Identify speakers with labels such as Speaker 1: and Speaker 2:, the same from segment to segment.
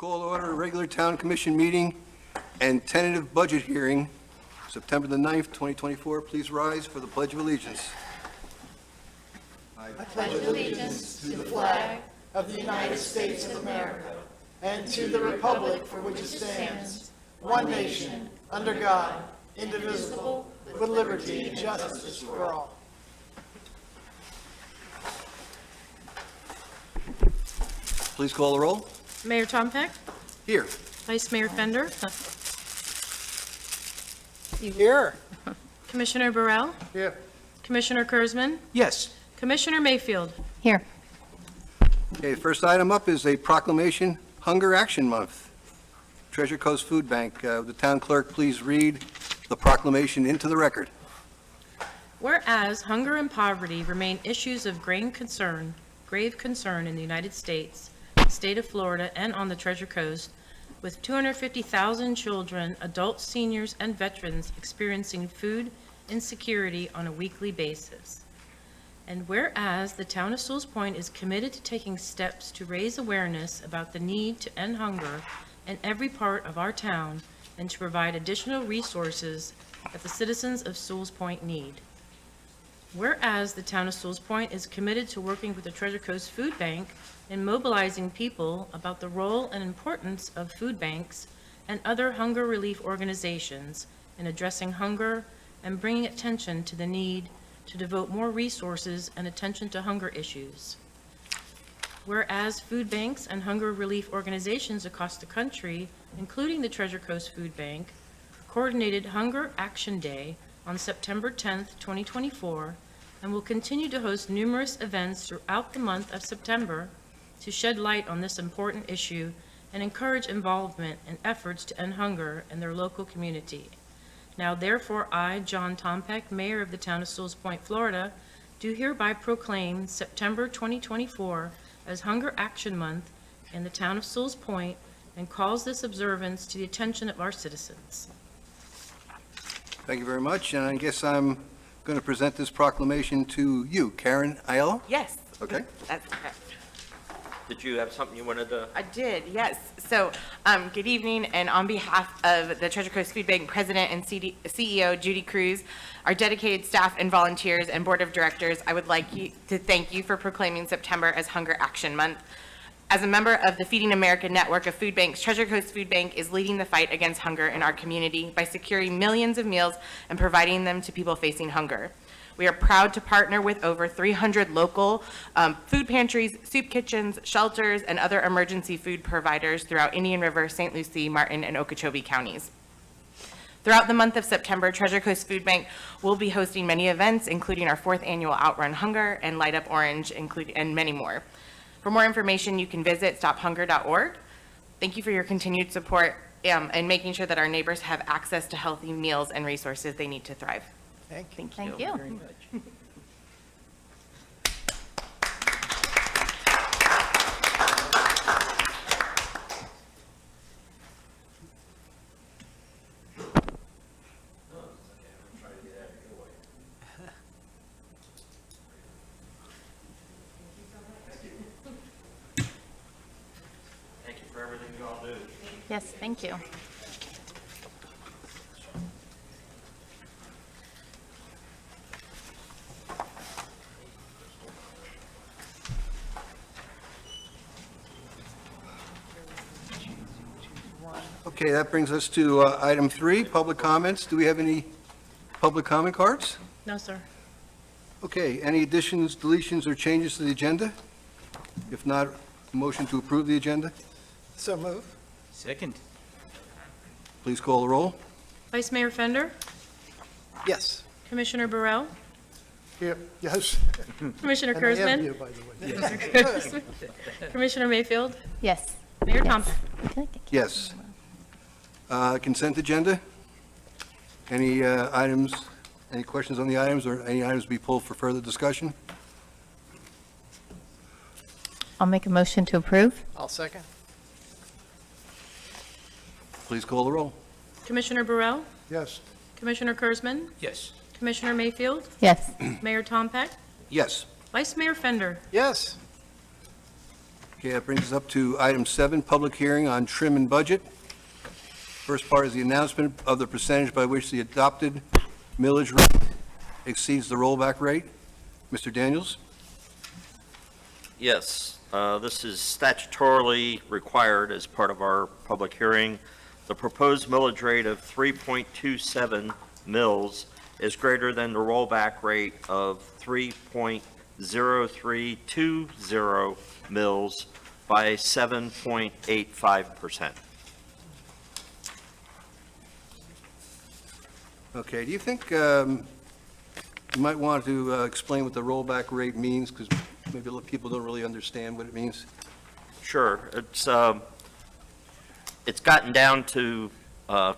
Speaker 1: Call to order a regular town commission meeting and tentative budget hearing, September the 9th, 2024. Please rise for the Pledge of Allegiance.
Speaker 2: I pledge allegiance to the flag of the United States of America and to the republic for which it stands, one nation, under God, indivisible, with liberty and justice for all.
Speaker 1: Please call the roll.
Speaker 3: Mayor Tompeck,
Speaker 1: Here.
Speaker 3: Vice Mayor Fender,
Speaker 2: Here.
Speaker 3: Commissioner Burrell,
Speaker 2: Here.
Speaker 3: Commissioner Kurzman,
Speaker 2: Yes.
Speaker 3: Commissioner Mayfield.
Speaker 4: Here.
Speaker 1: Okay, first item up is a proclamation, Hunger Action Month. Treasure Coast Food Bank, the town clerk, please read the proclamation into the record.
Speaker 3: Whereas hunger and poverty remain issues of grave concern in the United States, state of Florida, and on the Treasure Coast, with 250,000 children, adults, seniors, and veterans experiencing food insecurity on a weekly basis. And whereas the town of Sewell Point is committed to taking steps to raise awareness about the need to end hunger in every part of our town and to provide additional resources that the citizens of Sewell Point need. Whereas the town of Sewell Point is committed to working with the Treasure Coast Food Bank in mobilizing people about the role and importance of food banks and other hunger relief organizations in addressing hunger and bringing attention to the need to devote more resources and attention to hunger issues. Whereas food banks and hunger relief organizations across the country, including the Treasure Coast Food Bank, coordinated Hunger Action Day on September 10th, 2024, and will continue to host numerous events throughout the month of September to shed light on this important issue and encourage involvement in efforts to end hunger in their local community. Now therefore, I, John Tompeck, Mayor of the town of Sewell Point, Florida, do hereby proclaim September 2024 as Hunger Action Month in the town of Sewell Point and calls this observance to the attention of our citizens.
Speaker 1: Thank you very much, and I guess I'm going to present this proclamation to you, Karen Aiello.
Speaker 5: Yes.
Speaker 1: Okay.
Speaker 5: That's correct.
Speaker 6: Did you have something you wanted to?
Speaker 5: I did, yes. So, good evening, and on behalf of the Treasure Coast Food Bank President and CEO Judy Cruz, our dedicated staff and volunteers and Board of Directors, I would like to thank you for proclaiming September as Hunger Action Month. As a member of the Feeding America network of food banks, Treasure Coast Food Bank is leading the fight against hunger in our community by securing millions of meals and providing them to people facing hunger. We are proud to partner with over 300 local food pantries, soup kitchens, shelters, and other emergency food providers throughout Indian River, St. Lucie, Martin, and Okeechobee counties. Throughout the month of September, Treasure Coast Food Bank will be hosting many events, including our 4th annual Outrun Hunger and Light Up Orange, and many more. For more information, you can visit stophunger.org. Thank you for your continued support and making sure that our neighbors have access to healthy meals and resources they need to thrive. Thank you.
Speaker 4: Thank you.
Speaker 2: Very much.
Speaker 6: Thank you for everything you all do.
Speaker 4: Yes, thank you.
Speaker 1: Okay, that brings us to item 3, public comments. Do we have any public comment cards?
Speaker 3: No, sir.
Speaker 1: Okay, any additions, deletions, or changes to the agenda? If not, motion to approve the agenda?
Speaker 2: So move.
Speaker 7: Second.
Speaker 1: Please call the roll.
Speaker 3: Vice Mayor Fender,
Speaker 2: Yes.
Speaker 3: Commissioner Burrell,
Speaker 2: Here. Yes.
Speaker 3: Commissioner
Speaker 2: And I am
Speaker 3: Kurzman,
Speaker 2: here, by the way.
Speaker 3: Commissioner Mayfield,
Speaker 4: Yes.
Speaker 3: Mayor
Speaker 4: Yes.
Speaker 3: Tompeck.
Speaker 4: Okay.
Speaker 1: Yes. Consent agenda? Any items, any questions on the items, or any items to be pulled for further discussion?
Speaker 4: I'll make a motion to approve.
Speaker 2: I'll second.
Speaker 1: Please call the roll.
Speaker 3: Commissioner Burrell,
Speaker 2: Yes.
Speaker 3: Commissioner Kurzman,
Speaker 7: Yes.
Speaker 3: Commissioner Mayfield,
Speaker 4: Yes.
Speaker 3: Mayor Tompeck,
Speaker 1: Yes.
Speaker 3: Vice Mayor Fender.
Speaker 2: Yes.
Speaker 1: Okay, that brings us up to item 7, public hearing on trim and budget. First part is the announcement of the percentage by which the adopted millage rate exceeds the rollback rate. Mr. Daniels?
Speaker 6: Yes, this is statutorily required as part of our public hearing. The proposed millage rate of 3.27 mils is greater than the rollback rate of 3.0320 mils by 7.85%.
Speaker 1: Okay, do you think you might want to explain what the rollback rate means, because maybe a lot of people don't really understand what it means?
Speaker 6: Sure, it's gotten down to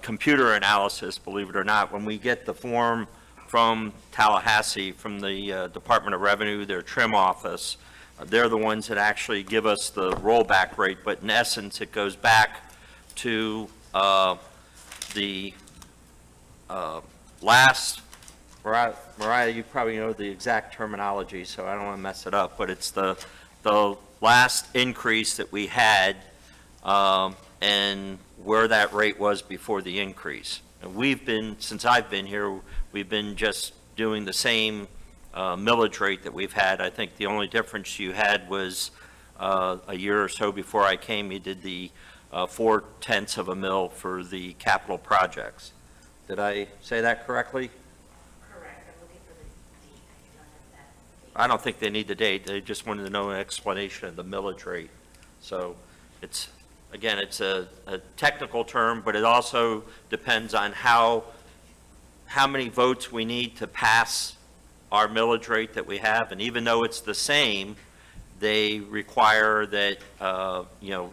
Speaker 6: computer analysis, believe it or not. When we get the form from Tallahassee, from the Department of Revenue, their trim office, they're the ones that actually give us the rollback rate, but in essence, it goes back to the last, Mariah, you probably know the exact terminology, so I don't want to mess it up, but it's the last increase that we had, and where that rate was before the increase. And we've been, since I've been here, we've been just doing the same millage rate that we've had. I think the only difference you had was a year or so before I came, you did the 0.4 of a mil for the capital projects. Did I say that correctly?
Speaker 5: Correct. I'm looking for the date. I don't have that.
Speaker 6: I don't think they need the date. They just wanted to know an explanation of the millage rate. So it's, again, it's a technical term, but it also depends on how many votes we need to pass our millage rate that we have. And even though it's the same, they require that,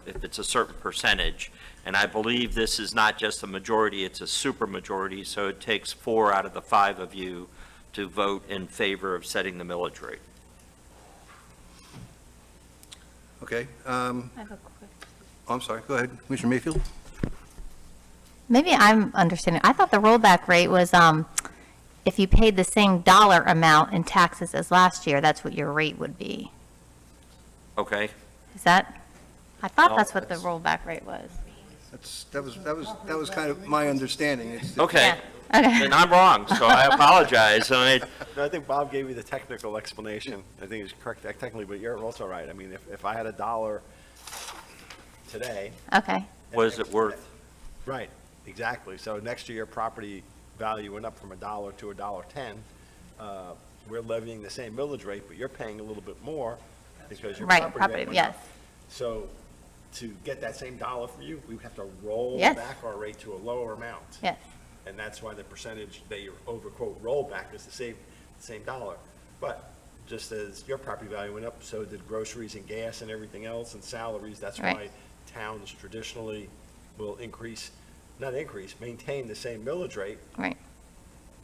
Speaker 6: if it's a certain percentage. And I believe this is not just a majority, it's a supermajority, so it takes 4 out of the 5 of you to vote in favor of setting the millage rate.
Speaker 1: Okay,
Speaker 4: I have a quick.
Speaker 1: I'm sorry, go ahead, Commissioner Mayfield.
Speaker 4: Maybe I'm understanding. I thought the rollback rate was, if you paid the same dollar amount in taxes as last year, that's what your rate would be.
Speaker 6: Okay?
Speaker 4: Is that? I thought
Speaker 6: No,
Speaker 4: that's what the
Speaker 6: that's-
Speaker 4: rollback rate was.
Speaker 1: That was kind of my understanding. It's-
Speaker 6: Okay.
Speaker 4: Yeah. Okay.
Speaker 6: Then I'm wrong, so I apologize. I mean,
Speaker 7: No, I think Bob gave you the technical explanation. I think it's correct technically, but you're also right. I mean, if I had $1 today,
Speaker 4: Okay.
Speaker 6: what is it worth?
Speaker 7: right, exactly. So next year, your property value went up from $1 to $1.10. We're levying the same millage rate, but you're paying a little bit more because your
Speaker 4: Right,
Speaker 7: property
Speaker 4: property,
Speaker 7: rate went
Speaker 4: yes.
Speaker 7: up. So to get that same dollar for you, we have to roll
Speaker 4: Yes.
Speaker 7: back our rate to a lower amount.
Speaker 4: Yes.
Speaker 7: And that's why the percentage that you overquote rollback is the same dollar. But just as your property value went up, so did groceries and gas and everything else and salaries. That's why
Speaker 4: Right.
Speaker 7: towns traditionally will maintain the same millage rate,
Speaker 4: Right.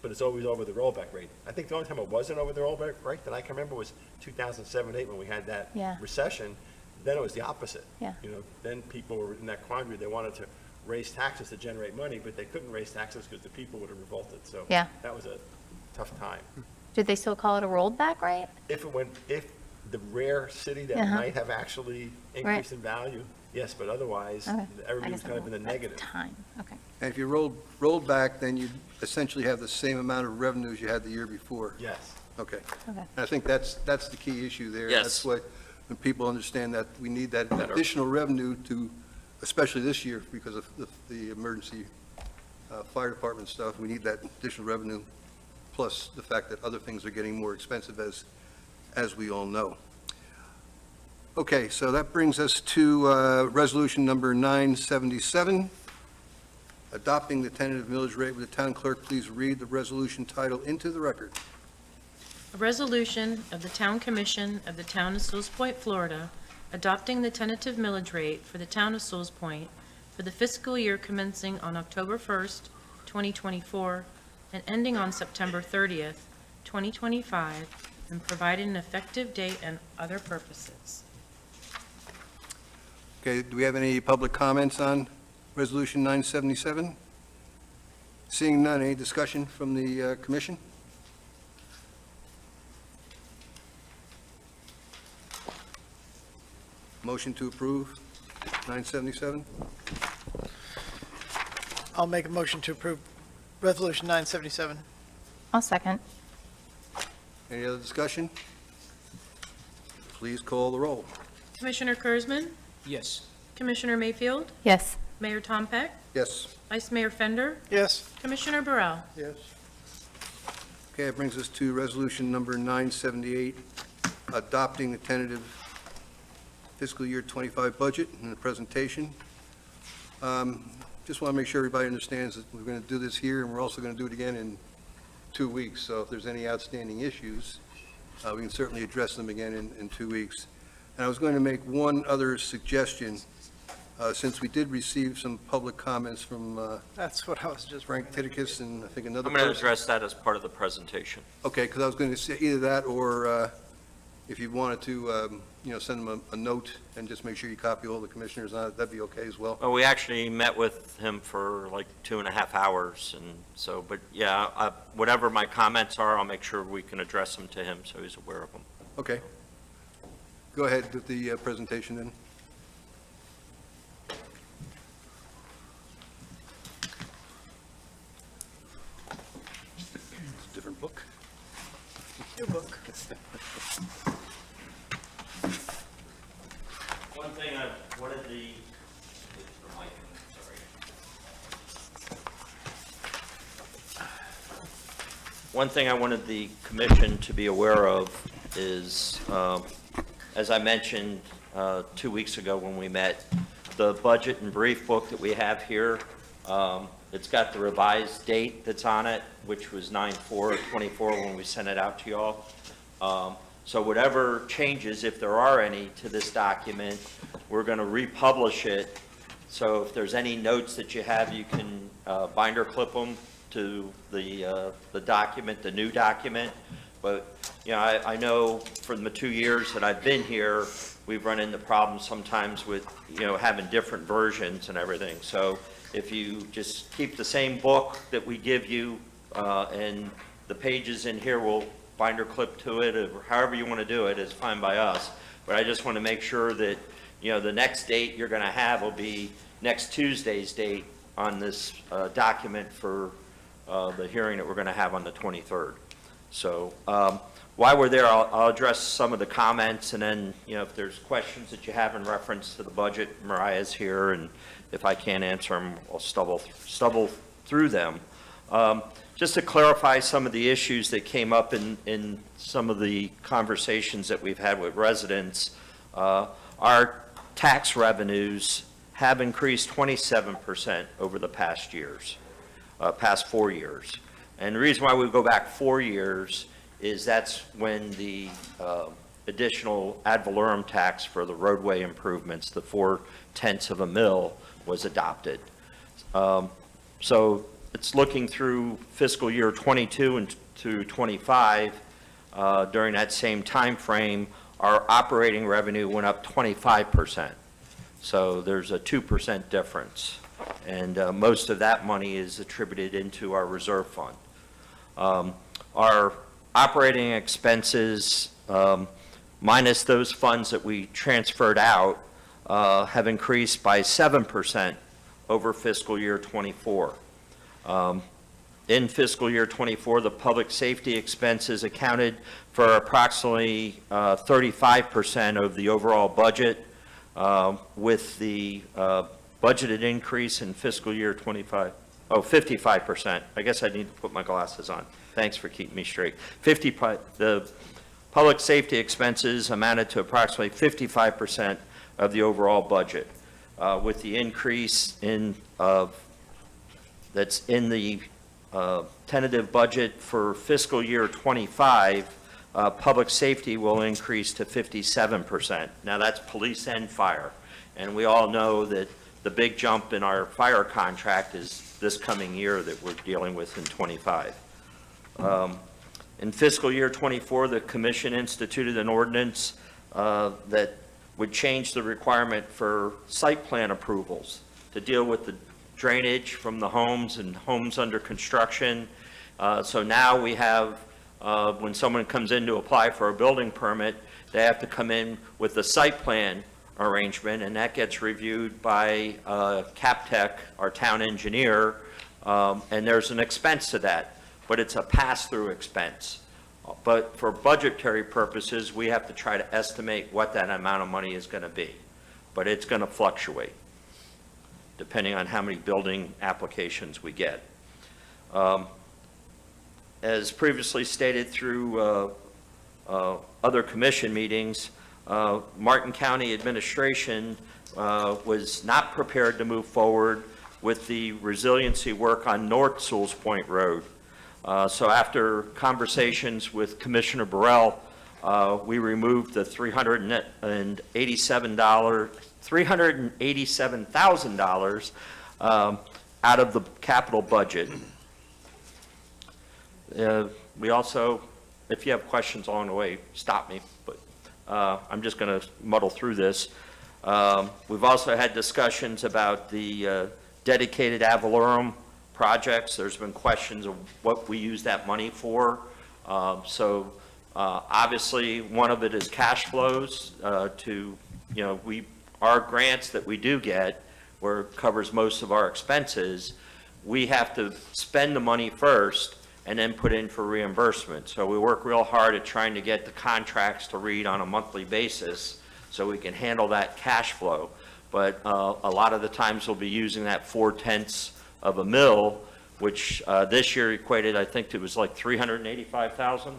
Speaker 7: but it's always over the rollback rate. I think the only time it wasn't over the rollback rate that I can remember was 2007-8 when we had that
Speaker 4: Yeah.
Speaker 7: recession. Then it was the opposite.
Speaker 4: Yeah.
Speaker 7: Then people were in that quandary. They wanted to raise taxes to generate money, but they couldn't raise taxes because the people would have revolted. So
Speaker 4: Yeah.
Speaker 7: that was a tough time.
Speaker 4: Did they still call it a rollback rate?
Speaker 7: If the rare city that
Speaker 4: Uh-huh.
Speaker 7: might have actually increased in value, yes, but otherwise,
Speaker 4: Okay.
Speaker 7: everybody
Speaker 4: I
Speaker 7: was
Speaker 4: guess
Speaker 7: kind of in the
Speaker 4: at the
Speaker 7: negative.
Speaker 4: time. Okay.
Speaker 1: And if you rolled back, then you essentially have the same amount of revenues you had the year before.
Speaker 7: Yes.
Speaker 1: Okay.
Speaker 4: Okay.
Speaker 1: And I think that's the key issue there.
Speaker 6: Yes.
Speaker 1: That's what, when people understand that we need that
Speaker 6: Better.
Speaker 1: additional revenue to, especially this year because of the emergency fire department stuff, we need that additional revenue, plus the fact that other things are getting more expensive as we all know. Okay, so that brings us to resolution number 977, adopting the tentative millage rate. Would the town clerk please read the resolution title into the record?
Speaker 3: A resolution of the Town Commission of the Town of Sewell Point, Florida, adopting the tentative millage rate for the Town of Sewell Point for the fiscal year commencing on October 1st, 2024, and ending on September 30th, 2025, and providing an effective date and other purposes.
Speaker 1: Okay, do we have any public comments on Resolution 977? Seeing none, any discussion from the commission? Motion to approve 977?
Speaker 2: I'll make a motion to approve Resolution 977.
Speaker 4: I'll second.
Speaker 1: Any other discussion? Please call the roll.
Speaker 3: Commissioner Kurzman?
Speaker 8: Yes.
Speaker 3: Commissioner Mayfield?
Speaker 4: Yes.
Speaker 3: Mayor Tom Peck?
Speaker 1: Yes.
Speaker 3: Vice Mayor Fender?
Speaker 2: Yes.
Speaker 3: Commissioner Burrell?
Speaker 2: Yes.
Speaker 1: Okay, that brings us to resolution number 978, adopting the tentative fiscal year 25 budget and the presentation. Just want to make sure everybody understands that we're going to do this here, and we're also going to do it again in 2 weeks. So if there's any outstanding issues, we can certainly address them again in 2 weeks. And I was going to make one other suggestion, since we did receive some public comments from
Speaker 2: That's what I was just.
Speaker 1: Frank Titicus and I think another
Speaker 6: I'm
Speaker 1: person.
Speaker 6: going to address that as part of the presentation.
Speaker 1: Okay, because I was going to say either that or if you wanted to, send them a note and just make sure you copy all the commissioners on it, that'd be okay as well.
Speaker 6: Well, we actually met with him for like 2.5 hours, and so, but yeah, whatever my comments are, I'll make sure we can address them to him so he's aware of them.
Speaker 1: Okay. Go ahead with the presentation then. It's a different book.
Speaker 2: New book.
Speaker 6: One thing I wanted One thing I wanted the commission to be aware of is, as I mentioned 2 weeks ago when we met, the budget and brief book that we have here, it's got the revised date that's on it, which was 9/4/24 when we sent it out to y'all. So whatever changes, if there are any, to this document, we're going to republish it. So if there's any notes that you have, you can binder clip them to the document, the new document. But, I know from the 2 years that I've been here, we've run into problems sometimes with, having different versions and everything. So if you just keep the same book that we give you, and the pages in here will binder clip to it, or however you want to do it, is fine by us. But I just want to make sure that, the next date you're going to have will be next Tuesday's date on this document for the hearing that we're going to have on the 23rd. So while we're there, I'll address some of the comments, and then, if there's questions that you have in reference to the budget, Mariah's here, and if I can't answer them, I'll stubble through them. Just to clarify some of the issues that came up in some of the conversations that we've had with residents, our tax revenues have increased 27% over the past 4 years. And the reason why we go back 4 years is that's when the additional ad valorem tax for the roadway improvements, the 4/10 of a mil, was adopted. So it's looking through fiscal year 22 and to 25, during that same time frame, our operating revenue went up 25%. So there's a 2% difference. And most of that money is attributed into our reserve fund. Our operating expenses, minus those funds that we transferred out, have increased by 7% over fiscal year 24. In fiscal year 24, the public safety expenses accounted for approximately 35% of the overall budget, with the budgeted increase in fiscal year 25, 55%. I guess I need to put my glasses on. Thanks for keeping me straight. The public safety expenses amounted to approximately 55% of the overall budget, with the increase that's in the tentative budget for fiscal year 25, public safety will increase to 57%. Now, that's police and fire. And we all know that the big jump in our fire contract is this coming year that we're dealing with in 25. In fiscal year 24, the commission instituted an ordinance that would change the requirement for site plan approvals to deal with the drainage from the homes and homes under construction. So now we have, when someone comes in to apply for a building permit, they have to come in with the site plan arrangement, and that gets reviewed by CapTech, our town engineer, and there's an expense to that, but it's a pass-through expense. But for budgetary purposes, we have to try to estimate what that amount of money is going to be. But it's going to fluctuate, depending on how many building applications we get. As previously stated through other commission meetings, Martin County administration was not prepared to move forward with the resiliency work on North Sewell's Point Road. So after conversations with Commissioner Burrell, we removed the $387,000 out of the capital budget. We also, if you have questions along the way, stop me, but I'm just going to muddle through this. We've also had discussions about the dedicated ad valorem projects. There's been questions of what we use that money for. Obviously, one of it is cash flows our grants that we do get, where it covers most of our expenses, we have to spend the money first and then put in for reimbursement. So we work real hard at trying to get the contracts to read on a monthly basis so we can handle that cash flow. But a lot of the times we'll be using that 0.4 of a mil, which this year equated, I think it was like 385,000?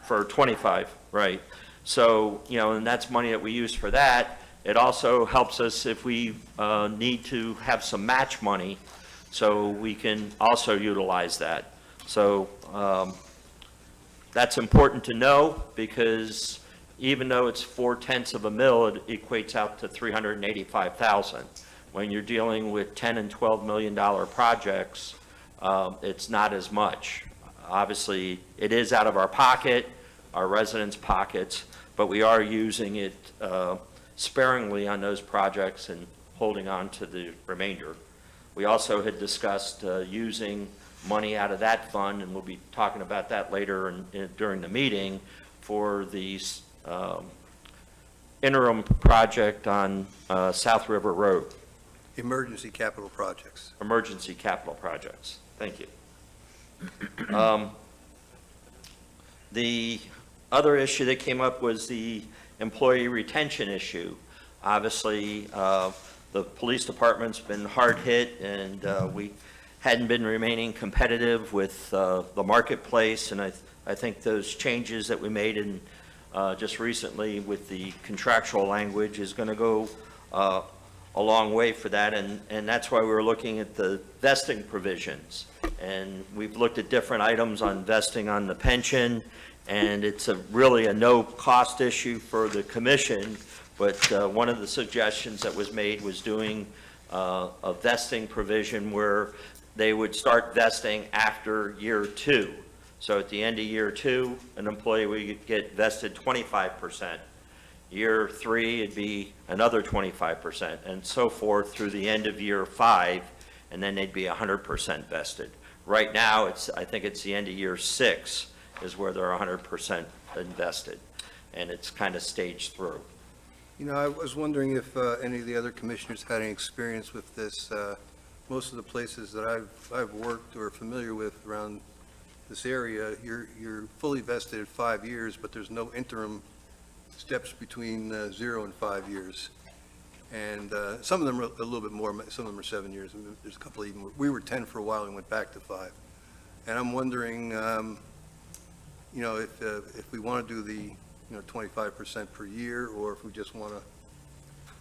Speaker 6: For 25, right. So, and that's money that we use for that. It also helps us if we need to have some match money, so we can also utilize that. So that's important to know, because even though it's 0.4 of a mil, it equates out to 385,000. When you're dealing with $10 and $12 million projects, it's not as much. Obviously, it is out of our pocket, our residents' pockets, but we are using it sparingly on those projects and holding on to the remainder. We also had discussed using money out of that fund, and we'll be talking about that later during the meeting, for the interim project on South River Road.
Speaker 1: Emergency capital projects.
Speaker 6: Emergency capital projects. Thank you. The other issue that came up was the employee retention issue. Obviously, the police department's been hard hit, and we hadn't been remaining competitive with the marketplace, and I think those changes that we made in just recently with the contractual language is going to go a long way for that, and that's why we were looking at the vesting provisions. And we've looked at different items on vesting on the pension, and it's really a no-cost issue for the commission, but one of the suggestions that was made was doing a vesting provision where they would start vesting after year 2. So at the end of year 2, an employee would get vested 25%. Year 3, it'd be another 25%, and so forth through the end of year 5, and then they'd be 100% vested. Right now, I think it's the end of year 6 is where they're 100% invested, and it's kind of staged through.
Speaker 1: I was wondering if any of the other commissioners had any experience with this. Most of the places that I've worked or are familiar with around this area, you're fully vested at 5 years, but there's no interim steps between 0 and 5 years. And some of them are a little bit more, some of them are 7 years, and there's a couple even, we were 10 for a while and went back to 5. And I'm wondering, if we want to do the 25% per year, or if we just want to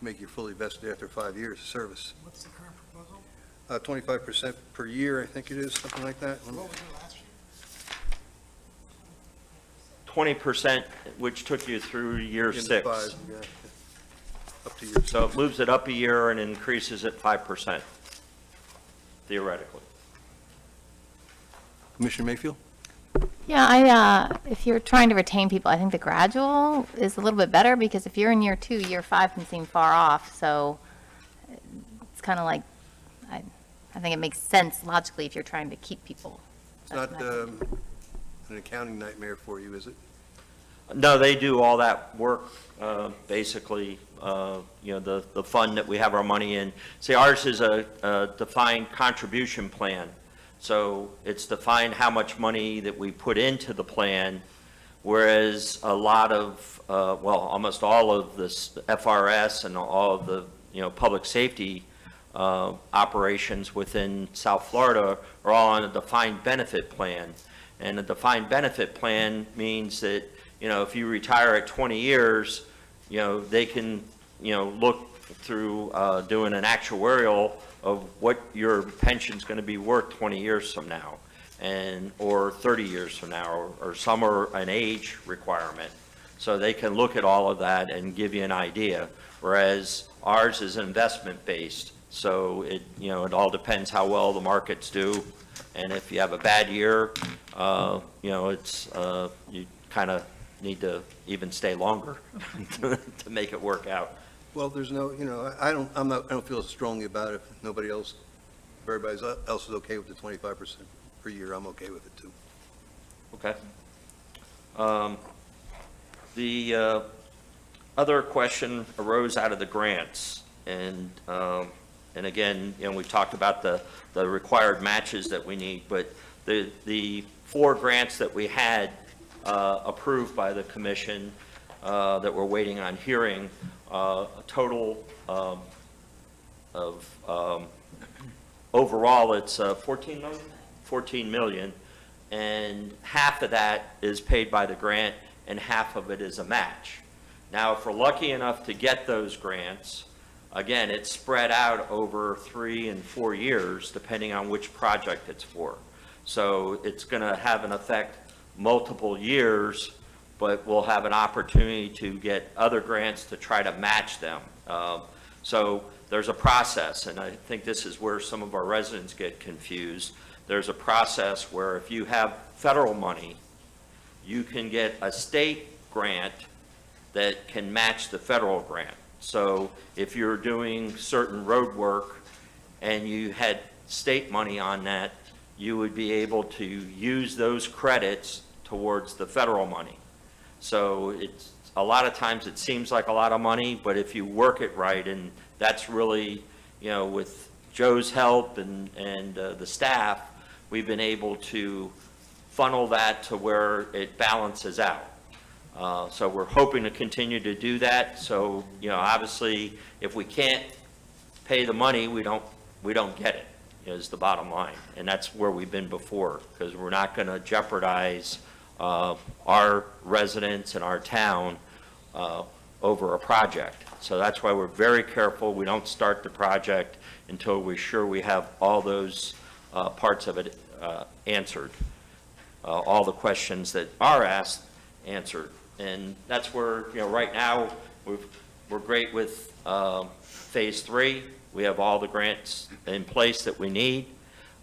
Speaker 1: make you fully vested after 5 years of service.
Speaker 2: What's the current proposal?
Speaker 1: 25% per year, I think it is, something like that.
Speaker 2: What was it last year?
Speaker 6: 20%, which took you through year
Speaker 1: Into
Speaker 6: 6.
Speaker 1: 5, yeah. Up to year.
Speaker 6: So it moves it up a year and increases it 5%, theoretically.
Speaker 1: Commissioner Mayfield?
Speaker 4: Yeah, if you're trying to retain people, I think the gradual is a little bit better, because if you're in year 2, year 5 can seem far off. So it's kind of like, I think it makes sense logically if you're trying to keep people.
Speaker 1: It's not an accounting nightmare for you, is it?
Speaker 6: No, they do all that work, basically, the fund that we have our money in. See, ours is a defined contribution plan. So it's defined how much money that we put into the plan, whereas a lot of, almost all of this FRS and all of the, public safety operations within South Florida are all on a defined benefit plan. And a defined benefit plan means that, if you retire at 20 years, they can, look through doing an actuarial of what your pension's going to be worth 20 years from now, or 30 years from now, or some are an age requirement. So they can look at all of that and give you an idea, whereas ours is investment-based. So it all depends how well the markets do. And if you have a bad year, you kind of need to even stay longer to make it work out.
Speaker 1: Well, there's no, I don't feel strongly about it. If nobody else, if everybody else is okay with the 25% per year, I'm okay with it too.
Speaker 6: Okay. The other question arose out of the grants, and again, we've talked about the required matches that we need, but the 4 grants that we had approved by the commission that we're waiting on hearing, a total of overall, it's 14 million? 14 million, and half of that is paid by the grant, and half of it is a match. Now, if we're lucky enough to get those grants, again, it's spread out over 3 and 4 years, depending on which project it's for. So it's going to have an effect multiple years, but we'll have an opportunity to get other grants to try to match them. So there's a process, and I think this is where some of our residents get confused. There's a process where if you have federal money, you can get a state grant that can match the federal grant. So if you're doing certain road work and you had state money on that, you would be able to use those credits towards the federal money. So it's a lot of times it seems like a lot of money, but if you work it right, and that's really, with Joe's help and the staff, we've been able to funnel that to where it balances out. So we're hoping to continue to do that. So, obviously, if we can't pay the money, we don't get it, is the bottom line. And that's where we've been before, because we're not going to jeopardize our residents and our town over a project. So that's why we're very careful. We don't start the project until we're sure we have all those parts of it answered, all the questions that are asked answered. And that's where, right now, we're great with Phase 3. We have all the grants in place that we need.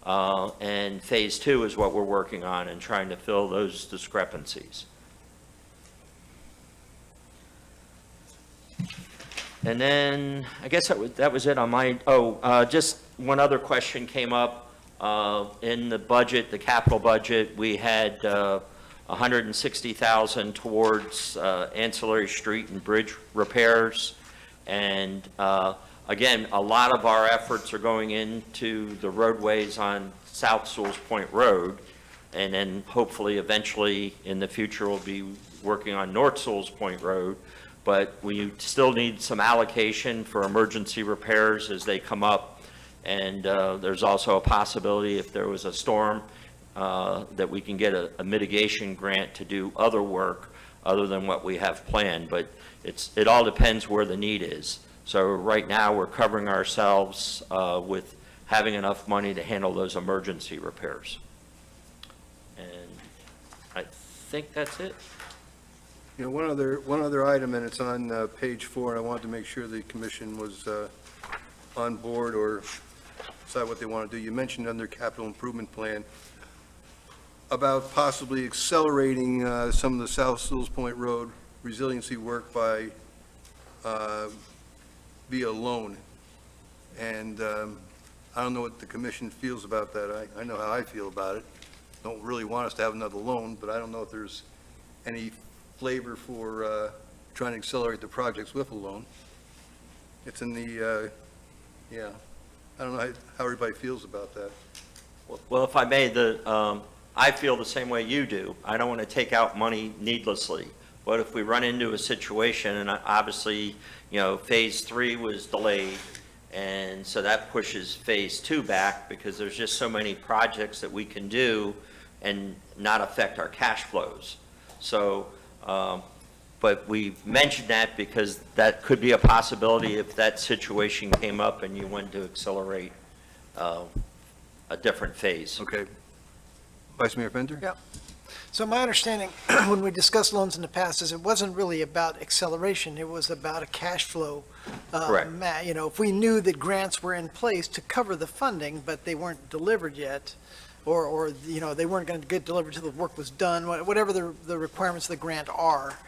Speaker 6: And Phase 2 is what we're working on and trying to fill those discrepancies. And then, I guess that was it on my, just one other question came up. In the budget, the capital budget, we had $160,000 towards ancillary street and bridge repairs. And again, a lot of our efforts are going into the roadways on South Sewell's Point Road. And then hopefully eventually in the future we'll be working on North Sewell's Point Road. But we still need some allocation for emergency repairs as they come up. And there's also a possibility if there was a storm that we can get a mitigation grant to do other work other than what we have planned. But it all depends where the need is. So right now we're covering ourselves with having enough money to handle those emergency repairs. And I think that's it.
Speaker 1: One other item, and it's on page 4, and I wanted to make sure the commission was on board or decide what they want to do. You mentioned under capital improvement plan about possibly accelerating some of the South Sewell's Point Road resiliency work by via loan. And I don't know what the commission feels about that. I know how I feel about it. Don't really want us to have another loan, but I don't know if there's any flavor for trying to accelerate the projects with a loan. It's in the, yeah, I don't know how everybody feels about that.
Speaker 6: Well, if I may, I feel the same way you do. I don't want to take out money needlessly. But if we run into a situation, and obviously, Phase 3 was delayed, and so that pushes Phase 2 back because there's just so many projects that we can do and not affect our cash flows. So, but we mentioned that because that could be a possibility if that situation came up and you wanted to accelerate a different phase.
Speaker 1: Okay. Vice Mayor Fenter?
Speaker 2: Yeah. So my understanding, when we discussed loans in the past, is it wasn't really about acceleration, it was about a cash flow.
Speaker 6: Correct.
Speaker 2: If we knew that grants were in place to cover the funding, but they weren't delivered yet, or they weren't going to get delivered till the work was done, whatever the requirements of the grant are,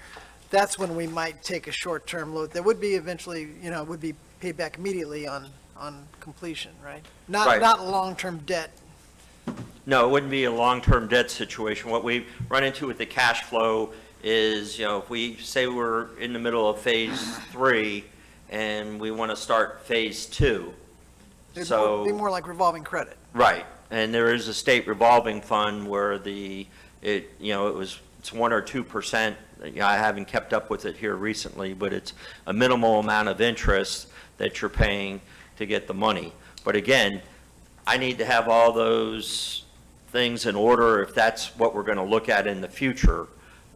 Speaker 2: that's when we might take a short-term loan that would be eventually, would be paid back immediately on completion, right?
Speaker 6: Right.
Speaker 2: Not long-term debt.
Speaker 6: No, it wouldn't be a long-term debt situation. What we run into with the cash flow is, if we say we're in the middle of Phase 3 and we want to start Phase 2.
Speaker 2: It'd
Speaker 6: So,
Speaker 2: be more like revolving credit.
Speaker 6: right, and there is a state revolving fund where it's 1 or 2%. I haven't kept up with it here recently, but it's a minimal amount of interest that you're paying to get the money. But again, I need to have all those things in order if that's what we're going to look at in the future.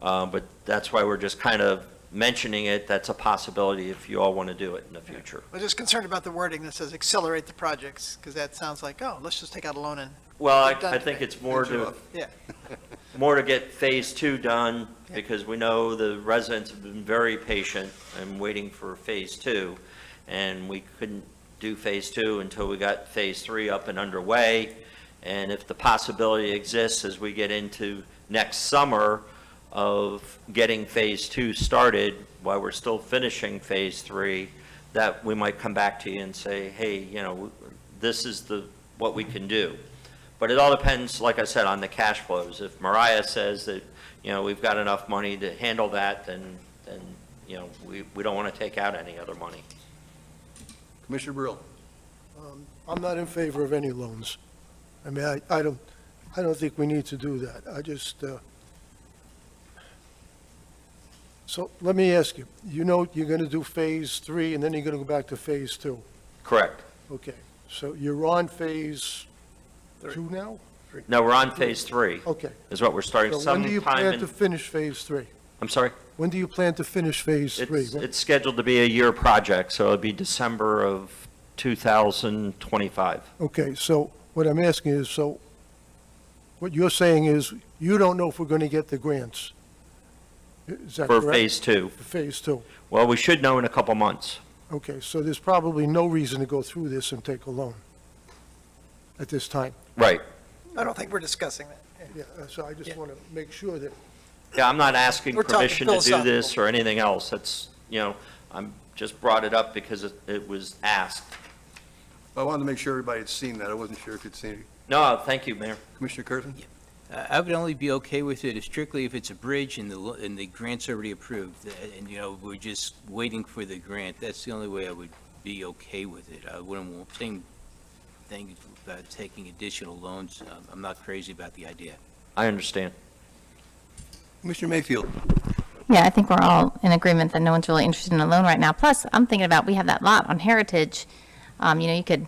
Speaker 6: But that's why we're just kind of mentioning it. That's a possibility if you all want to do it in the future.
Speaker 2: I'm just concerned about the wording that says accelerate the projects, because that sounds like, oh, let's just take out a loan and,
Speaker 6: Well,
Speaker 2: Get done
Speaker 6: I think
Speaker 2: today.
Speaker 6: it's more to,
Speaker 2: yeah.
Speaker 6: more to get Phase 2 done,
Speaker 2: Yeah.
Speaker 6: because we know the residents have been very patient and waiting for Phase 2, and we couldn't do Phase 2 until we got Phase 3 up and underway. And if the possibility exists as we get into next summer of getting Phase 2 started while we're still finishing Phase 3, that we might come back to you and say, hey, this is what we can do. But it all depends, like I said, on the cash flows. If Mariah says that, we've got enough money to handle that, then we don't want to take out any other money.
Speaker 1: Commissioner Brill?
Speaker 8: I'm not in favor of any loans. I mean, I don't think we need to do that. I just, so let me ask you, you're going to do Phase 3 and then you're going to go back to Phase 2.
Speaker 6: Correct.
Speaker 8: Okay, so you're on Phase 2 now?
Speaker 6: No, we're on Phase 3,
Speaker 8: Okay.
Speaker 6: is what we're starting
Speaker 8: So when do you
Speaker 6: sometime
Speaker 8: plan
Speaker 6: in,
Speaker 8: to finish Phase 3?
Speaker 6: I'm sorry?
Speaker 8: When do you plan to finish Phase 3?
Speaker 6: It's scheduled to be a year project, so it'll be December of 2025.
Speaker 8: Okay, so what I'm asking is, so what you're saying is you don't know if we're going to get the grants? Is that
Speaker 6: For
Speaker 8: correct?
Speaker 6: Phase 2.
Speaker 8: For Phase 2.
Speaker 6: Well, we should know in a couple months.
Speaker 8: Okay, so there's probably no reason to go through this and take a loan at this time.
Speaker 6: Right.
Speaker 2: I don't think we're discussing that.
Speaker 8: Yeah, so I just want to make sure that,
Speaker 6: Yeah, I'm not asking
Speaker 2: We're talking
Speaker 6: permission to do this
Speaker 2: philosophical.
Speaker 6: or anything else. That's, I'm just brought it up because it was asked.
Speaker 1: I wanted to make sure everybody had seen that. I wasn't sure if you'd seen it.
Speaker 6: No, thank you, Mayor.
Speaker 1: Commissioner Curtin?
Speaker 9: I would only be okay with it strictly if it's a bridge and the grant's already approved, and, we're just waiting for the grant. That's the only way I would be okay with it. I wouldn't want, same thing about taking additional loans. I'm not crazy about the idea.
Speaker 6: I understand.
Speaker 1: Commissioner Mayfield?
Speaker 4: Yeah, I think we're all in agreement that no one's really interested in a loan right now. Plus, I'm thinking about, we have that lot on Heritage. You could,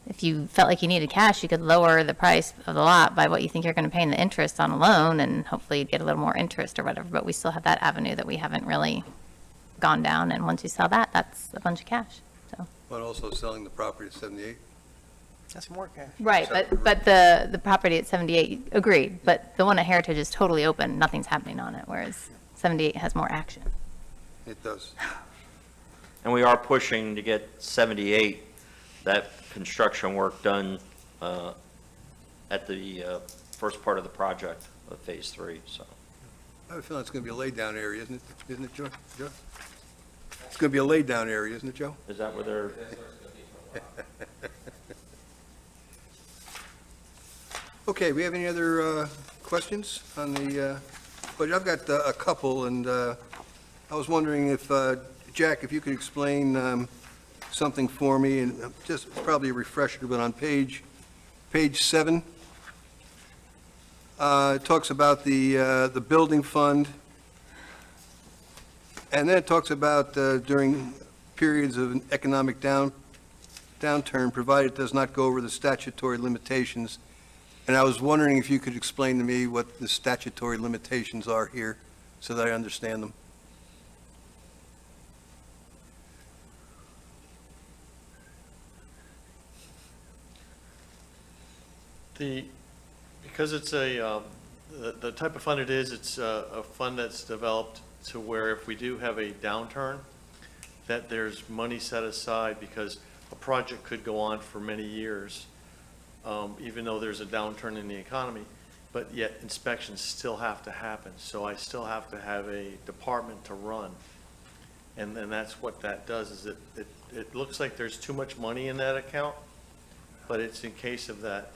Speaker 4: if you felt like you needed cash, you could lower the price of the lot by what you think you're going to pay in the interest on a loan, and hopefully you'd get a little more interest or whatever. But we still have that avenue that we haven't really gone down, and once you sell that, that's a bunch of cash, so.
Speaker 1: But also selling the property at 78?
Speaker 2: That's more cash.
Speaker 4: Right, but the property at 78, agreed, but the one at Heritage is totally open, nothing's happening on it, whereas 78 has more action.
Speaker 1: It does.
Speaker 6: And we are pushing to get 78, that construction work done at the first part of the project of Phase 3, so.
Speaker 1: I have a feeling it's going to be a laid-down area, isn't it, Joe? Joe? It's going to be a laid-down area, isn't it, Joe?
Speaker 6: Is that where they're?
Speaker 1: Okay, we have any other questions on the but I've got a couple, and I was wondering if, Jack, if you could explain something for me, and just probably a refresher, but on page 7, it talks about the building fund, and then it talks about during periods of an economic downturn, provided it does not go over the statutory limitations. And I was wondering if you could explain to me what the statutory limitations are here, so that I understand them.
Speaker 10: Because it's the type of fund it is, it's a fund that's developed to where if we do have a downturn, that there's money set aside, because a project could go on for many years, even though there's a downturn in the economy, but yet inspections still have to happen. So I still have to have a department to run. And then that's what that does, is it looks like there's too much money in that account, but it's in case of that.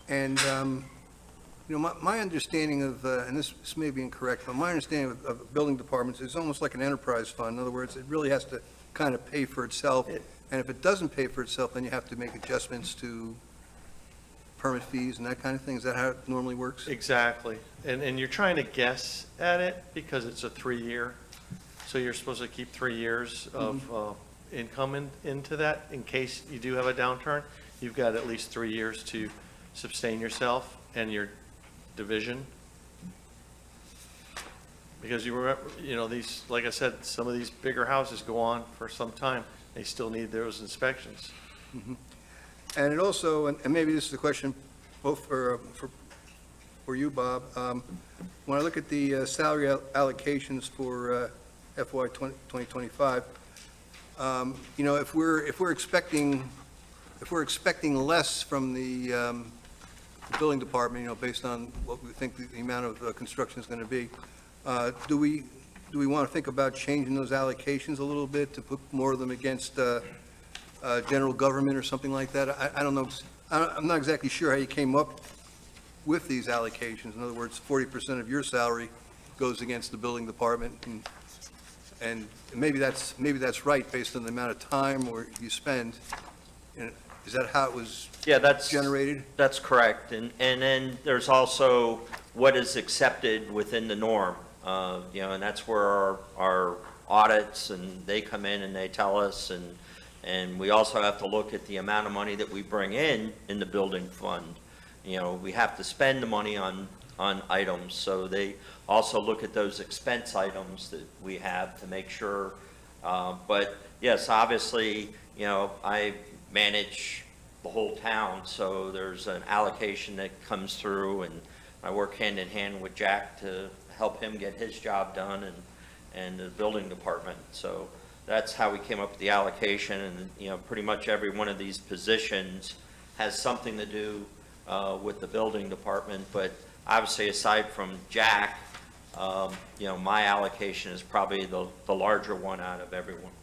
Speaker 1: And, my understanding of, and this may be incorrect, but my understanding of building departments is almost like an enterprise fund. In other words, it really has to kind of pay for itself. And if it doesn't pay for itself, then you have to make adjustments to permit fees and that kind of thing. Is that how it normally works?
Speaker 10: Exactly. And you're trying to guess at it because it's a 3-year. So you're supposed to keep 3 years of income into that in case you do have a downturn. You've got at least 3 years to sustain yourself and your division. Because you remember, these, like I said, some of these bigger houses go on for some time. They still need those inspections.
Speaker 1: And it also, and maybe this is a question both for you, Bob. When I look at the salary allocations for FY 2025, if we're expecting less from the building department, based on what we think the amount of construction is going to be, do we want to think about changing those allocations a little bit to put more of them against general government or something like that? I don't know. I'm not exactly sure how you came up with these allocations. In other words, 40% of your salary goes against the building department, and maybe that's right based on the amount of time or you spend. Is that how it was generated?
Speaker 6: That's correct. And then there's also what is accepted within the norm, and that's where our audits, and they come in and they tell us, and we also have to look at the amount of money that we bring in the building fund. We have to spend the money on items, so they also look at those expense items that we have to make sure. But yes, obviously, I manage the whole town, so there's an allocation that comes through, and I work hand in hand with Jack to help him get his job done, and the building department. So that's how we came up with the allocation, and pretty much every one of these positions has something to do with the building department. But obviously, aside from Jack, my allocation is probably the larger one out of everyone.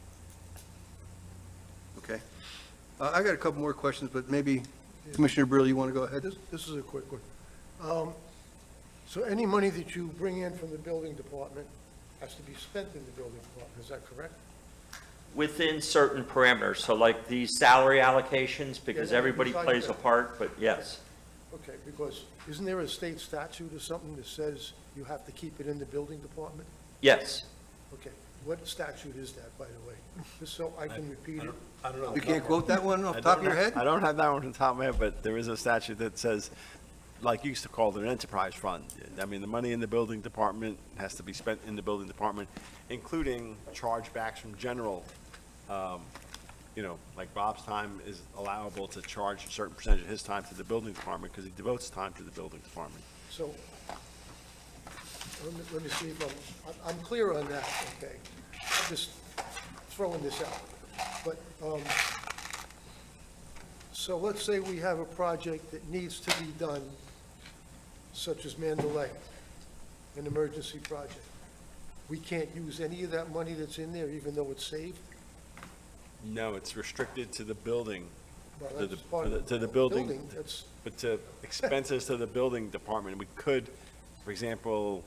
Speaker 1: Okay. I got a couple more questions, but maybe Commissioner Burley, you want to go ahead?
Speaker 8: This is a quick one. So any money that you bring in from the building department has to be spent in the building department, is that correct?
Speaker 6: Within certain parameters, so like these salary allocations, because
Speaker 8: Yeah,
Speaker 6: everybody
Speaker 8: besides
Speaker 6: plays a
Speaker 8: that.
Speaker 6: part, but yes.
Speaker 8: Okay, because isn't there a state statute or something that says you have to keep it in the building department?
Speaker 6: Yes.
Speaker 8: Okay, what statute is that, by the way? Just so I can repeat it.
Speaker 7: I don't know.
Speaker 1: You can't quote that one off the top of your head?
Speaker 7: I don't have that one on the top of my head, but there is a statute that says, like you used to call it, an enterprise fund. I mean, the money in the building department has to be spent in the building department, including chargebacks from general. Like Bob's time is allowable to charge a certain percentage of his time to the building department because he devotes time to the building department.
Speaker 8: So, let me see if I'm clear on that, okay? I'm just throwing this out. But, so let's say we have a project that needs to be done, such as Mandalay, an emergency project. We can't use any of that money that's in there, even though it's saved?
Speaker 7: No, it's restricted to the building,
Speaker 8: Well,
Speaker 7: to
Speaker 8: that's part of
Speaker 7: the building.
Speaker 8: That's,
Speaker 7: But to expenses to the building department, we could for example,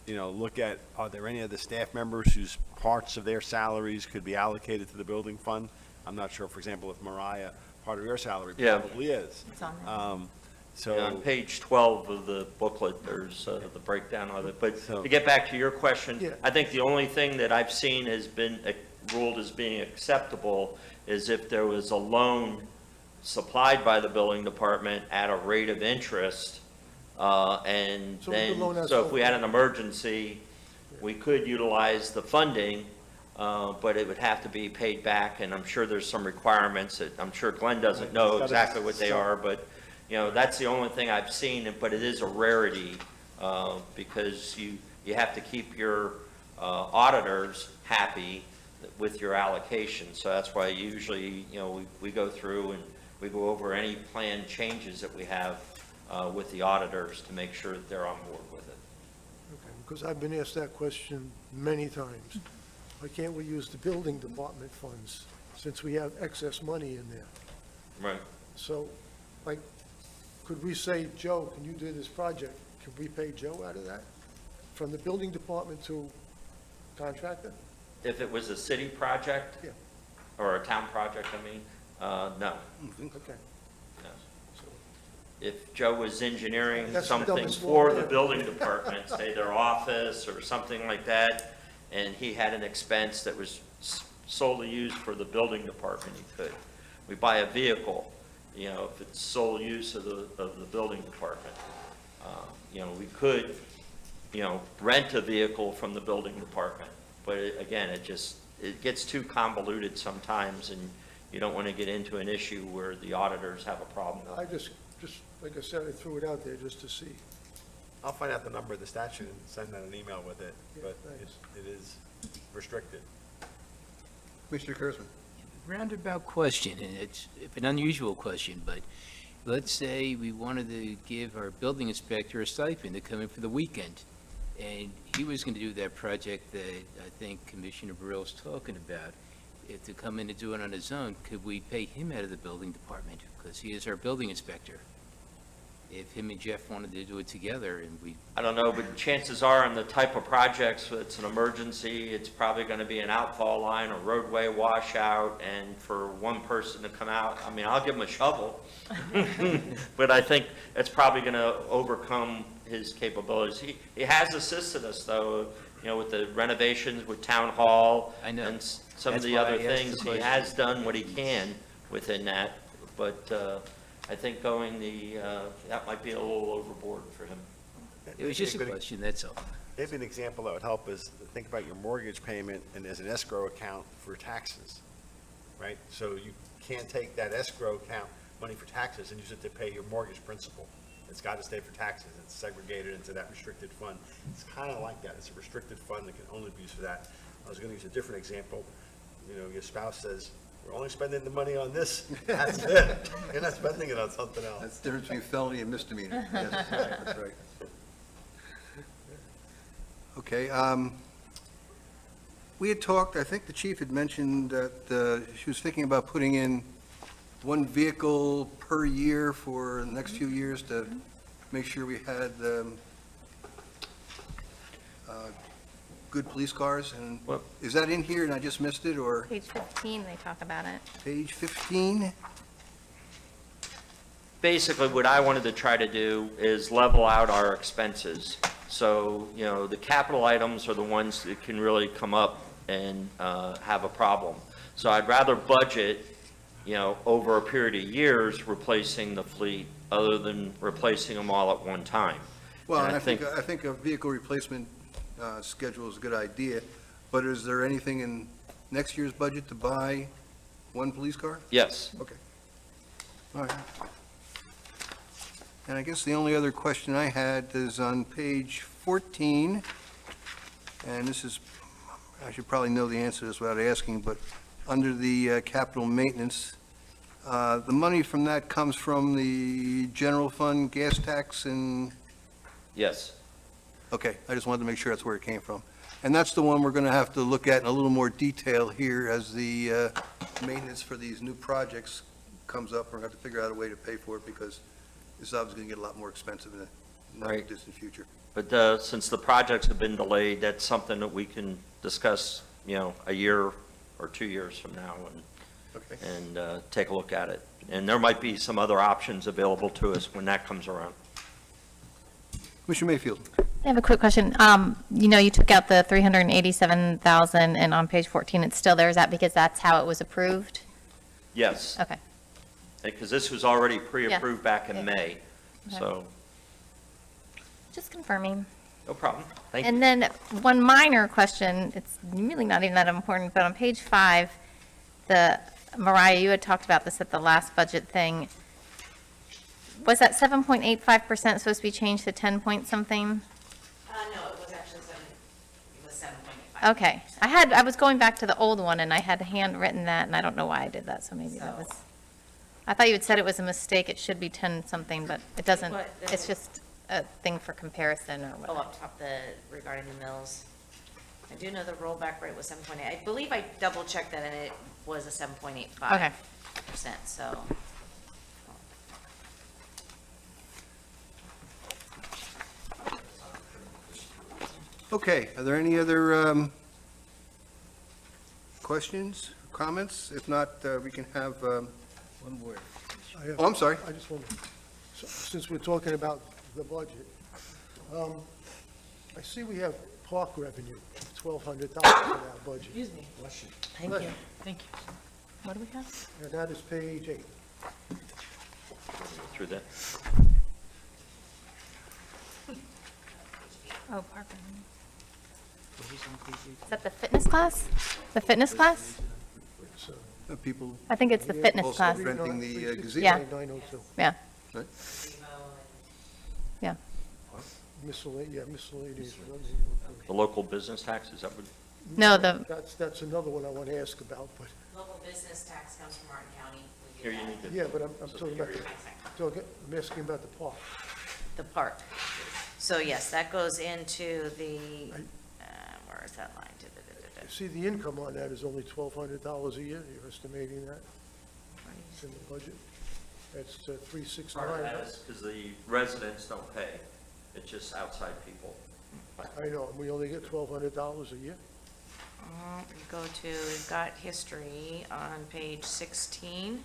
Speaker 7: look at, are there any of the staff members whose parts of their salaries could be allocated to the building fund? I'm not sure, for example, if Mariah, part of your salary
Speaker 6: Yeah.
Speaker 7: probably is.
Speaker 4: It's on there.
Speaker 7: So.
Speaker 6: Yeah, on page 12 of the booklet, there's the breakdown of it. But
Speaker 7: So-
Speaker 6: to get back to your question,
Speaker 8: Yeah.
Speaker 6: I think the only thing that I've seen has been ruled as being acceptable is if there was a loan supplied by the building department at a rate of interest, and
Speaker 8: So we
Speaker 6: then,
Speaker 8: could loan
Speaker 6: so if
Speaker 8: ourselves
Speaker 6: we had an
Speaker 8: money.
Speaker 6: emergency, we could utilize the funding, but it would have to be paid back, and I'm sure there's some requirements that, I'm sure Glenn doesn't know
Speaker 7: It's gotta be
Speaker 6: exactly what they
Speaker 7: some-
Speaker 6: are, but, that's the only thing I've seen, but it is a rarity, because you have to keep your auditors happy with your allocation. So that's why usually, we go through and we go over any planned changes that we have with the auditors to make sure that they're on board with it.
Speaker 8: Okay, because I've been asked that question many times. Why can't we use the building department funds, since we have excess money in there?
Speaker 6: Right.
Speaker 8: So, like, could we say, Joe, can you do this project? Could we pay Joe out of that? From the building department to contractor?
Speaker 6: If it was a city project?
Speaker 8: Yeah.
Speaker 6: Or a town project, I mean, no.
Speaker 8: Okay.
Speaker 6: no. If Joe was engineering
Speaker 8: That's the
Speaker 6: something
Speaker 8: dumbest
Speaker 6: for
Speaker 8: law
Speaker 6: the
Speaker 8: ever.
Speaker 6: building department, say their office or something like that, and he had an expense that was solely used for the building department, he could. We buy a vehicle, if it's sole use of the building department. We could, rent a vehicle from the building department. But again, it gets too convoluted sometimes, and you don't want to get into an issue where the auditors have a problem.
Speaker 8: I just, like I said, I threw it out there just to see.
Speaker 7: I'll find out the number of the statute and send out an email with it,
Speaker 8: Yeah,
Speaker 7: but
Speaker 8: thanks.
Speaker 7: it is restricted.
Speaker 1: Commissioner Kurzman?
Speaker 9: Roundabout question, and it's an unusual question, but let's say we wanted to give our building inspector a stipend to come in for the weekend, and he was going to do that project that I think Commissioner Burrell's talking about. If to come in and do it on his own, could we pay him out of the building department? Because he is our building inspector. If him and Jeff wanted to do it together and we,
Speaker 6: I don't know, but chances are on the type of projects, it's an emergency, it's probably going to be an outfall line, a roadway washout, and for one person to come out, I mean, I'll give him a shovel. But I think it's probably going to overcome his capabilities. He has assisted us, though, with the renovations with Town Hall.
Speaker 9: I know.
Speaker 6: And some of
Speaker 9: That's
Speaker 6: the
Speaker 9: why
Speaker 6: other
Speaker 9: I asked the
Speaker 6: things. He
Speaker 9: question.
Speaker 6: has done what he can within that, but I think going that might be a little overboard for him.
Speaker 9: it was just a
Speaker 7: Maybe-
Speaker 9: question, that's all.
Speaker 7: Maybe an example that would help is think about your mortgage payment and there's an escrow account for taxes, right? So you can't take that escrow account, money for taxes, and use it to pay your mortgage principal. It's got to stay for taxes. It's segregated into that restricted fund. It's kind of like that. It's a restricted fund that can only be used for that. I was going to use a different example. Your spouse says, we're only spending the money on this. That's it. You're not spending it on something else.
Speaker 1: That's the difference between felony and misdemeanor. Yes, that's right. Okay, we had talked, I think the chief had mentioned that she was thinking about putting in one vehicle per year for the next few years to make sure we had good police cars, and
Speaker 6: Well-
Speaker 1: is that in here and I just missed it, or
Speaker 4: Page 15, they talk about it.
Speaker 1: page 15?
Speaker 6: Basically, what I wanted to try to do is level out our expenses. So, the capital items are the ones that can really come up and have a problem. So I'd rather budget, over a period of years, replacing the fleet, other than replacing them all at one time.
Speaker 1: Well,
Speaker 6: And
Speaker 1: and I think a vehicle replacement schedule is a good idea, but is there anything in next year's budget to buy one police car?
Speaker 6: Yes.
Speaker 1: Okay. All right. And I guess the only other question I had is on page 14, and this is, I should probably know the answer to this without asking, but under the capital maintenance, the money from that comes from the general fund gas tax and,
Speaker 6: Yes.
Speaker 1: okay, I just wanted to make sure that's where it came from. And that's the one we're going to have to look at in a little more detail here as the maintenance for these new projects comes up. We're going to have to figure out a way to pay for it because it's obviously going to get a lot more expensive in the in the
Speaker 6: Right.
Speaker 1: distant future.
Speaker 6: But since the projects have been delayed, that's something that we can discuss, a year or 2 years from now
Speaker 1: Okay.
Speaker 6: and take a look at it. And there might be some other options available to us when that comes around.
Speaker 1: Commissioner Mayfield?
Speaker 4: I have a quick question. You took out the 387,000 and on page 14, it's still there. Is that because that's how it was approved?
Speaker 6: Yes,
Speaker 4: Okay.
Speaker 6: because this was already pre-approved back in
Speaker 4: Yeah.
Speaker 6: May, so,
Speaker 4: Just confirming.
Speaker 6: no problem. Thank you.
Speaker 4: And then one minor question, it's really not even that important, but on page 5, Mariah, you had talked about this at the last budget thing. Was that 7.85% supposed to be changed to 10 point something?
Speaker 5: No, it was actually it was 7.85.
Speaker 4: Okay. I was going back to the old one and I had handwritten that and I don't know why I did that, so maybe that was, I thought you had said it was a mistake, it should be 10 something, but it doesn't,
Speaker 5: What,
Speaker 4: it's just a thing for comparison or
Speaker 5: Oh,
Speaker 4: whatever.
Speaker 5: up top, regarding the mills. I do know the rollback rate was 7.8. I believe I double checked that and it was a 7.85%.
Speaker 4: Okay.
Speaker 5: So,
Speaker 1: Okay, are there any other questions, comments? If not, we can have,
Speaker 9: One word.
Speaker 1: oh, I'm sorry.
Speaker 8: I just want, since we're talking about the budget, I see we have park revenue, $1,200 in our budget.
Speaker 3: Excuse me. Thank you. Thank you.
Speaker 4: What do we have?
Speaker 8: And that is page 8.
Speaker 6: Through that.
Speaker 4: Oh, park revenue. Is that the fitness class? The fitness class?
Speaker 1: People
Speaker 4: I think it's the fitness
Speaker 1: also
Speaker 4: class.
Speaker 1: renting the gazebo.
Speaker 4: Yeah.
Speaker 8: 902.
Speaker 4: Yeah.
Speaker 1: Right?
Speaker 4: Yeah.
Speaker 8: Miscellaneous.
Speaker 6: The local business tax, is that what?
Speaker 4: No,
Speaker 8: That's another one I want to ask about, but,
Speaker 5: local business tax comes from Martin County.
Speaker 6: Here, you need to.
Speaker 8: yeah, but I'm talking about, I'm asking about the park.
Speaker 5: The park. So yes, that goes into the, where is that line?
Speaker 8: See, the income on that is only $1,200 a year, you're estimating that? It's in the budget. That's
Speaker 6: Part of
Speaker 8: 369.
Speaker 6: that is because the residents don't pay, it's just outside people.
Speaker 8: I know, and we only get $1,200 a year?
Speaker 5: We've got history on page 16.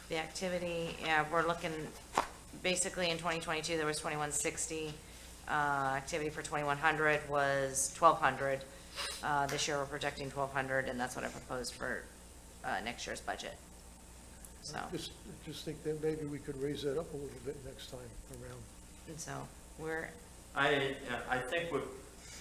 Speaker 5: The activity, yeah, we're looking, basically in 2022, there was 2160. Activity for 2100 was 1200. This year, we're projecting 1200, and that's what I proposed for next year's budget. So,
Speaker 8: Just think that maybe we could raise that up a little bit next time around.
Speaker 5: and so we're,
Speaker 6: I think what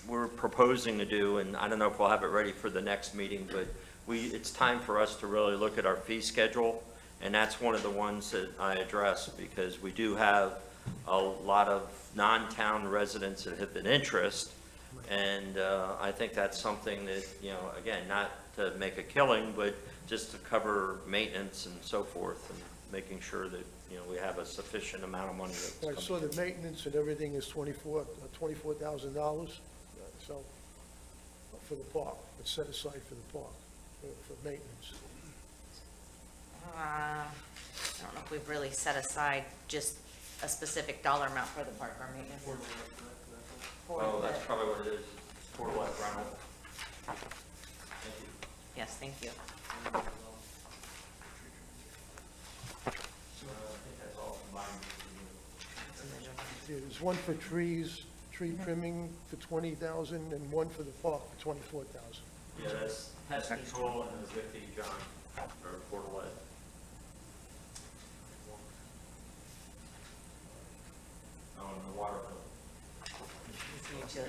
Speaker 6: we're proposing to do, and I don't know if we'll have it ready for the next meeting, but it's time for us to really look at our fee schedule, and that's one of the ones that I address, because we do have a lot of non-town residents that have an interest, and I think that's something that, again, not to make a killing, but just to cover maintenance and so forth, and making sure that, we have a sufficient amount of money that's
Speaker 8: I
Speaker 6: coming
Speaker 8: saw
Speaker 6: in.
Speaker 8: the maintenance and everything is $24,000, so, for the park, it's set aside for the park, for maintenance.
Speaker 5: I don't know if we've really set aside just a specific dollar amount for the park or maintenance.
Speaker 6: Oh, that's probably what it is, for what, rental? Thank you.
Speaker 5: Yes, thank you.
Speaker 6: I think that's all combined.
Speaker 8: Yeah, there's one for tree trimming for $20,000 and one for the park for $24,000.
Speaker 6: Yeah, that's pest control and the Vicky John, or Port of Lead. Oh, and the water bill.
Speaker 5: Utilities.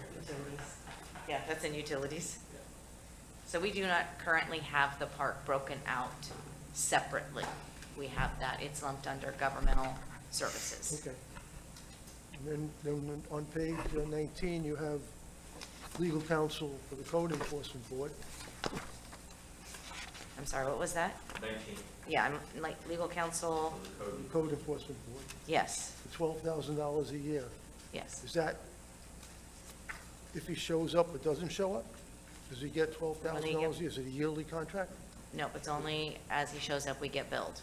Speaker 5: Yeah, that's in utilities. So we do not currently have the park broken out separately. We have that, it's lumped under governmental services.
Speaker 8: Okay. And then on page 19, you have legal counsel for the code enforcement board.
Speaker 5: I'm sorry, what was that?
Speaker 6: 19
Speaker 5: Yeah, I'm like legal counsel,
Speaker 6: for the code.
Speaker 8: The code enforcement board,
Speaker 5: yes,
Speaker 8: for $12,000 a year.
Speaker 5: yes.
Speaker 8: Is that if he shows up or doesn't show up? Does he get $12,000 a year? Is it a yearly contract?
Speaker 5: Nope, it's only as he shows up, we get billed.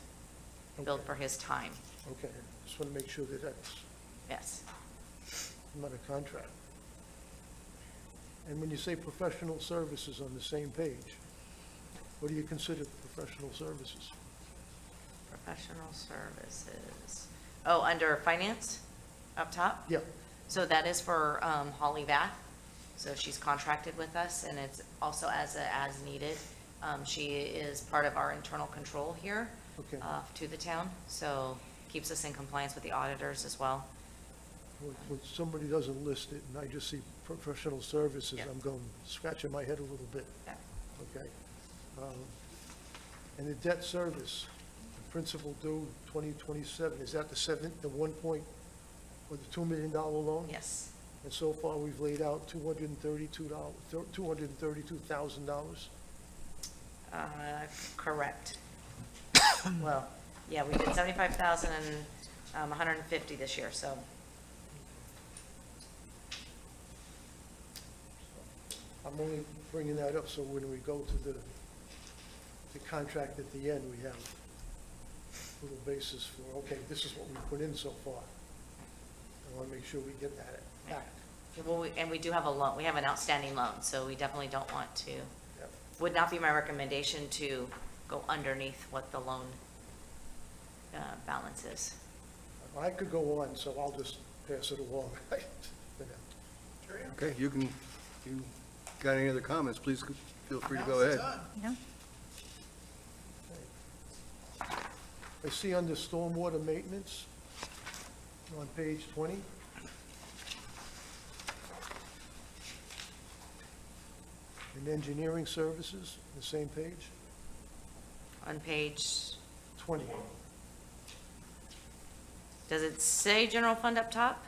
Speaker 5: billed
Speaker 8: Okay.
Speaker 5: for his time.
Speaker 8: Okay, just want to make sure that that's
Speaker 5: Yes.
Speaker 8: not a contract. And when you say professional services on the same page, what do you consider professional services?
Speaker 5: Professional services. Oh, under finance, up top?
Speaker 8: Yeah,
Speaker 5: So that is for Holly Vath. So she's contracted with us, and it's also as needed. She is part of our internal control here
Speaker 8: okay.
Speaker 5: to the town, so keeps us in compliance with the auditors as well.
Speaker 8: When somebody doesn't list it, and I just see professional services,
Speaker 5: Yeah.
Speaker 8: I'm going, scratching my head a little bit.
Speaker 5: Yeah.
Speaker 8: Okay. And the debt service, the principal due 2027, is that the 1 point, or the $2 million loan?
Speaker 5: Yes,
Speaker 8: And so far, we've laid out $232,000.
Speaker 5: correct. Well, yeah, we did 75,000 and 150 this year, so.
Speaker 8: I'm only bringing that up so when we go to the contract at the end, we have a little basis for, okay, this is what we put in so far. I want to make sure we get that back.
Speaker 5: Well, and we do have a loan, we have an outstanding loan, so we definitely don't want to,
Speaker 8: Yep.
Speaker 5: would not be my recommendation to go underneath what the loan balance is.
Speaker 8: I could go on, so I'll just pass it along. For now.
Speaker 1: Okay, you got any other comments, please feel free to go ahead.
Speaker 4: Yeah.
Speaker 8: I see under stormwater maintenance on page 20. And engineering services, the same page,
Speaker 5: On page,
Speaker 8: 20.
Speaker 5: does it say general fund up top?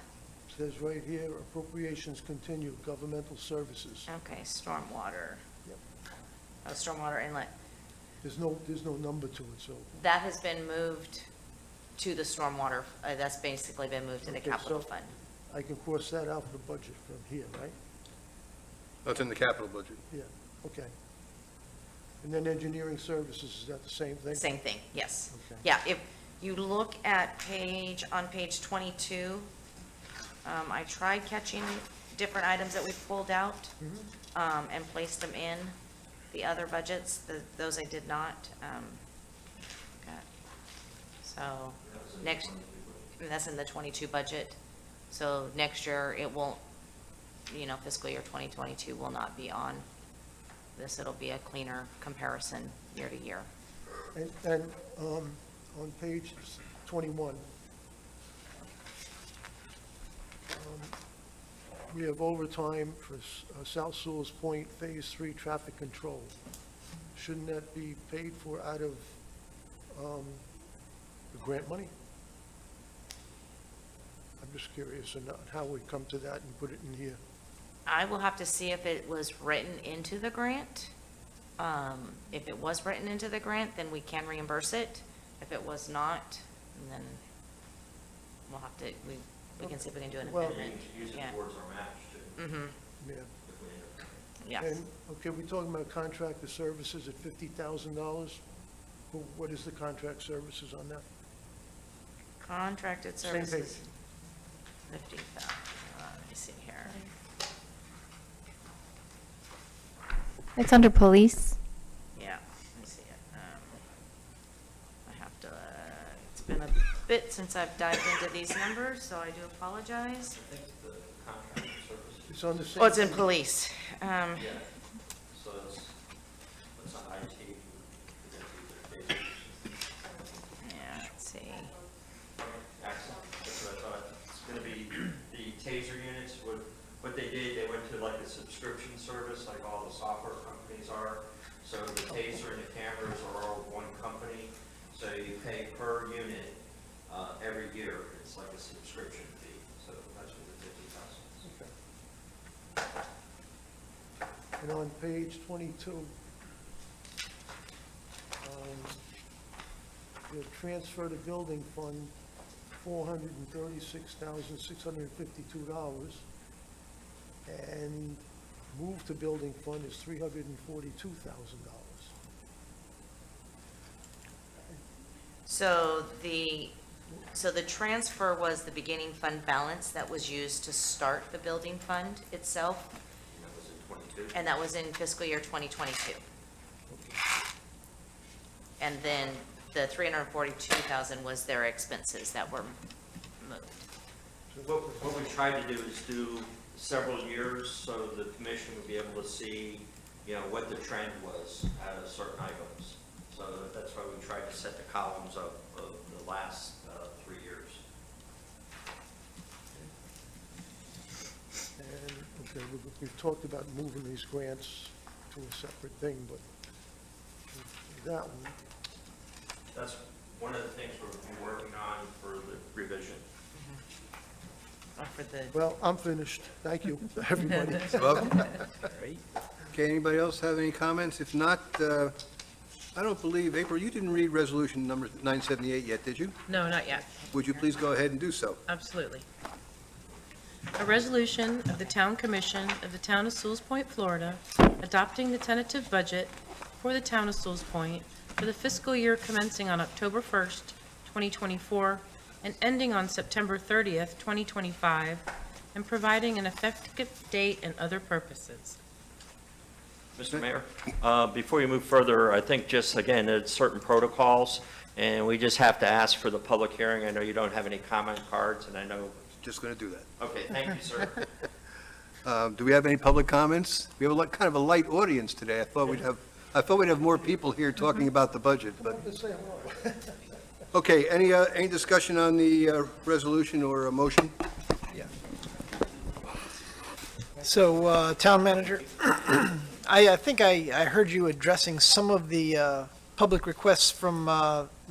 Speaker 8: Says right here, appropriations continue, governmental services.
Speaker 5: Okay, stormwater.
Speaker 8: Yep.
Speaker 5: Oh, stormwater inlet.
Speaker 8: There's no number to it, so.
Speaker 5: That has been moved to the stormwater, that's basically been moved to the
Speaker 8: Okay,
Speaker 5: capital
Speaker 8: so-
Speaker 5: fund.
Speaker 8: I can cross that out of the budget from here, right?
Speaker 1: That's in the capital budget.
Speaker 8: Yeah, okay. And then engineering services, is that the same thing?
Speaker 5: Same thing, yes.
Speaker 8: Okay.
Speaker 5: Yeah, if you look at on page 22, I tried catching different items that we pulled out and placed them in the other budgets. Those I did not. Okay. So next, and that's in the 22 budget. So next year, it won't, fiscal year 2022 will not be on this. It'll be a cleaner comparison year to year.
Speaker 8: And on page 21, we have overtime for South Sewell's Point Phase 3 traffic control. Shouldn't that be paid for out of the grant money? I'm just curious on how we come to that and put it in here.
Speaker 5: I will have to see if it was written into the grant. If it was written into the grant, then we can reimburse it. If it was not, then we'll have to, we can see if we can do an
Speaker 8: Well-
Speaker 5: amendment.
Speaker 6: Use it
Speaker 5: Yeah.
Speaker 6: towards our match, too,
Speaker 5: Mm-hmm,
Speaker 8: Yeah.
Speaker 6: if we end up.
Speaker 5: yes.
Speaker 8: And, okay, we're talking about contractor services at $50,000. What is the contract services on that?
Speaker 5: Contracted
Speaker 8: Same page.
Speaker 5: services, 50,000. Let me see here.
Speaker 4: It's under police.
Speaker 5: Yeah, let me see it. I have to, it's been a bit since I've dived into these numbers, so I do apologize.
Speaker 6: I think the contractor services,
Speaker 8: It's on the same.
Speaker 5: Oh, it's in
Speaker 8: page.
Speaker 5: police.
Speaker 6: yeah, so that's not IT.
Speaker 5: Yeah, let's see.
Speaker 6: Excellent, that's what I thought. It's gonna be the TASER units, what they did, they went to like a subscription service, like all the software companies are. So the TASER and the cameras are all one company, so you pay per unit, every year. It's like a subscription fee, so that's what the 50,000 is.
Speaker 8: Okay. And on page 22, you transfer to building fund $436,652, and move to building fund is $342,000.
Speaker 11: So the transfer was the beginning fund balance that was used to start the building fund itself,
Speaker 6: And that was in 22.
Speaker 11: and that was in fiscal year 2022. And then the 342,000 was their expenses that were moved.
Speaker 6: What we try to do is do several years so the commission would be able to see, what the trend was out of certain items. So that's why we tried to set the columns of the last 3 years.
Speaker 8: And, okay, we've talked about moving these grants to a separate thing, but that one,
Speaker 6: That's one of the things we're working on for the revision.
Speaker 11: For the
Speaker 8: well, I'm finished. Thank you, everybody.
Speaker 1: Welcome. Okay, anybody else have any comments? If not, I don't believe, April, you didn't read resolution number 978 yet, did you?
Speaker 3: No, not yet.
Speaker 1: Would you please go ahead and do so?
Speaker 3: Absolutely. A resolution of the Town Commission of the Town of Sewell Point, Florida, adopting the tentative budget for the Town of Sewell Point for the fiscal year commencing on October 1st, 2024, and ending on September 30th, 2025, and providing an effective date and other purposes.
Speaker 6: Mr. Mayor, before you move further, I think just, again, there's certain protocols, and we just have to ask for the public hearing. I know you don't have any comment cards, and I know,
Speaker 1: Just going to do that.
Speaker 6: okay, thank you, sir.
Speaker 1: Do we have any public comments? We have kind of a light audience today. I thought we'd have more people here talking about the budget, but, okay, any discussion on the resolution or a motion?
Speaker 2: So, Town Manager, I think I heard you addressing some of the public requests from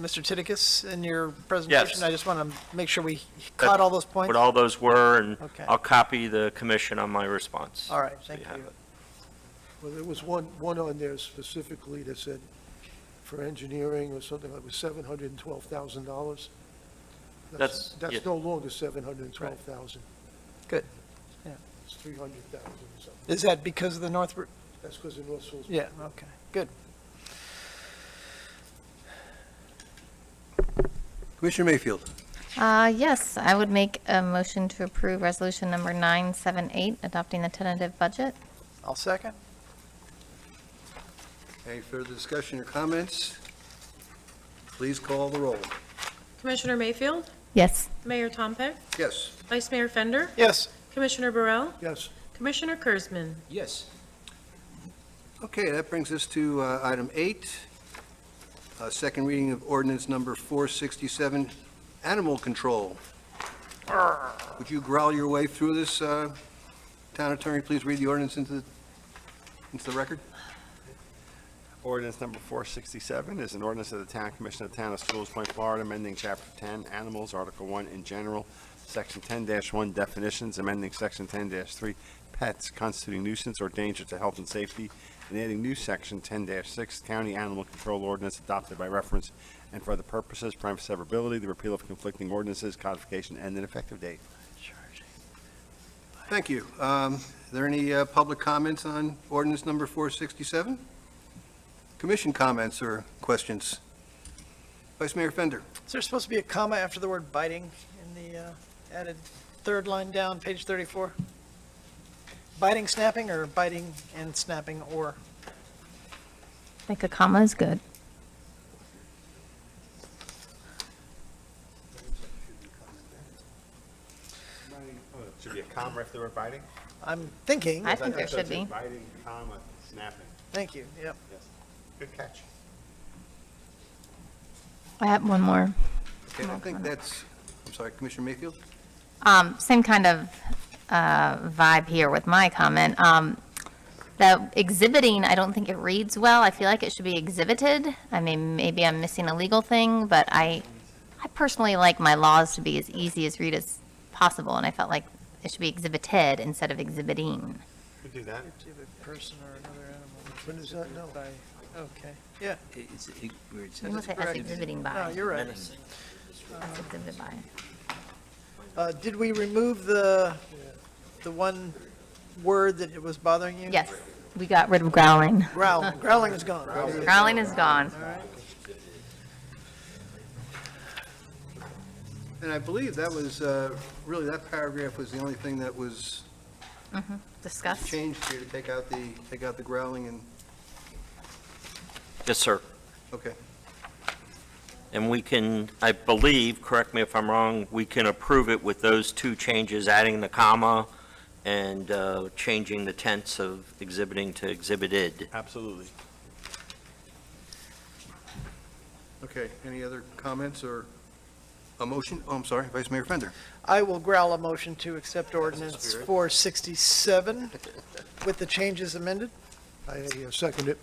Speaker 2: Mr. Titicus in your presentation.
Speaker 6: Yes.
Speaker 2: I just want to make sure we caught all those points.
Speaker 6: What all those were, and
Speaker 2: Okay.
Speaker 6: I'll copy the commission on my response.
Speaker 2: All right,
Speaker 6: So
Speaker 2: thank
Speaker 6: you have
Speaker 2: you.
Speaker 6: it.
Speaker 8: well, there was one on there specifically that said for engineering or something like it was $712,000.
Speaker 6: That's- yeah.
Speaker 8: That's no longer 712,000.
Speaker 2: Good. Yeah.
Speaker 8: It's 300,000 or something.
Speaker 2: Is that because of the Northbrook?
Speaker 8: That's because of North Sewell.
Speaker 2: Yeah, okay, good.
Speaker 1: Commissioner Mayfield?
Speaker 4: Yes, I would make a motion to approve resolution number 978, adopting the tentative budget.
Speaker 2: I'll second.
Speaker 1: Any further discussion or comments? Please call the roll.
Speaker 3: Commissioner Mayfield?
Speaker 4: Yes.
Speaker 3: Mayor Tompeck?
Speaker 1: Yes.
Speaker 3: Vice Mayor Fender?
Speaker 2: Yes.
Speaker 3: Commissioner Burrell?
Speaker 8: Yes,
Speaker 3: Commissioner Kurzman?
Speaker 9: Yes.
Speaker 1: Okay, that brings us to item 8, second reading of ordinance number 467, animal control. Would you growl your way through this, Town Attorney? Please read the ordinance into the record.
Speaker 7: Ordinance number 467 is an ordinance of the Town Commission of the Town of Sewell Point, Florida, amending Chapter 10, Animals, Article 1 in general, Section 10-1 definitions, amending Section 10-3 pets constituting nuisance or danger to health and safety, and adding new Section 10-6 County Animal Control Ordinance adopted by reference and for other purposes, prime severability, the repeal of conflicting ordinances, codification, and an effective date.
Speaker 1: Thank you. Are there any public comments on ordinance number 467? Commission comments or questions? Vice Mayor Fender?
Speaker 2: Is there supposed to be a comma after the word biting in the added third line down, page 34? Biting, snapping, or biting and snapping, or?
Speaker 4: I think a comma is good.
Speaker 7: Should be a comma after the word biting?
Speaker 2: I'm thinking,
Speaker 4: I think there should be.
Speaker 7: Biting, comma, snapping.
Speaker 2: thank you, yep.
Speaker 7: Yes. Good catch.
Speaker 4: I have one more.
Speaker 1: Okay, I think that's, I'm sorry, Commissioner Mayfield?
Speaker 4: Same kind of vibe here with my comment. The exhibiting, I don't think it reads well. I feel like it should be exhibited. I mean, maybe I'm missing a legal thing, but I personally like my laws to be as easy as read as possible, and I felt like it should be exhibited instead of exhibiting.
Speaker 7: Could do that.
Speaker 2: Exhibit person or another animal.
Speaker 8: When is that now?
Speaker 2: By, okay, yeah.
Speaker 9: It's, where it
Speaker 4: You
Speaker 9: says
Speaker 4: must say
Speaker 2: correct.
Speaker 4: as exhibiting by.
Speaker 2: No, you're right.
Speaker 4: As exhibited by.
Speaker 2: Did we remove the one word that it was bothering you?
Speaker 4: Yes, we got rid of growling.
Speaker 2: Growling is gone.
Speaker 4: Growling is gone.
Speaker 1: And I believe that was, really, that paragraph was the only thing that was
Speaker 4: Discuss.
Speaker 1: changed here to take out the growling and,
Speaker 6: Yes, sir.
Speaker 1: okay.
Speaker 6: And we can, I believe, correct me if I'm wrong, we can approve it with those two changes, adding the comma and changing the tense of exhibiting to exhibited.
Speaker 7: Absolutely.
Speaker 1: Okay, any other comments or a motion? Oh, I'm sorry, Vice Mayor Fender.
Speaker 2: I will growl a motion to accept ordinance 467 with the changes amended.
Speaker 8: I second it.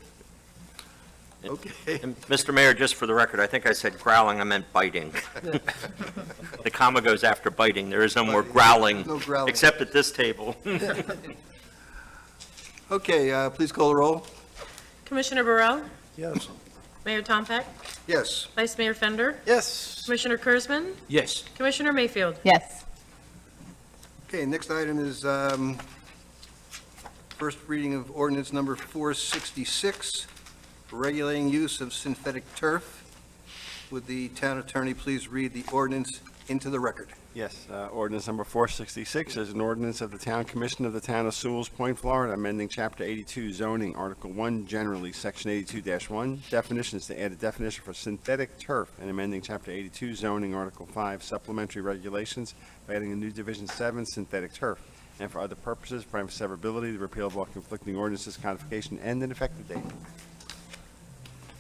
Speaker 1: Okay.
Speaker 6: And Mr. Mayor, just for the record, I think I said growling, I meant biting. The comma goes after biting. There is no more growling,
Speaker 1: No growling.
Speaker 6: except at this table.
Speaker 1: Okay, please call the roll.
Speaker 3: Commissioner Burrow?
Speaker 8: Yes.
Speaker 3: Mayor Tompeck?
Speaker 1: Yes.
Speaker 3: Vice Mayor Fender?
Speaker 2: Yes.
Speaker 3: Commissioner Kurzman?
Speaker 9: Yes.
Speaker 3: Commissioner Mayfield?
Speaker 4: Yes.
Speaker 1: Okay, next item is first reading of ordinance number 466, regulating use of synthetic turf. Would the town attorney please read the ordinance into the record?
Speaker 7: Yes, ordinance number 466 is an ordinance of the Town Commission of the Town of Sewell's Point, Florida, amending Chapter 82 zoning, Article 1 generally, Section 82-1, definitions to add a definition for synthetic turf, and amending Chapter 82 zoning, Article 5 supplementary regulations by adding a new Division 7 synthetic turf, and for other purposes, prime severability, the repeal of all conflicting ordinances, codification, and an effective date.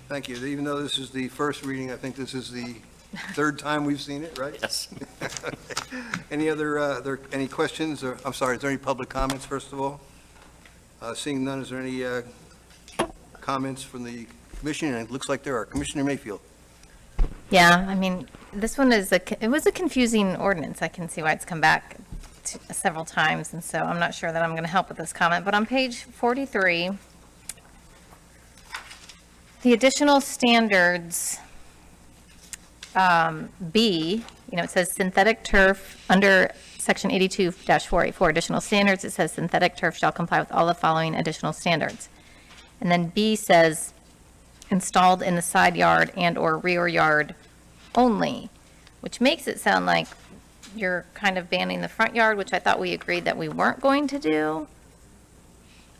Speaker 1: Thank you. Even though this is the first reading, I think this is the third time we've seen it, right?
Speaker 6: Yes.
Speaker 1: Any other, any questions, or, I'm sorry, is there any public comments, first of all? Seeing none, is there any comments from the commission? And it looks like there are. Commissioner Mayfield?
Speaker 4: Yeah, I mean, this one is it was a confusing ordinance. I can see why it's come back several times, and so I'm not sure that I'm going to help with this comment. But on page 43, the additional standards, B, it says synthetic turf under section 82-484 additional standards. It says synthetic turf shall comply with all the following additional standards. And then B says installed in the side yard and/or rear yard only, which makes it sound like you're kind of banning the front yard, which I thought we agreed that we weren't going to do.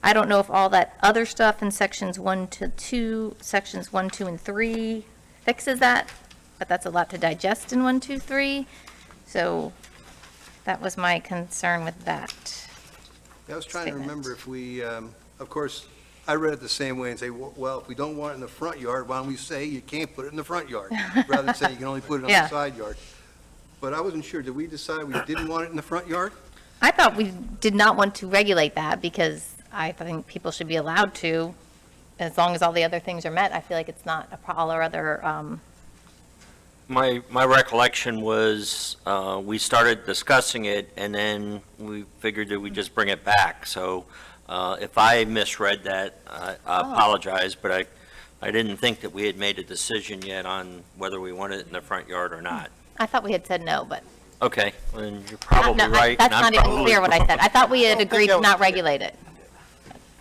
Speaker 4: I don't know if all that other stuff in sections 1 to 2, sections 1, 2, and 3 fixes that, but that's a lot to digest in 1, 2, 3. So that was my concern with that.
Speaker 1: I was trying to
Speaker 4: Statement.
Speaker 1: remember if we, of course, I read it the same way and say, well, if we don't want it in the front yard, why don't we say you can't put it in the front yard, rather than say you can only put it on
Speaker 4: Yeah.
Speaker 1: the side yard? But I wasn't sure. Did we decide we didn't want it in the front yard?
Speaker 4: I thought we did not want to regulate that because I think people should be allowed to, as long as all the other things are met. I feel like it's not all our other,
Speaker 6: My recollection was, we started discussing it, and then we figured that we'd just bring it back. So if I misread that, I apologize, but I didn't think that we had made a decision yet on whether we wanted it in the front yard or not.
Speaker 4: I thought we had said no, but.
Speaker 6: Okay, and you're probably
Speaker 4: No,
Speaker 6: right.
Speaker 4: that's
Speaker 6: and I'm
Speaker 4: not even
Speaker 6: probably
Speaker 4: clear what I said. I thought we had agreed to
Speaker 2: that
Speaker 4: not
Speaker 2: was-
Speaker 4: regulate it.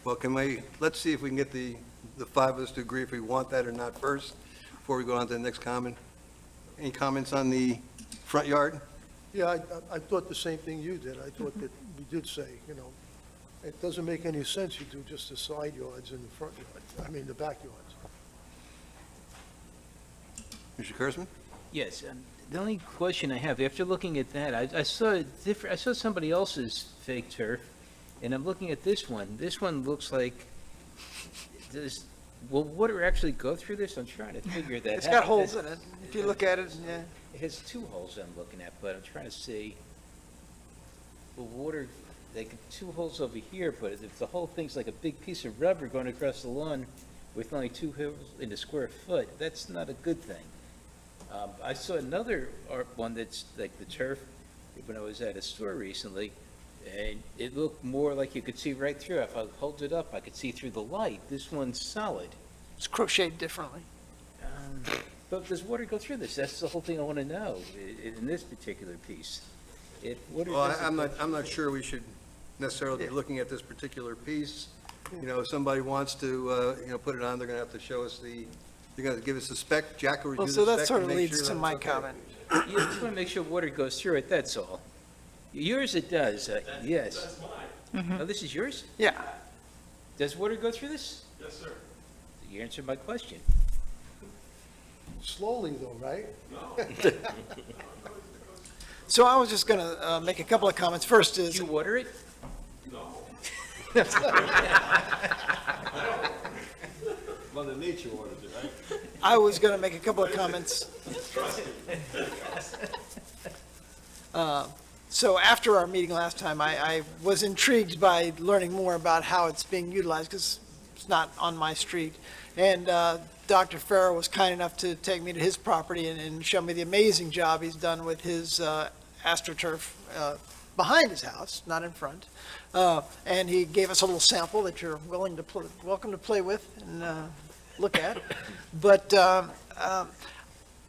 Speaker 1: Well, let's see if we can get the five of us to agree if we want that or not first, before we go on to the next comment. Any comments on the front yard?
Speaker 8: Yeah, I thought the same thing you did. I thought that we did say, it doesn't make any sense you do just the side yards and the front yard, the backyards.
Speaker 1: Mr. Kurzman?
Speaker 9: Yes, the only question I have, after looking at that, I saw I saw somebody else's fake turf, and I'm looking at this one. This one looks like, will water actually go through this? I'm trying to figure that out.
Speaker 2: It's got holes in it. If you look at it, yeah.
Speaker 9: It has two holes I'm looking at, but I'm trying to see, will water, like, two holes over here, but if the whole thing's like a big piece of rubber going across the lawn with only 2 holes in a square foot, that's not a good thing. I saw another one that's like the turf when I was at a store recently, and it looked more like you could see right through. If I hold it up, I could see through the light. This one's solid.
Speaker 2: It's crocheted differently.
Speaker 9: But does water go through this? That's the whole thing I want to know in this particular piece. If water
Speaker 1: Well,
Speaker 9: doesn't-
Speaker 1: I'm not sure we should necessarily be looking at this particular piece. If somebody wants to, put it on, they're going to have to show us they're going to give us the spec. Jack will review
Speaker 2: Well,
Speaker 1: the
Speaker 2: so
Speaker 1: spec.
Speaker 2: that sort
Speaker 1: and
Speaker 2: of
Speaker 1: make
Speaker 2: leads
Speaker 1: sure
Speaker 2: to
Speaker 1: that
Speaker 2: my
Speaker 1: it's okay.
Speaker 2: comment.
Speaker 9: You just want to make sure water goes through it, that's all. Yours it does, yes. That's mine. Oh, this is yours?
Speaker 2: Yeah.
Speaker 9: Does water go through this? Yes, sir. You answered my question.
Speaker 8: Slowly though, right?
Speaker 2: So I was just going to make a couple of comments. First
Speaker 9: Did
Speaker 2: is,
Speaker 9: you water it?
Speaker 7: Mother Nature orders it, right?
Speaker 2: I was going to make a couple of comments. So after our meeting last time, I was intrigued by learning more about how it's being utilized, because it's not on my street. And Dr. Farrow was kind enough to take me to his property and show me the amazing job he's done with his AstroTurf behind his house, not in front. And he gave us a little sample that you're welcome to play with and look at. But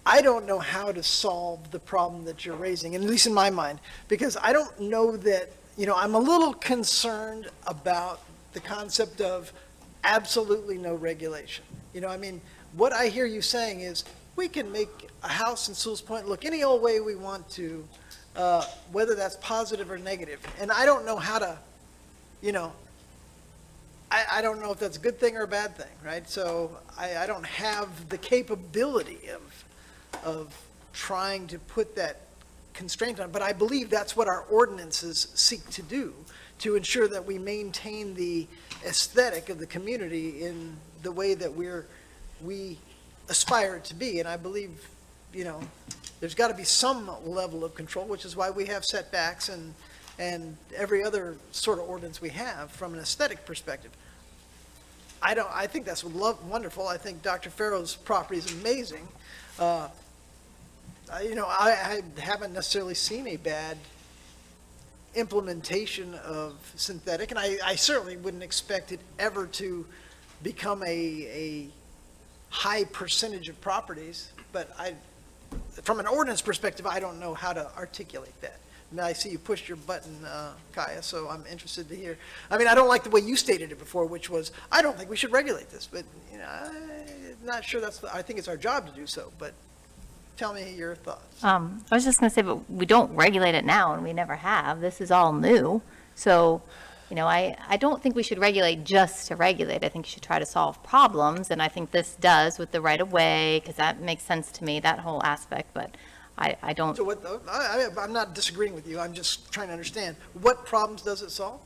Speaker 2: I don't know how to solve the problem that you're raising, at least in my mind, because I don't know that, I'm a little concerned about the concept of absolutely no regulation. What I hear you saying is, we can make a house in Sewell's Point look any old way we want to, whether that's positive or negative. And I don't know how to, I don't know if that's a good thing or a bad thing, right? So I don't have the capability of trying to put that constraint on, but I believe that's what our ordinances seek to do, to ensure that we maintain the aesthetic of the community in the way that we aspire it to be. And I believe, there's got to be some level of control, which is why we have setbacks and every other sort of ordinance we have from an aesthetic perspective. I think that's wonderful. I think Dr. Farrow's property is amazing. I haven't necessarily seen a bad implementation of synthetic, and I certainly wouldn't expect it ever to become a high percentage of properties, but from an ordinance perspective, I don't know how to articulate that. I see you pushed your button, Kaya, so I'm interested to hear. I don't like the way you stated it before, which was, I don't think we should regulate this, but, I'm not sure I think it's our job to do so, but tell me your thoughts.
Speaker 4: I was just going to say, but we don't regulate it now, and we never have. This is all new. So, I don't think we should regulate just to regulate. I think you should try to solve problems, and I think this does with the right-of-way, because that makes sense to me, that whole aspect, but I don't.
Speaker 2: So I'm not disagreeing with you, I'm just trying to understand. What problems does it solve?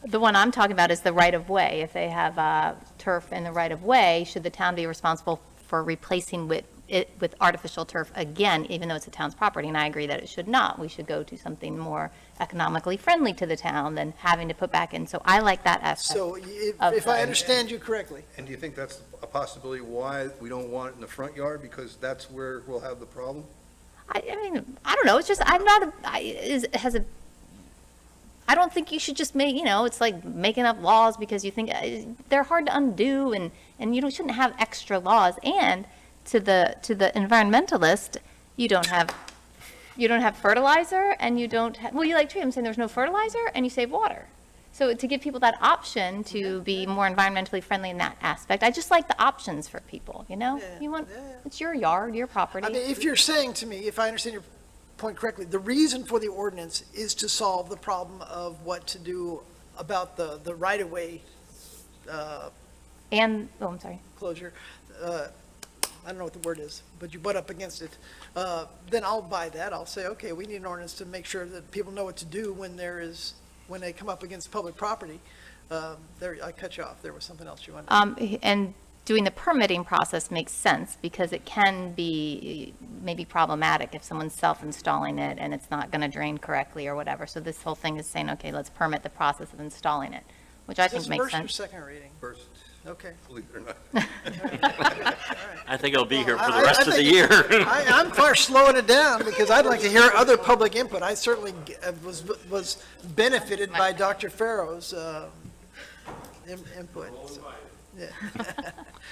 Speaker 4: The one I'm talking about is the right-of-way. If they have turf in the right-of-way, should the town be responsible for replacing it with artificial turf again, even though it's the town's property? And I agree that it should not. We should go to something more economically friendly to the town than having to put back in. So I like that aspect.
Speaker 2: So if I understand you correctly,
Speaker 1: And do you think that's a possibility why we don't want it in the front yard? Because that's where we'll have the problem?
Speaker 4: I don't know. It's just, I don't think you should just make, it's like making up laws because you think they're hard to undo, and you shouldn't have extra laws. And to the environmentalist, you don't have fertilizer, and you don't have, well, you like tree. I'm saying there's no fertilizer, and you save water. So to give people that option to be more environmentally friendly in that aspect, I just like the options for people. It's your yard, your property.
Speaker 2: if you're saying to me, if I understand your point correctly, the reason for the ordinance is to solve the problem of what to do about the right-of-way
Speaker 4: I'm sorry.
Speaker 2: closure. I don't know what the word is, but you butt up against it. Then I'll buy that. I'll say, okay, we need an ordinance to make sure that people know what to do when they come up against public property. I cut you off. There was something else you wanted.
Speaker 4: And doing the permitting process makes sense because it can be maybe problematic if someone's self-installing it and it's not going to drain correctly or whatever. So this whole thing is saying, okay, let's permit the process of installing it, which I think makes
Speaker 2: Is this
Speaker 4: sense.
Speaker 2: first or second reading?
Speaker 1: First,
Speaker 2: Okay.
Speaker 1: believe it or not.
Speaker 6: I think it'll be here for the
Speaker 2: I
Speaker 6: rest of the
Speaker 2: think-
Speaker 6: year.
Speaker 2: I'm far slowing it down because I'd like to hear other public input. I certainly was benefited by Dr. Farrow's input. So, yeah.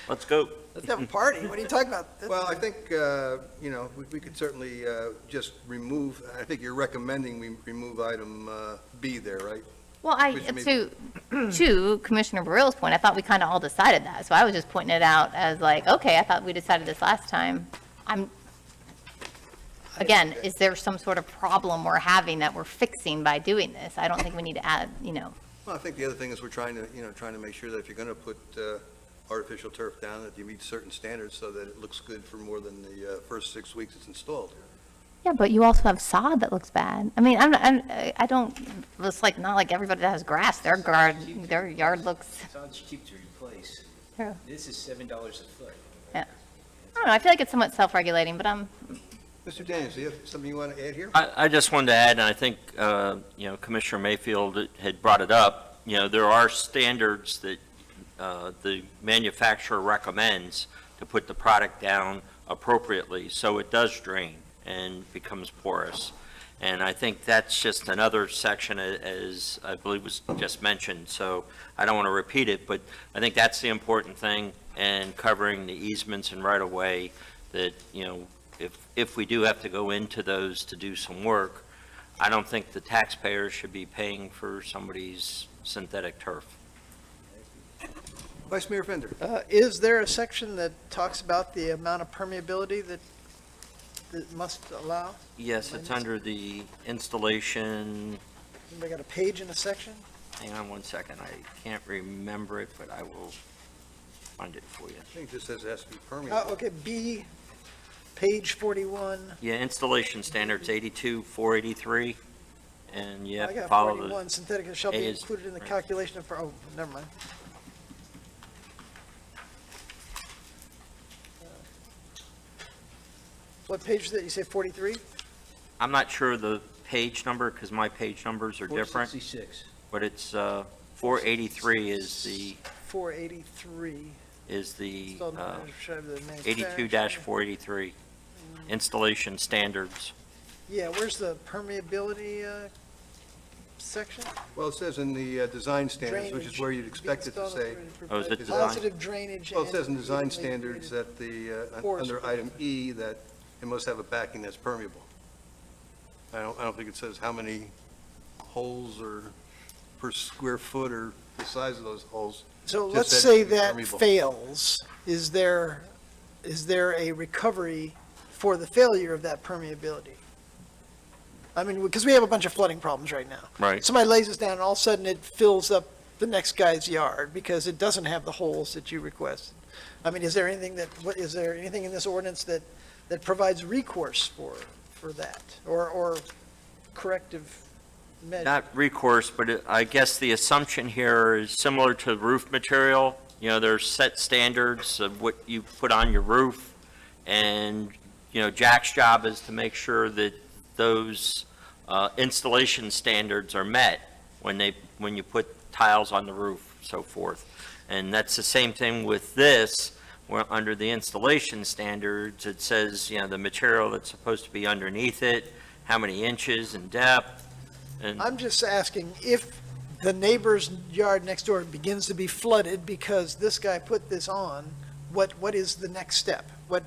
Speaker 6: Let's go.
Speaker 2: Let's have a party. What are you talking about?
Speaker 1: Well, I think, we could certainly just remove, I think you're recommending we remove item B there, right?
Speaker 4: Well,
Speaker 1: Which
Speaker 4: to Commissioner Barill's point, I thought we kind of all decided that. So I was just pointing it out as like, okay, I thought we decided this last time. again, is there some sort of problem we're having that we're fixing by doing this? I don't think we need to add,
Speaker 1: Well, I think the other thing is we're trying to make sure that if you're going to put artificial turf down, that you meet certain standards so that it looks good for more than the first 6 weeks it's installed.
Speaker 4: yeah, but you also have sod that looks bad. I mean, I don't, it's like, not like everybody that has grass, their yard looks,
Speaker 9: Sod's cheap to replace.
Speaker 4: yeah.
Speaker 9: This is $7 a foot.
Speaker 4: I don't know, I feel like it's somewhat self-regulating, but
Speaker 1: Mr. Daniels, do you have something you want to add here?
Speaker 6: I just wanted to add, and I think, Commissioner Mayfield had brought it up, there are standards that the manufacturer recommends to put the product down appropriately, so it does drain and becomes porous. And I think that's just another section, as I believe was just mentioned, so I don't want to repeat it, but I think that's the important thing, and covering the easements and right-of-way, that, if we do have to go into those to do some work, I don't think the taxpayers should be paying for somebody's synthetic turf.
Speaker 1: Vice Mayor Fender.
Speaker 2: Is there a section that talks about the amount of permeability that must allow?
Speaker 6: Yes, it's under the installation,
Speaker 2: Anybody got a page in a section?
Speaker 6: hang on one second, I can't remember it, but I will find it for you.
Speaker 1: I think this says it has to be permeable.
Speaker 2: Okay, B, page 41.
Speaker 6: Yeah, installation standards 82-483, and you have
Speaker 2: I
Speaker 6: to
Speaker 2: got
Speaker 6: follow
Speaker 2: 41,
Speaker 6: the,
Speaker 2: synthetic shall
Speaker 6: A
Speaker 2: be
Speaker 6: is-
Speaker 2: included in the
Speaker 6: right.
Speaker 2: calculation of, oh, never mind. What page is that? You say 43?
Speaker 6: I'm not sure of the page number, because my page numbers are different,
Speaker 9: 466.
Speaker 6: but it's 483
Speaker 2: 483.
Speaker 6: is the
Speaker 2: Installed shall be the manufacturer.
Speaker 6: 82-483, installation standards.
Speaker 2: Yeah, where's the permeability section?
Speaker 1: Well, it says in the design standards, which is
Speaker 2: Drainage
Speaker 1: where you'd expect it to say.
Speaker 6: Oh, is it
Speaker 1: Design?
Speaker 2: Positive drainage.
Speaker 1: Well, it says in
Speaker 2: and
Speaker 1: design
Speaker 2: evenly
Speaker 1: standards
Speaker 2: graded.
Speaker 1: that the,
Speaker 2: Forest
Speaker 1: under item E, that it must have a backing that's permeable. I don't think it says how many holes or per square foot or the size of those holes.
Speaker 2: So
Speaker 1: Just
Speaker 2: let's
Speaker 1: said
Speaker 2: say
Speaker 1: to be
Speaker 2: that
Speaker 1: permeable.
Speaker 2: fails. Is there a recovery for the failure of that permeability? I mean, because we have a bunch of flooding problems right now.
Speaker 6: Right.
Speaker 2: Somebody lays this down, and all of a sudden it fills up the next guy's yard because it doesn't have the holes that you requested. I mean, is there anything in this ordinance that provides recourse for that, or corrective measure?
Speaker 6: Not recourse, but I guess the assumption here is similar to roof material. There's set standards of what you put on your roof, and, Jack's job is to make sure that those installation standards are met when you put tiles on the roof, so forth. And that's the same thing with this, where under the installation standards, it says, the material that's supposed to be underneath it, how many inches in depth, and
Speaker 2: I'm just asking, if the neighbor's yard next door begins to be flooded because this guy put this on, what is the next step? What,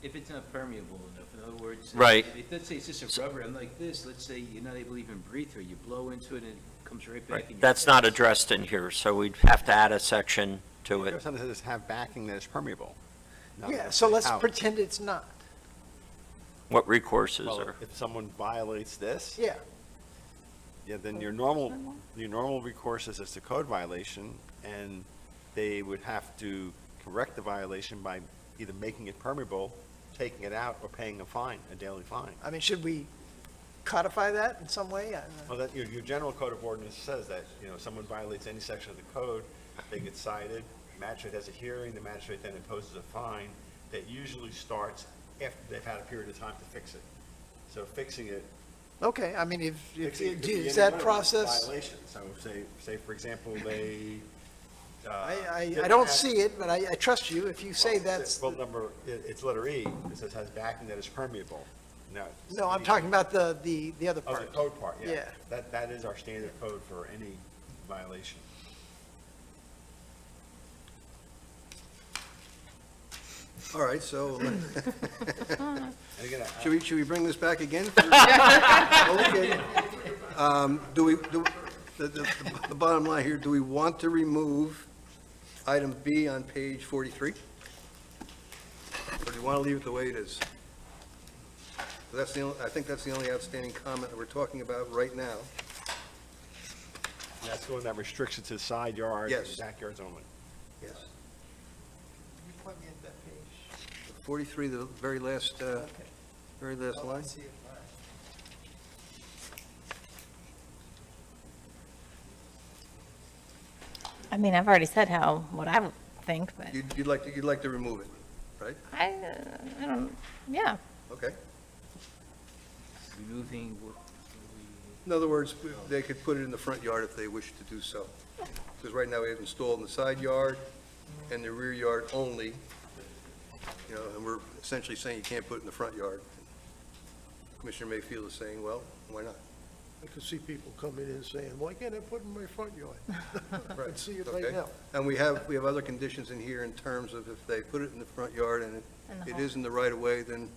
Speaker 9: If it's not permeable enough, in other words.
Speaker 6: Right.
Speaker 9: Let's say it's just a rubber, and like this, let's say you're not able to even breathe through it, you blow into it and it comes right back in your
Speaker 6: that's
Speaker 9: face.
Speaker 6: not addressed in here, so we'd have to add a section to
Speaker 7: There's
Speaker 6: it.
Speaker 7: something that says have backing that is permeable. Not
Speaker 2: yeah, so let's
Speaker 7: how.
Speaker 2: pretend it's not.
Speaker 6: What recourses
Speaker 7: Well,
Speaker 6: are,
Speaker 7: if someone violates this,
Speaker 2: Yeah,
Speaker 7: then your normal recourse is a code violation, and they would have to correct the violation by either making it permeable, taking it out, or paying a fine, a daily fine.
Speaker 2: I mean, should we codify that in some way? I don't know.
Speaker 7: Well, that, your general code of ordinance says that, if someone violates any section of the code, they get cited, the magistrate has a hearing, the magistrate then imposes a fine that usually starts after they've had a period of time to fix it. So fixing it.
Speaker 2: Okay, I mean, if
Speaker 7: fixing it could be
Speaker 2: is
Speaker 7: any
Speaker 2: that
Speaker 7: one of those
Speaker 2: process,
Speaker 7: violations. So say, for example, they.
Speaker 2: I
Speaker 7: didn't
Speaker 2: don't
Speaker 7: have-
Speaker 2: see it, but I trust you. If you say
Speaker 7: Well,
Speaker 2: that's,
Speaker 7: Well, it's letter E, it says has backing that is permeable. Now.
Speaker 2: no, I'm talking about the other
Speaker 7: Oh, the
Speaker 2: part.
Speaker 7: code part, yeah.
Speaker 2: Yeah.
Speaker 7: That is our standard code for any violation.
Speaker 1: All right, so
Speaker 7: And again,
Speaker 1: should we bring this back again? Okay. The bottom line here, do we want to remove item B on page 43? Or do you want to leave it the way it is? That's the only, I think that's the only outstanding comment that we're talking about right now.
Speaker 7: And that's the one that restricts it to side yards
Speaker 1: Yes.
Speaker 7: and backyards only.
Speaker 1: Yes.
Speaker 2: You point me at that page.
Speaker 1: 43, the very last line.
Speaker 2: Oh, I see it, all right.
Speaker 4: I mean, I've already said what I would think, but
Speaker 1: You'd like to remove it, right?
Speaker 4: I don't, yeah.
Speaker 1: Okay.
Speaker 9: Removing,
Speaker 1: In other words, they could put it in the front yard if they wish to do so. Because right now we have installed in the side yard and the rear yard only, you know, and we're essentially saying you can't put it in the front yard. Commissioner Mayfield is saying, well, why not?
Speaker 8: I could see people coming in saying, why can't I put it in my front yard? I can see it
Speaker 1: Okay.
Speaker 8: right now.
Speaker 1: And we have other conditions in here in terms of if they put it in the front yard and
Speaker 4: And the
Speaker 1: it
Speaker 4: whole-
Speaker 1: is in the right of way, then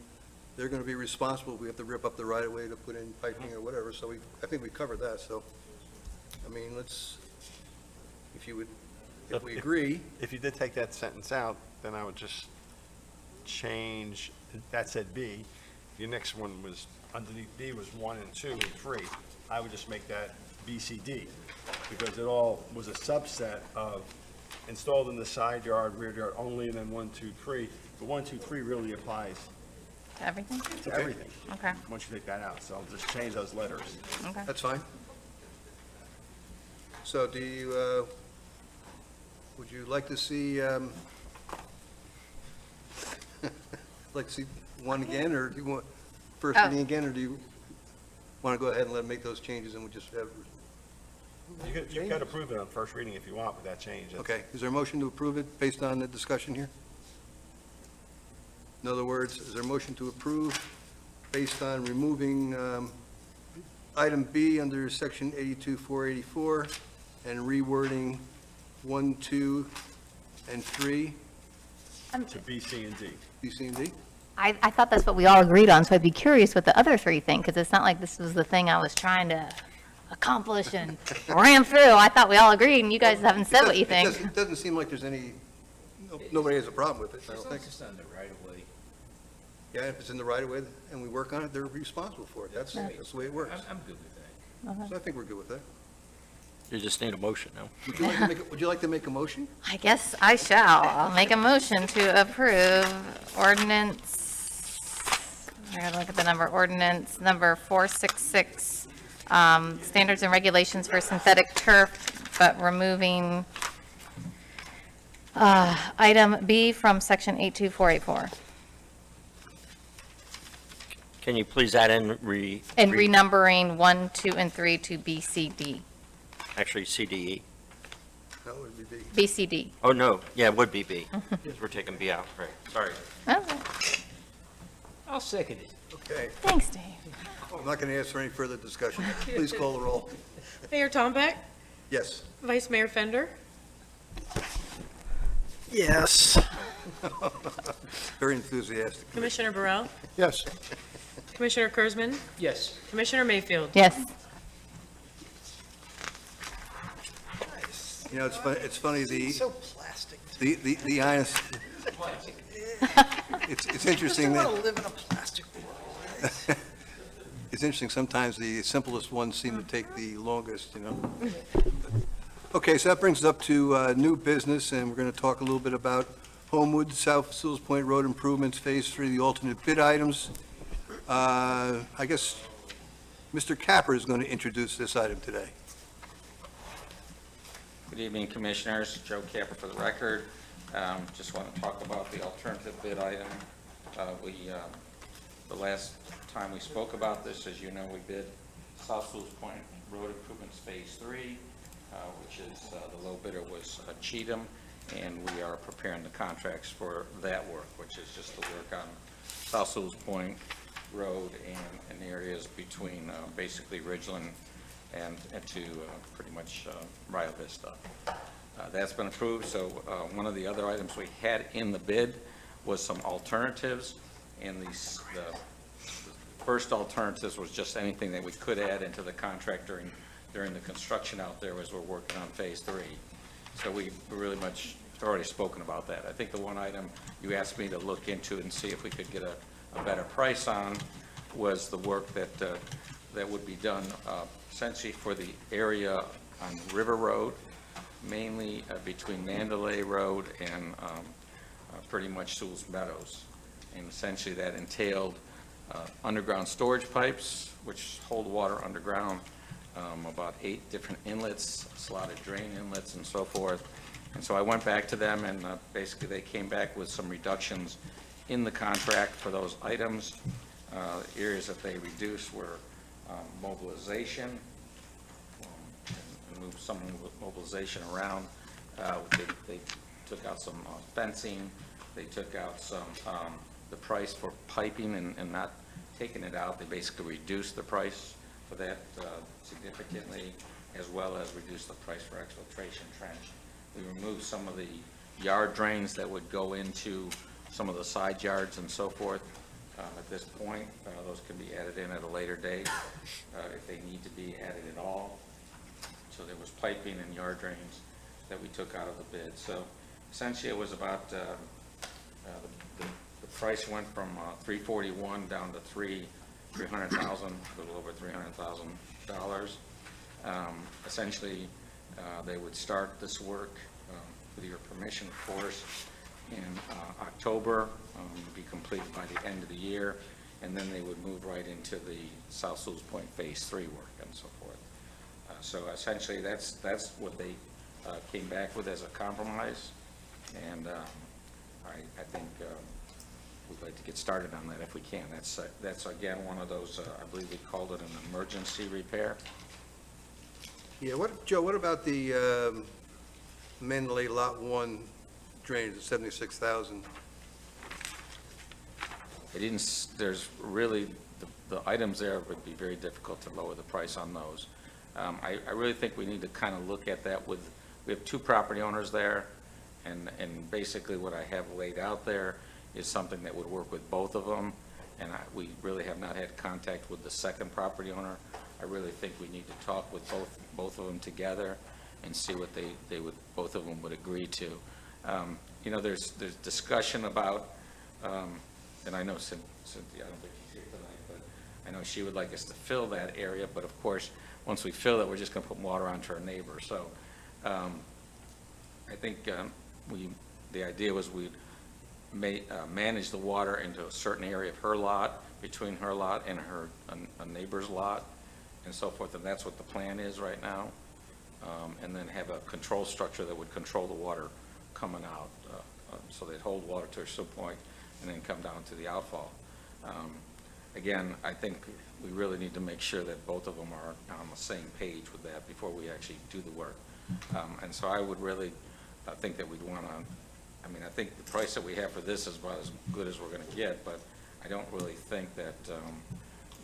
Speaker 1: they're going to be responsible. We have to rip up the right of way to put in piping or whatever. So I think we covered that. So, I mean, if we agree,
Speaker 7: If you did take that sentence out, then I would just change, that said B. Your next one was, underneath B was 1 and 2 and 3. I would just make that BCD, because it all was a subset of installed in the side yard, rear yard only, and then 1, 2, 3. But 1, 2, 3 really applies
Speaker 4: Everything?
Speaker 7: to everything,
Speaker 4: Okay,
Speaker 7: once you take that out. So I'll just change those letters.
Speaker 4: okay.
Speaker 1: that's fine. So would you like to see, like to see one again, or do you want first
Speaker 4: Oh.
Speaker 1: reading again, or do you want to go ahead and let them make those changes and we just have,
Speaker 7: You could approve it on first reading if you want with that change. That's-
Speaker 1: okay, is there a motion to approve it based on the discussion here? In other words, is there a motion to approve based on removing item B under section 82-484 and rewording 1, 2, and 3,
Speaker 7: To B, C, and D.
Speaker 1: B, C, and D?
Speaker 4: I thought that's what we all agreed on, so I'd be curious what the other three think, because it's not like this was the thing I was trying to accomplish and ran through. I thought we all agreed, and you guys haven't said what you think.
Speaker 1: It doesn't seem like there's any, nobody has a problem with it, I don't think.
Speaker 9: just on the right of way.
Speaker 1: Yeah, if it's in the right of way and we work on it, they're responsible for it. That's the way it works.
Speaker 9: I'm good with that.
Speaker 1: So I think we're good with that.
Speaker 6: You just need a motion now.
Speaker 1: Would you like to make a motion?
Speaker 4: I guess I shall. I'll make a motion to approve ordinance, I gotta look at the number, ordinance number 466, standards and regulations for synthetic turf, but removing item B from section 82484.
Speaker 6: Can you please add in
Speaker 4: And renumbering 1, 2, and 3 to BCD.
Speaker 6: actually CDE?
Speaker 1: No, it would be B.
Speaker 4: BCD.
Speaker 6: Oh, no, yeah, it would be B. Because we're taking B out, right, sorry.
Speaker 4: Okay.
Speaker 9: I'll second it.
Speaker 1: Okay,
Speaker 4: Thanks, Dave.
Speaker 1: I'm not going to ask for any further discussion. Please call the roll.
Speaker 3: Mayor Tombeck,
Speaker 1: Yes.
Speaker 3: Vice Mayor Fender,
Speaker 2: Yes.
Speaker 1: Very enthusiastic.
Speaker 3: Commissioner Burrell,
Speaker 8: Yes,
Speaker 3: Commissioner Kurzman,
Speaker 9: Yes.
Speaker 3: Commissioner Mayfield.
Speaker 4: Yes.
Speaker 1: You know, it's funny,
Speaker 2: So plastic.
Speaker 1: the honest, it's interesting
Speaker 2: I
Speaker 1: that,
Speaker 2: want to live in a plastic world.
Speaker 1: it's interesting, sometimes the simplest ones seem to take the longest, you know? Okay, so that brings us up to new business, and we're going to talk a little bit about Homewood, South Sewell's Point Road improvements, Phase 3, the alternate bid items. I guess Mr. Capper is going to introduce this item today.
Speaker 12: Good evening, Commissioners. Joe Capper for the record. Just want to talk about the alternative bid item. The last time we spoke about this, as you know, we bid South Sewell's Point Road Improvements Phase 3, which is, the low bidder was Cheatham, and we are preparing the contracts for that work, which is just the work on South Sewell's Point Road and areas between basically Ridgeland and to pretty much Rio Vista. That's been approved, so one of the other items we had in the bid was some alternatives, and the first alternatives was just anything that we could add into the contract during the construction out there as we're working on Phase 3. So we really much already spoken about that. I think the one item you asked me to look into and see if we could get a better price on was the work that, that would be done essentially for the area on River Road, mainly between Mandalay Road and pretty much Sewell's Meadows. And essentially that entailed underground storage pipes, which hold water underground, about 8 different inlets, slotted drain inlets and so forth. And so I went back to them, and basically they came back with some reductions in the contract for those items. Areas that they reduced were mobilization, and moved some mobilization around. They took out some fencing. They took out some, the price for piping and not taking it out. They basically reduced the price for that significantly, as well as reduced the price for exfiltration trench. We removed some of the yard drains that would go into some of the side yards and so forth. At this point, those can be added in at a later date if they need to be added at all. So there was piping and yard drains that we took out of the bid. So essentially, it was about, the price went from $341 down to $300,000, a little over $300,000. Essentially, they would start this work, with your permission, of course, in October, be completed by the end of the year, and then they would move right into the South Sewell's Point Phase 3 work and so forth. So essentially, that's what they came back with as a compromise, and I think we'd like to get started on that if we can. That's again, one of those, I believe we called it an emergency repair.
Speaker 1: Yeah, Joe, what about the Mandalay Lot 1 drainage at 76,000?
Speaker 12: It didn't, there's really, the items there would be very difficult to lower the price on those. I really think we need to kind of look at that with, we have 2 property owners there, and basically what I have laid out there is something that would work with both of them, and we really have not had contact with the second property owner. I really think we need to talk with both of them together and see what they would, both of them would agree to. You know, there's discussion about, and I know Cynthia, I don't think she's here tonight, but I know she would like us to fill that area, but of course, once we fill it, we're just going to put water onto our neighbor. So I think the idea was we'd manage the water into a certain area of her lot, between her lot and a neighbor's lot, and so forth, and that's what the plan is right now. And then have a control structure that would control the water coming out, so they'd hold water to a certain point and then come down to the outfall. Again, I think we really need to make sure that both of them are on the same page with that before we actually do the work. And so I would really think that we'd want to, I mean, I think the price that we have for this is about as good as we're going to get, but I don't really think that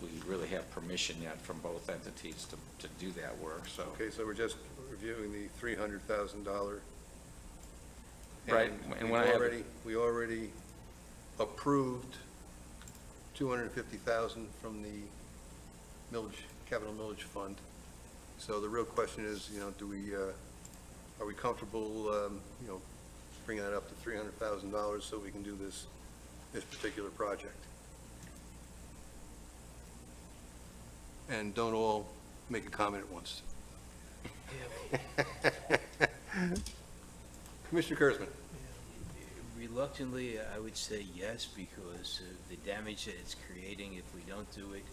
Speaker 12: we really have permission yet from both entities to do that work, so.
Speaker 1: Okay, so we're just reviewing the $300,000.
Speaker 12: Right, and when I have,
Speaker 1: We already approved $250,000 from the capital millage fund. So the real question is, you know, are we comfortable, you know, bringing that up to $300,000 so we can do this particular project? And don't all make a comment at once. Commissioner Kurzman.
Speaker 9: Reluctantly, I would say yes, because of the damage that it's creating if we don't do it,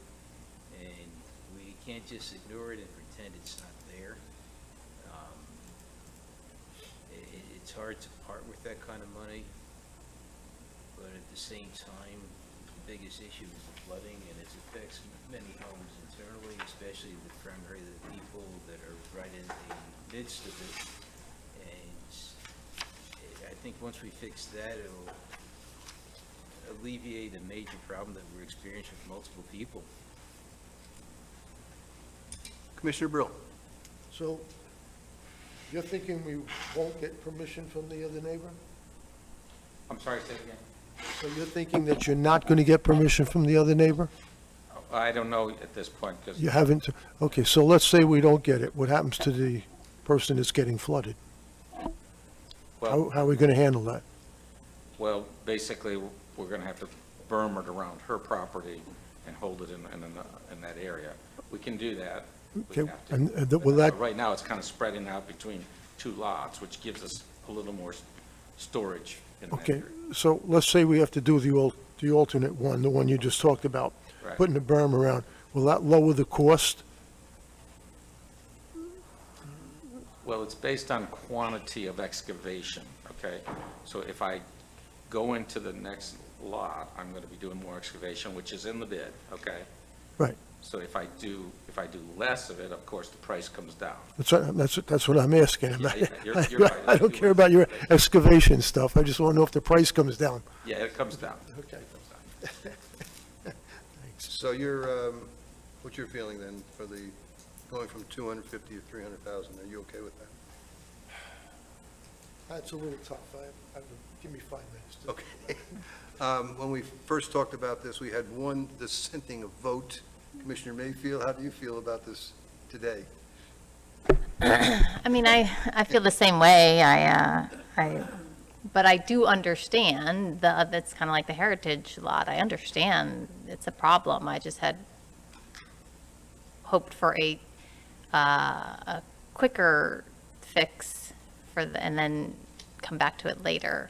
Speaker 9: and we can't just ignore it and pretend it's not there. It's hard to part with that kind of money, but at the same time, the biggest issue is the flooding, and it affects many homes internally, especially the primary people that are right in the midst of it. And I think once we fix that, it'll alleviate a major problem that we're experiencing with multiple people.
Speaker 1: Commissioner Brill.
Speaker 8: So you're thinking we won't get permission from the other neighbor?
Speaker 12: I'm sorry, say it again.
Speaker 8: So you're thinking that you're not going to get permission from the other neighbor?
Speaker 12: I don't know at this point, because
Speaker 8: You haven't, okay, so let's say we don't get it. What happens to the person that's getting flooded?
Speaker 12: well,
Speaker 8: How are we going to handle that?
Speaker 12: basically, we're going to have to berm it around her property and hold it in that area. We can do that. We
Speaker 8: Okay,
Speaker 12: have to.
Speaker 8: and will
Speaker 12: But,
Speaker 8: that,
Speaker 12: right now, it's kind of spreading out between two lots, which gives us a little more storage in that
Speaker 8: okay,
Speaker 12: area.
Speaker 8: so let's say we have to do the alternate one, the one you just talked about,
Speaker 12: Right.
Speaker 8: putting the berm around. Will that lower the cost?
Speaker 12: Well, it's based on quantity of excavation, okay? So if I go into the next lot, I'm going to be doing more excavation, which is in the bid, okay?
Speaker 8: Right.
Speaker 12: So if I do less of it, of course, the price comes down.
Speaker 8: That's what I'm asking.
Speaker 12: Yeah, you're right.
Speaker 8: I don't care about your excavation stuff. I just want to know if the price comes down.
Speaker 12: Yeah, it comes down.
Speaker 8: Okay.
Speaker 12: It comes down.
Speaker 1: So what's your feeling then for the, going from 250 to 300,000? Are you okay with that?
Speaker 8: That's a little tough. Give me 5 minutes.
Speaker 1: Okay. When we first talked about this, we had one dissenting vote. Commissioner Mayfield, how do you feel about this today?
Speaker 4: I mean, I feel the same way. But I do understand that's kind of like the heritage lot. I understand it's a problem. I just had hoped for a quicker fix and then come back to it later.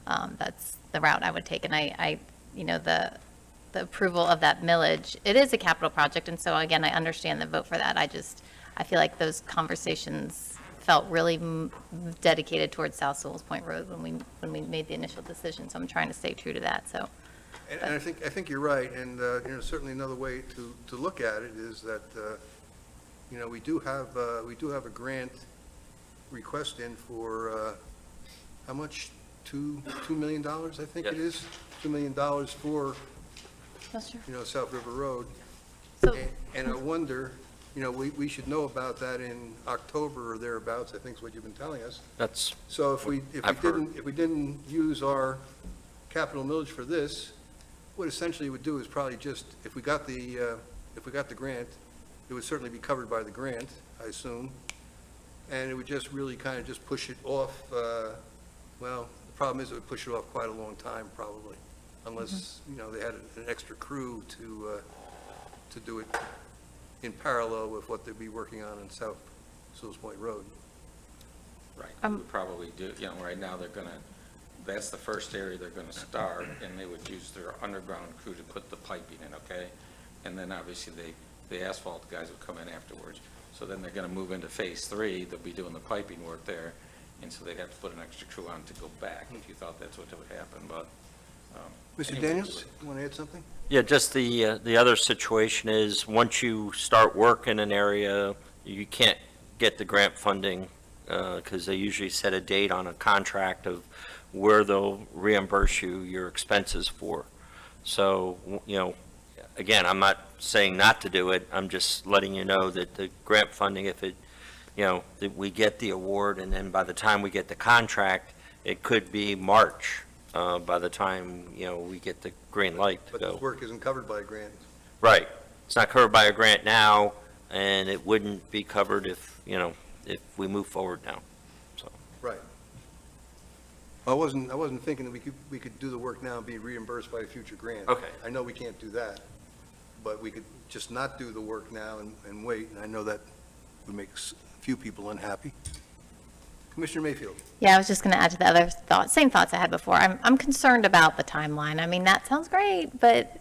Speaker 4: That's the route I would take. And the approval of that millage, it is a capital project. And so again, I understand the vote for that. I feel like those conversations felt really dedicated towards South Sewell's Point Road when we made the initial decision. So I'm trying to stay true to that. So.
Speaker 1: And I think you're right, and, certainly another way to look at it is that, we do have a grant request in for, how much? $2 million, I think it is? $2 million for,
Speaker 4: That's true.
Speaker 1: South River Road.
Speaker 4: So-
Speaker 1: And I wonder, we should know about that in October or thereabouts, I think is what you've been telling us.
Speaker 6: That's,
Speaker 1: So if we
Speaker 6: I've heard.
Speaker 1: didn't use our capital millage for this, what essentially it would do is probably just, if we got the grant, it would certainly be covered by the grant, I assume, and it would just really kind of just push it off, well, the problem is it would push it off quite a long time, probably, unless, they had an extra crew to do it in parallel with what they'd be working on South Sewell's Point Road.
Speaker 12: Right, we would probably do, right now that's the first area they're gonna start, and they would use their underground crew to put the piping in, okay? And then obviously the asphalt guys will come in afterwards. So then they're gonna move into phase 3, they'll be doing the piping work there, and so they'd have to put an extra crew on to go back, if you thought that's what would happen, but.
Speaker 1: Mr.
Speaker 12: anyway,
Speaker 1: Daniels, you want to add something?
Speaker 6: yeah, just the other situation is, once you start work in an area, you can't get the grant funding, because they usually set a date on a contract of where they'll reimburse you your expenses for. So, again, I'm not saying not to do it, I'm just letting you know that the grant funding, if it, that we get the award, and then by the time we get the contract, it could be March, by the time, we get the green light to
Speaker 1: But
Speaker 6: go.
Speaker 1: this work isn't covered by a grant.
Speaker 6: Right. It's not covered by a grant now, and it wouldn't be covered if we move forward now. So,
Speaker 1: Right. I wasn't thinking that we could do the work now and be reimbursed by a future grant.
Speaker 6: Okay.
Speaker 1: I know we can't do that, but we could just not do the work now and wait, and I know that would make a few people unhappy. Commissioner Mayfield?
Speaker 4: Yeah, I was just going to add to the other same thoughts I had before. I'm concerned about the timeline. I mean, that sounds great, but it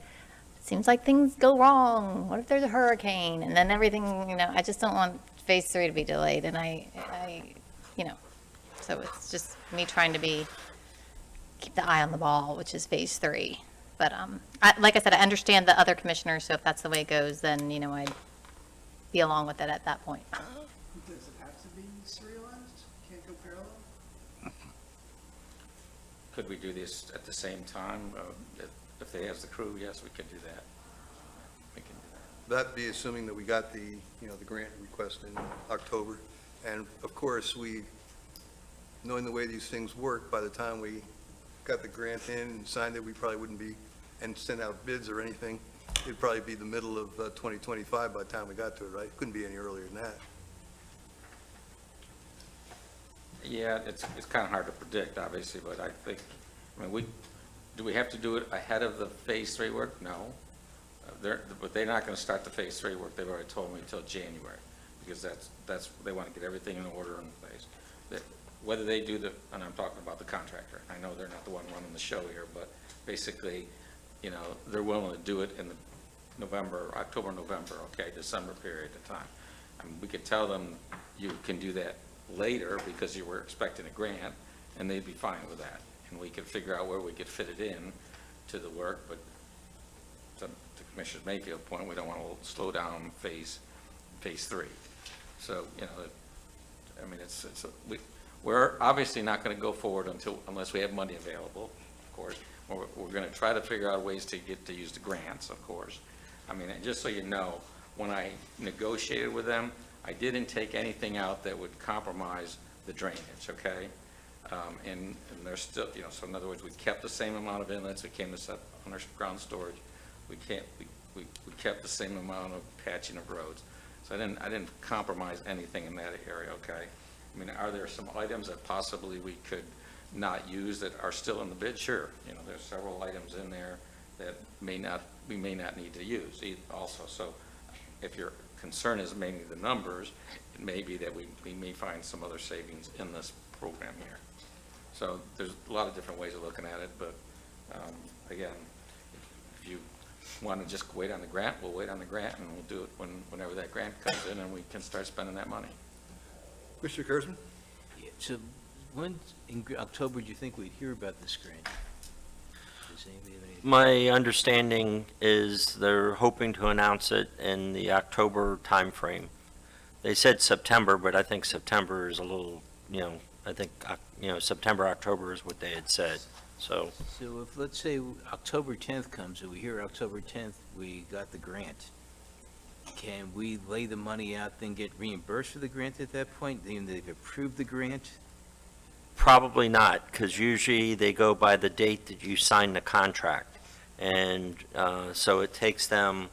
Speaker 4: seems like things go wrong. What if there's a hurricane and then everything, I just don't want phase 3 to be delayed. And so it's just me trying to keep the eye on the ball, which is phase 3. But like I said, I understand the other commissioners, so if that's the way it goes, then, I'd be along with it at that point.
Speaker 2: Does it have to be serialized? Can't go parallel?
Speaker 12: Could we do this at the same time? If they ask the crew, yes, we could do that. We can do that.
Speaker 1: That'd be assuming that we got the grant request in October. And of course, knowing the way these things work, by the time we got the grant in and signed it, we probably wouldn't be, and sent out bids or anything, it'd probably be the middle of 2025 by the time we got to it, right? Couldn't be any earlier than that.
Speaker 12: Yeah, it's kind of hard to predict, obviously, but I think, do we have to do it ahead of the phase 3 work? No. But they're not going to start the Phase 3 work, they've already told me, till January, because they want to get everything in order in place. Whether they do and I'm talking about the contractor, I know they're not the one running the show here, but basically, they're willing to do it in the October, November, okay, December period of time. I mean, we could tell them you can do that later because you were expecting a grant, and they'd be fine with that. And we could figure out where we could fit it in to the work, but to Commissioner Mayfield's point, we don't want to slow down phase 3. So, I mean, we're obviously not going to go forward unless we have money available, of course. We're going to try to figure out ways to get to use the grants, of course. I mean, and just so you know, when I negotiated with them, I didn't take anything out that would compromise the drainage, okay? And they're still, so in other words, we kept the same amount of inlets, we came to set underground storage, we kept the same amount of patching of roads. So I didn't compromise anything in that area, okay? I mean, are there some items that possibly we could not use that are still in the bid? Sure. There's several items in there that we may not need to use also. So if your concern is mainly the numbers, it may be that we may find some other savings in this program here. So there's a lot of different ways of looking at it, but again, if you want to just wait on the grant, we'll wait on the grant, and we'll do it whenever that grant comes in and we can start spending that money.
Speaker 1: Mr. Kersman?
Speaker 9: Yeah, so when, in October, do you think we'd hear about this grant? Does anybody have any?
Speaker 6: My understanding is they're hoping to announce it in the October timeframe. They said September, but I think September is a little, I think, September, October is what they had said, so.
Speaker 9: So if, let's say, October 10th comes, and we hear October 10th, we got the grant, can we lay the money out, then get reimbursed for the grant at that point, then they've approved the grant?
Speaker 6: Probably not, because usually they go by the date that you sign the contract. And so it takes them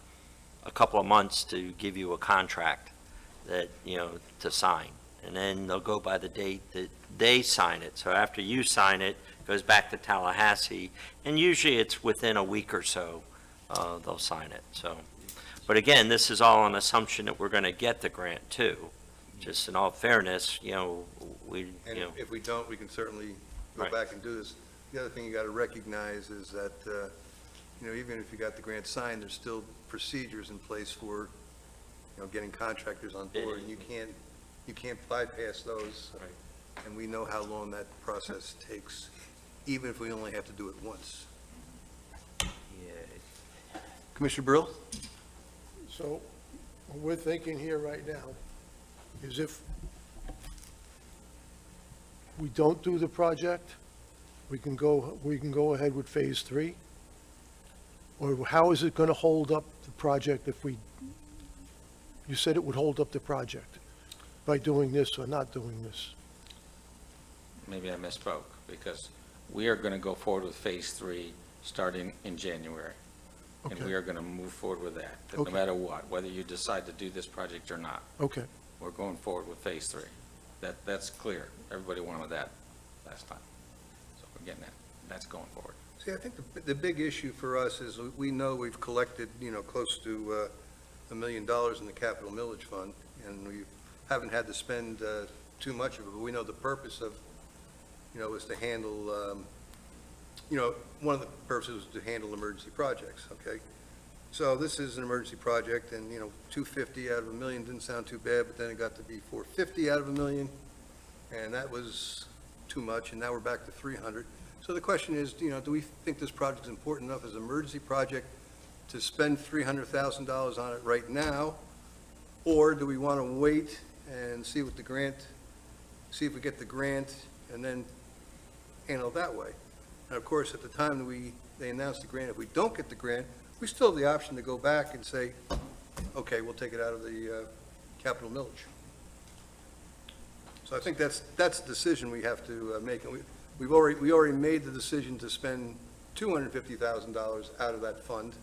Speaker 6: a couple of months to give you a contract that, to sign. And then they'll go by the date that they sign it. So after you sign it, it goes back to Tallahassee. And usually it's within a week or so, they'll sign it, so. But again, this is all an assumption that we're going to get the grant too. Just in all fairness, we,
Speaker 1: And if we don't, we can certainly go
Speaker 6: Right.
Speaker 1: back and do this. The other thing you got to recognize is that, even if you got the grant signed, there's still procedures in place for, getting contractors on board, and you can't bypass those.
Speaker 6: Right.
Speaker 1: And we know how long that process takes, even if we only have to do it once.
Speaker 9: Yeah.
Speaker 1: Commissioner Brill?
Speaker 8: So what we're thinking here right now is if we don't do the project, we can go ahead with phase 3? Or how is it going to hold up the project if you said it would hold up the project by doing this or not doing this?
Speaker 12: Maybe I misspoke, because we are going to go forward with Phase 3 starting in January. And
Speaker 8: Okay.
Speaker 12: we are going to move forward with that, no
Speaker 8: Okay.
Speaker 12: matter what, whether you decide to do this project or not.
Speaker 8: Okay,
Speaker 12: We're going forward with Phase 3. That's clear. Everybody wanted that last time. So we're getting that. That's going forward.
Speaker 1: See, I think the big issue for us is we know we've collected, close to $1 million in the capital millage fund, and we haven't had to spend too much of it, but we know the purpose of, is to handle, one of the purposes was to handle emergency projects, okay? So this is an emergency project, and, 250 out of $1 million didn't sound too bad, but then it got to be 450 out of $1 million, and that was too much, and now we're back to 300. So the question is, do we think this project is important enough as an emergency project to spend $300,000 on it right now? Or do we want to wait and see if we get the grant and then handle it that way? And of course, at the time that they announced the grant, if we don't get the grant, we still have the option to go back and say, okay, we'll take it out of the capital millage. So I think that's a decision we have to make. And we already made the decision to spend $250,000 out of that fund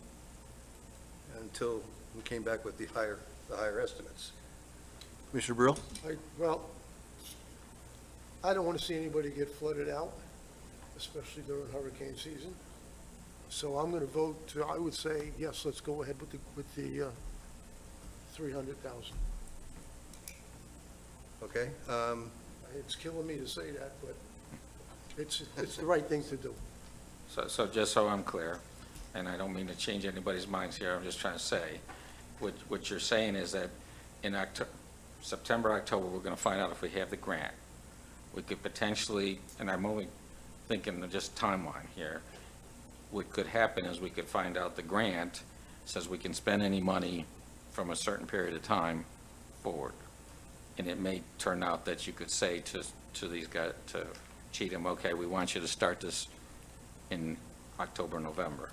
Speaker 1: until we came back with the higher estimates. Commissioner Brill?
Speaker 8: Well, I don't want to see anybody get flooded out, especially during hurricane season. So I'm gonna vote to, I would say, yes, let's go ahead with the 300,000.
Speaker 1: Okay?
Speaker 8: It's killing me to say that, but it's the right thing to do.
Speaker 12: So just so I'm clear, and I don't mean to change anybody's minds here, I'm just trying to say, what you're saying is that in September, October, we're going to find out if we have the grant. We could potentially, and I'm only thinking of just timeline here, what could happen is we could find out the grant says we can spend any money from a certain period of time forward. And it may turn out that you could say to these guys, to Cheatham, okay, we want you to start this in October, November.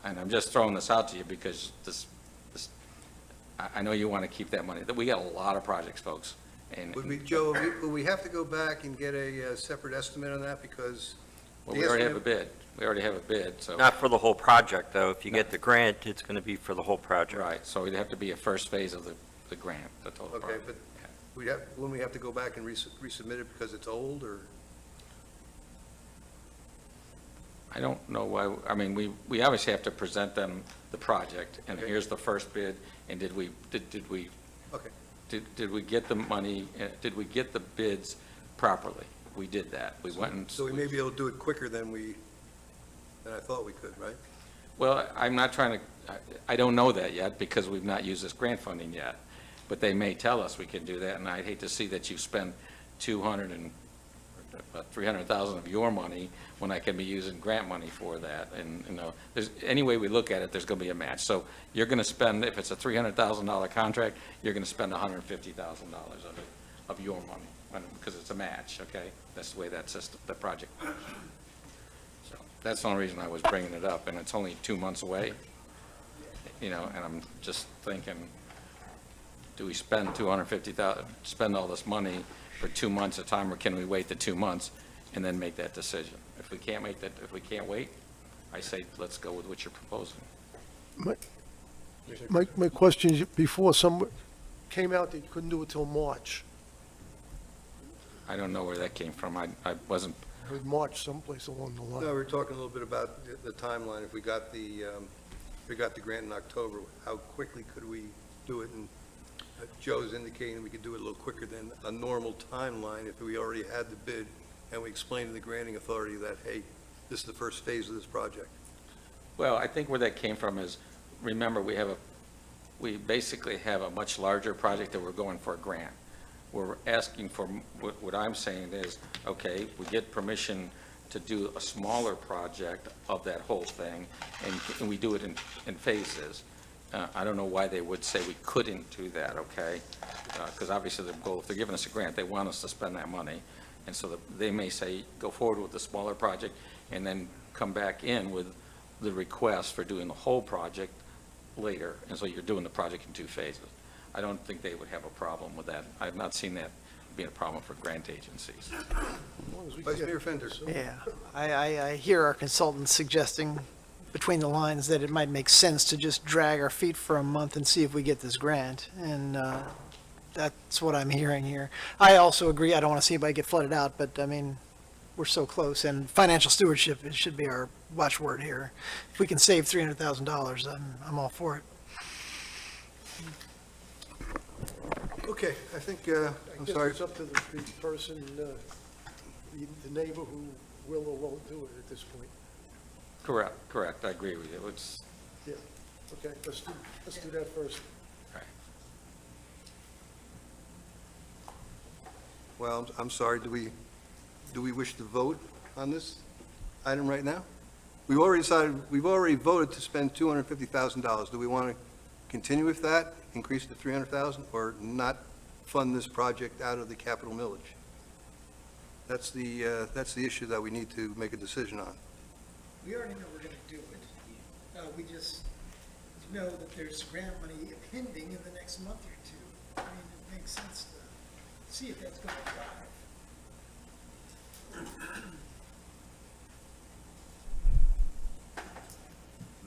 Speaker 12: And I'm just throwing this out to you because I know you want to keep that money. We got a lot of projects, folks. And
Speaker 1: Would we, Joe, would we have to go back and get a separate estimate on that, because?
Speaker 12: well,
Speaker 1: the
Speaker 12: we already have a
Speaker 1: estimate-
Speaker 12: bid. We already have a bid, so.
Speaker 6: Not for the whole project, though. If you get the grant, it's going to be for the whole project.
Speaker 12: Right, so it'd have to be a first phase of the grant, the total
Speaker 1: Okay,
Speaker 12: project.
Speaker 1: but wouldn't we have to go back and resubmit it because it's old, or?
Speaker 12: I don't know why, I mean, we obviously have to present them the project, and
Speaker 1: Okay.
Speaker 12: here's the first bid, and did we
Speaker 1: Okay.
Speaker 12: did we get the money, did we get the bids properly? We did that. We went and.
Speaker 1: So we may be able to do it quicker than I thought we could, right?
Speaker 12: Well, I'm not trying to, I don't know that yet, because we've not used this grant funding yet, but they may tell us we can do that, and I'd hate to see that you spend 300,000 of your money when I can be using grant money for that, and, there's, any way we look at it, there's gonna be a match. So you're gonna spend, if it's a $300,000 contract, you're gonna spend $150,000 of it, of your money, because it's a match, okay? That's the way that system, the project works. So that's the only reason I was bringing it up, and it's only 2 months away, and I'm just thinking, do we spend spend all this money for 2 months at a time, or can we wait the 2 months and then make that decision? If we can't wait, I say, let's go with what you're proposing.
Speaker 8: My question is, before, some came out that you couldn't do it till March.
Speaker 12: I don't know where that came from. I wasn't,
Speaker 8: I heard March someplace along the
Speaker 1: No,
Speaker 8: line.
Speaker 1: we were talking a little bit about the timeline. If we got the grant in October, how quickly could we do it? And Joe's indicating we could do it a little quicker than a normal timeline if we already had the bid and we explained to the granting authority that, hey, this is the first phase of this project.
Speaker 12: well, I think where that came from is, remember, we basically have a much larger project that we're going for a grant. We're asking for, what I'm saying is, okay, we get permission to do a smaller project of that whole thing, and we do it in phases. I don't know why they would say we couldn't do that, okay? Because obviously the goal, if they're giving us a grant, they want us to spend that money. And so they may say, go forward with the smaller project, and then come back in with the request for doing the whole project later. And so you're doing the project in 2 phases. I don't think they would have a problem with that. I've not seen that being a problem for grant agencies.
Speaker 8: As long as we
Speaker 1: Vice
Speaker 8: get-
Speaker 1: Mayor Fender.
Speaker 2: Yeah, I hear our consultants suggesting between the lines that it might make sense to just drag our feet for a month and see if we get this grant, and that's what I'm hearing here. I also agree, I don't want to see anybody get flooded out, but I mean, we're so close, and financial stewardship, it should be our watchword here. If we can save $300,000, I'm all for it.
Speaker 1: Okay, I think,
Speaker 8: I
Speaker 1: I'm
Speaker 8: guess
Speaker 1: sorry.
Speaker 8: it's up to the person, the neighbor who will or won't do it at this point.
Speaker 12: Correct, I agree with you. It's,
Speaker 8: Yeah, okay, let's do that first.
Speaker 1: Well, I'm sorry, do we wish to vote on this item right now? We've already voted to spend $250,000. Do we want to continue with that, increase it to $300,000, or not fund this project out of the capital millage? That's the issue that we need to make a decision on.
Speaker 2: We already know we're going to do it. We just know that there's grant money pending in the next month or two. I mean, it makes sense to see if that's going to drive.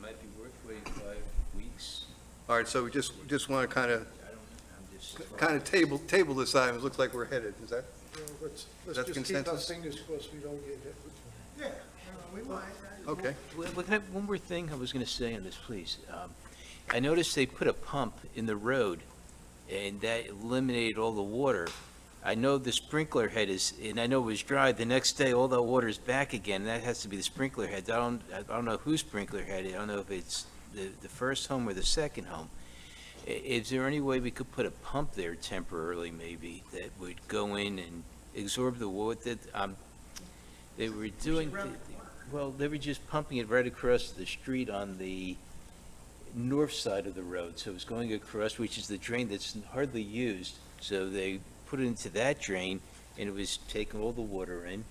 Speaker 9: Might be worth waiting 5 weeks.
Speaker 1: All right, so we just want to
Speaker 9: I'm just.
Speaker 1: table this item. It looks like we're headed. Is that?
Speaker 8: Let's
Speaker 1: That's
Speaker 8: just keep our
Speaker 1: consensus?
Speaker 8: fingers crossed we don't get hit.
Speaker 2: Yeah.
Speaker 1: Okay.
Speaker 9: One more thing I was going to say on this, please. I noticed they put a pump in the road, and that eliminated all the water. I know the sprinkler head is, and I know it was dry, the next day, all that water is back again, that has to be the sprinkler head. I don't know whose sprinkler head, I don't know if it's the first home or the second home. Is there any way we could put a pump there temporarily, maybe, that would go in and absorb the water? They were doing, well, they were just pumping it right across the street on the north side of the road, so it was going across, which is the drain that's hardly used. So they put it into that drain, and it was taking all the water in,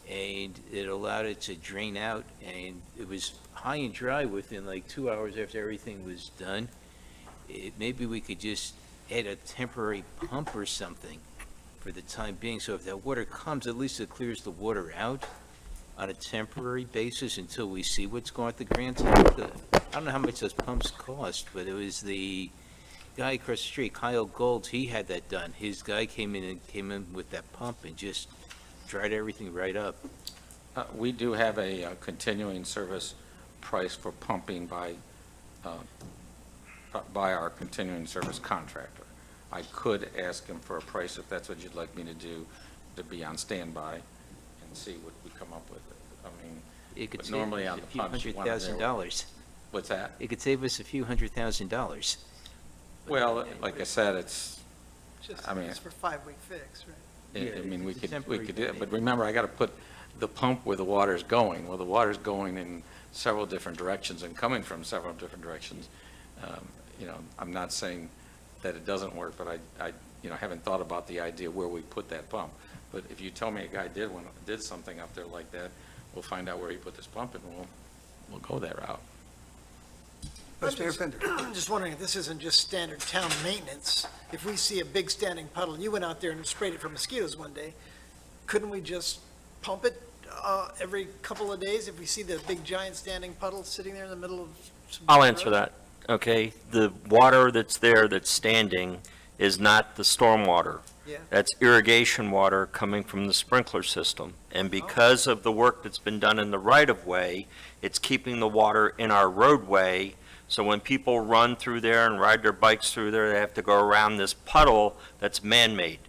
Speaker 9: and it allowed it to drain out, and it was high and dry within like 2 hours after everything was done. Maybe we could just add a temporary pump or something for the time being, so if that water comes, at least it clears the water out on a temporary basis until we see what's going on at the grant. I don't know how much those pumps cost, but it was the guy across the street, Kyle Gold, he had that done. His guy came in with that pump and just dried everything right up.
Speaker 12: We do have a continuing service price for pumping by our continuing service contractor. I could ask him for a price if that's what you'd like me to do, to be on standby and see what we come up with. I mean,
Speaker 9: It could
Speaker 12: but
Speaker 9: save
Speaker 12: normally
Speaker 9: us
Speaker 12: on
Speaker 9: a
Speaker 12: the
Speaker 9: few
Speaker 12: pumps, you
Speaker 9: $100,000.
Speaker 12: want to know. What's that?
Speaker 9: It could save us a few $100,000.
Speaker 12: Well, like I said, it's,
Speaker 2: Just,
Speaker 12: I mean-
Speaker 2: it's for 5-week fix, right?
Speaker 12: I mean, we
Speaker 9: it's a
Speaker 12: could
Speaker 9: temporary
Speaker 12: do it,
Speaker 9: thing.
Speaker 12: but remember, I got to put the pump where the water's going. Well, the water's going in several different directions and coming from several different directions. You know, I'm not saying that it doesn't work, but I haven't thought about the idea where we put that pump. But if you tell me a guy did something up there like that, we'll find out where he put this pump and we'll go that route.
Speaker 1: Vice Mayor Fender.
Speaker 2: I'm just wondering if this isn't just standard town maintenance. If we see a big standing puddle, you went out there and sprayed it for mosquitoes one day, couldn't we just pump it every couple of days if we see the big giant standing puddle sitting there in the middle of some...
Speaker 6: I'll answer that, okay? The water that's there that's standing is not the storm water.
Speaker 2: Yeah.
Speaker 6: That's irrigation water coming from the sprinkler system. And because of the work that's been done in the right-of-way, it's keeping the water in our roadway. So when people run through there and ride their bikes through there, they have to go around this puddle that's man-made.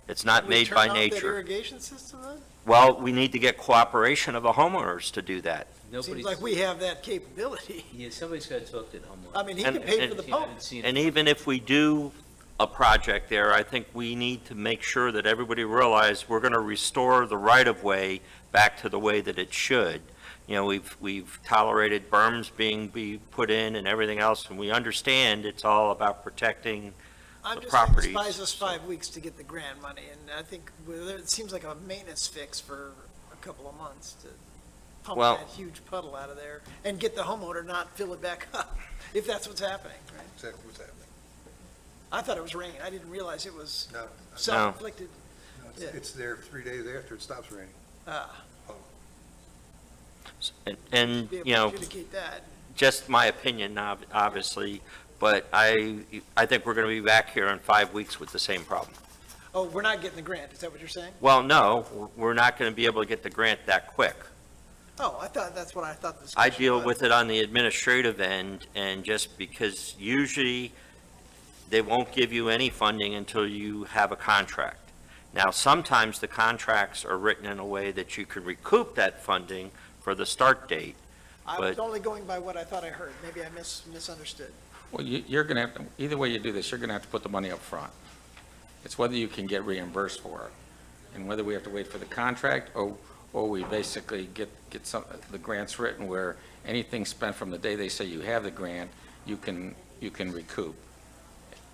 Speaker 6: It's not
Speaker 2: Can we
Speaker 6: made by
Speaker 2: turn off that
Speaker 6: nature.
Speaker 2: irrigation system then?
Speaker 6: Well, we need to get cooperation of the homeowners to do that.
Speaker 2: Seems like we have that capability.
Speaker 9: Yeah, somebody's got to talk to the homeowner.
Speaker 2: I mean, he
Speaker 6: And-
Speaker 2: can pay
Speaker 6: and-
Speaker 2: for the
Speaker 9: I
Speaker 2: pump.
Speaker 9: haven't seen it.
Speaker 6: And even if we do a project there, I think we need to make sure that everybody realizes we're going to restore the right-of-way back to the way that it should. You know, we've tolerated berms be put in and everything else, and we understand it's all about protecting
Speaker 2: I'm
Speaker 6: the
Speaker 2: just saying, this
Speaker 6: properties,
Speaker 2: buys us
Speaker 6: so-
Speaker 2: 5 weeks to get the grant money, and I think it seems like a maintenance fix for a couple of months to pump
Speaker 6: Well-
Speaker 2: that huge puddle out of there and get the homeowner not fill it back up, if that's what's happening, right?
Speaker 1: Exactly what's happening.
Speaker 2: I thought it was rain. I didn't realize it was
Speaker 1: No,
Speaker 2: self-inflicted.
Speaker 1: no,
Speaker 2: Yeah.
Speaker 1: it's there 3 days after it stops raining.
Speaker 2: Ah,
Speaker 6: And,
Speaker 2: be able
Speaker 6: you
Speaker 2: to
Speaker 6: know,
Speaker 2: adjudicate that.
Speaker 6: just my opinion, obviously, but I think we're going to be back here in 5 weeks with the same problem.
Speaker 2: Oh, we're not getting the grant, is that what you're saying?
Speaker 6: Well, no, we're not going to be able to get the grant that quick.
Speaker 2: Oh, that's what I thought the
Speaker 6: I
Speaker 2: discussion
Speaker 6: deal
Speaker 2: was.
Speaker 6: with it on the administrative end, and just because usually they won't give you any funding until you have a contract. Now, sometimes the contracts are written in a way that you can recoup that funding for the start date.
Speaker 2: I was
Speaker 6: but-
Speaker 2: only going by what I thought I heard. Maybe I misunderstood.
Speaker 12: Well, you're going to have to, either way you do this, you're going to have to put the money up front. It's whether you can get reimbursed for it, and whether we have to wait for the contract, or we basically get some, the grants written where anything spent from the day they say you have the grant, you can recoup.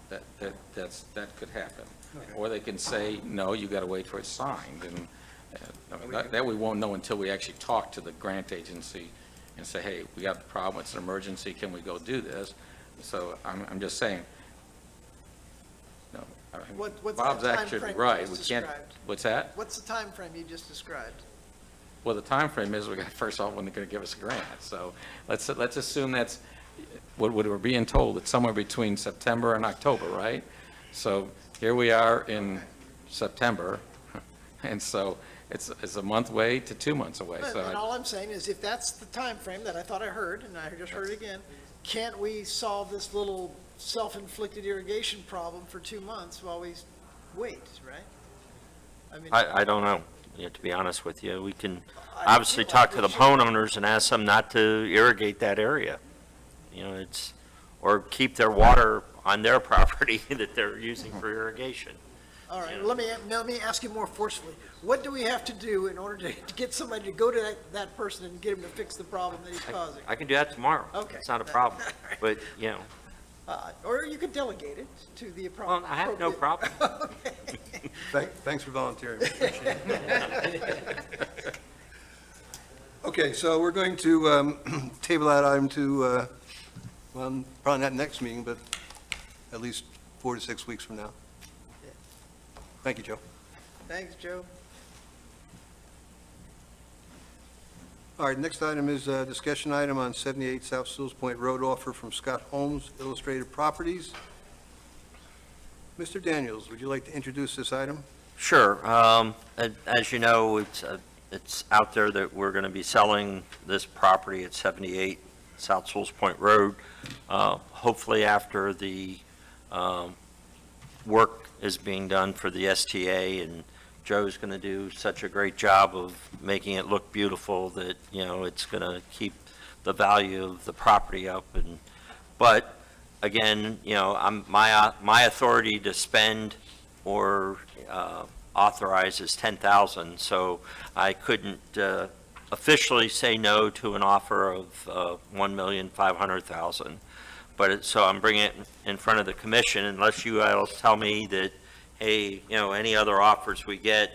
Speaker 12: That could happen. Or they can say, no, you got to wait for it signed, and I mean, that we won't know until we actually talk to the grant agency and say, hey, we got the problem, it's an emergency, can we go do this? So I'm just saying, no, I mean,
Speaker 2: What's
Speaker 12: Bob's
Speaker 2: that
Speaker 12: actually
Speaker 2: timeframe you
Speaker 12: right,
Speaker 2: just
Speaker 12: we can't,
Speaker 2: described?
Speaker 12: what's that?
Speaker 2: What's the time frame you just described?
Speaker 12: Well, the time frame is, we got, first off, when they're going to give us a grant, so let's assume that's, what we're being told, it's somewhere between September and October, right? So here we are in September, and so it's a month away to 2 months away,
Speaker 2: And
Speaker 12: so.
Speaker 2: all I'm saying is if that's the time frame that I thought I heard, and I just heard it again, can't we solve this little self-inflicted irrigation problem for 2 months while we wait, right? I mean,
Speaker 6: I don't know, to be honest with you. We can
Speaker 2: I
Speaker 6: obviously
Speaker 2: feel
Speaker 6: talk
Speaker 2: like
Speaker 6: to the
Speaker 2: we should.
Speaker 6: homeowners and ask them not to irrigate that area. Or keep their water on their property that they're using for irrigation.
Speaker 2: All right,
Speaker 6: Yeah.
Speaker 2: let me ask you more forcefully. What do we have to do in order to get somebody to go to that person and get him to fix the problem that he's causing?
Speaker 6: I can do that tomorrow.
Speaker 2: Okay.
Speaker 6: It's not a problem. But,
Speaker 2: Or you could delegate it to the
Speaker 6: well,
Speaker 2: appropriate.
Speaker 6: I have no problem.
Speaker 1: Thanks for volunteering. Appreciate it. Okay, so we're going to table that item to, well, probably not next meeting, but at least 4 to 6 weeks from now. Thank you, Joe.
Speaker 2: Thanks, Joe.
Speaker 1: All right, next item is a discussion item on 78 South Sewell's Point Road offer from Scott Holmes Illustrated Properties. Mr. Daniels, would you like to introduce this item?
Speaker 6: Sure. As you know, it's out there that we're going to be selling this property at 78 South Sewell's Point Road. Hopefully after the work is being done for the STA, and Joe's going to do such a great job of making it look beautiful that, it's going to keep the value of the property up. But again, my authority to spend or authorize is $10,000, so I couldn't officially say no to an offer of $1,500,000. So I'm bringing it in front of the commission unless you all tell me that, hey, any other offers we get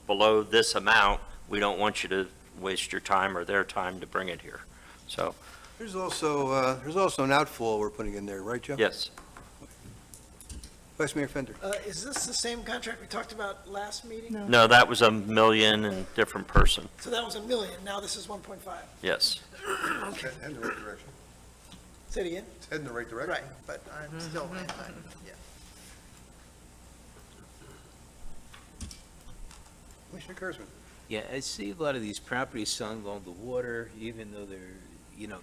Speaker 6: below this amount, we don't want you to waste your time or their time to bring it here. So,
Speaker 1: There's also an outfall we're putting in there, right, Joe?
Speaker 6: yes.
Speaker 1: Vice Mayor Fender.
Speaker 2: Is this the same contract we talked about last meeting? No.
Speaker 6: No, that was $1 million and different person.
Speaker 2: So that was $1 million, now this is 1.5.
Speaker 6: Yes.
Speaker 1: It's heading in the right direction.
Speaker 2: Say it again?
Speaker 1: It's heading in the right direction.
Speaker 2: Right, but I'm still, yeah.
Speaker 1: Commissioner Kurzman.
Speaker 9: Yeah, I see a lot of these properties selling along the water, even though they're,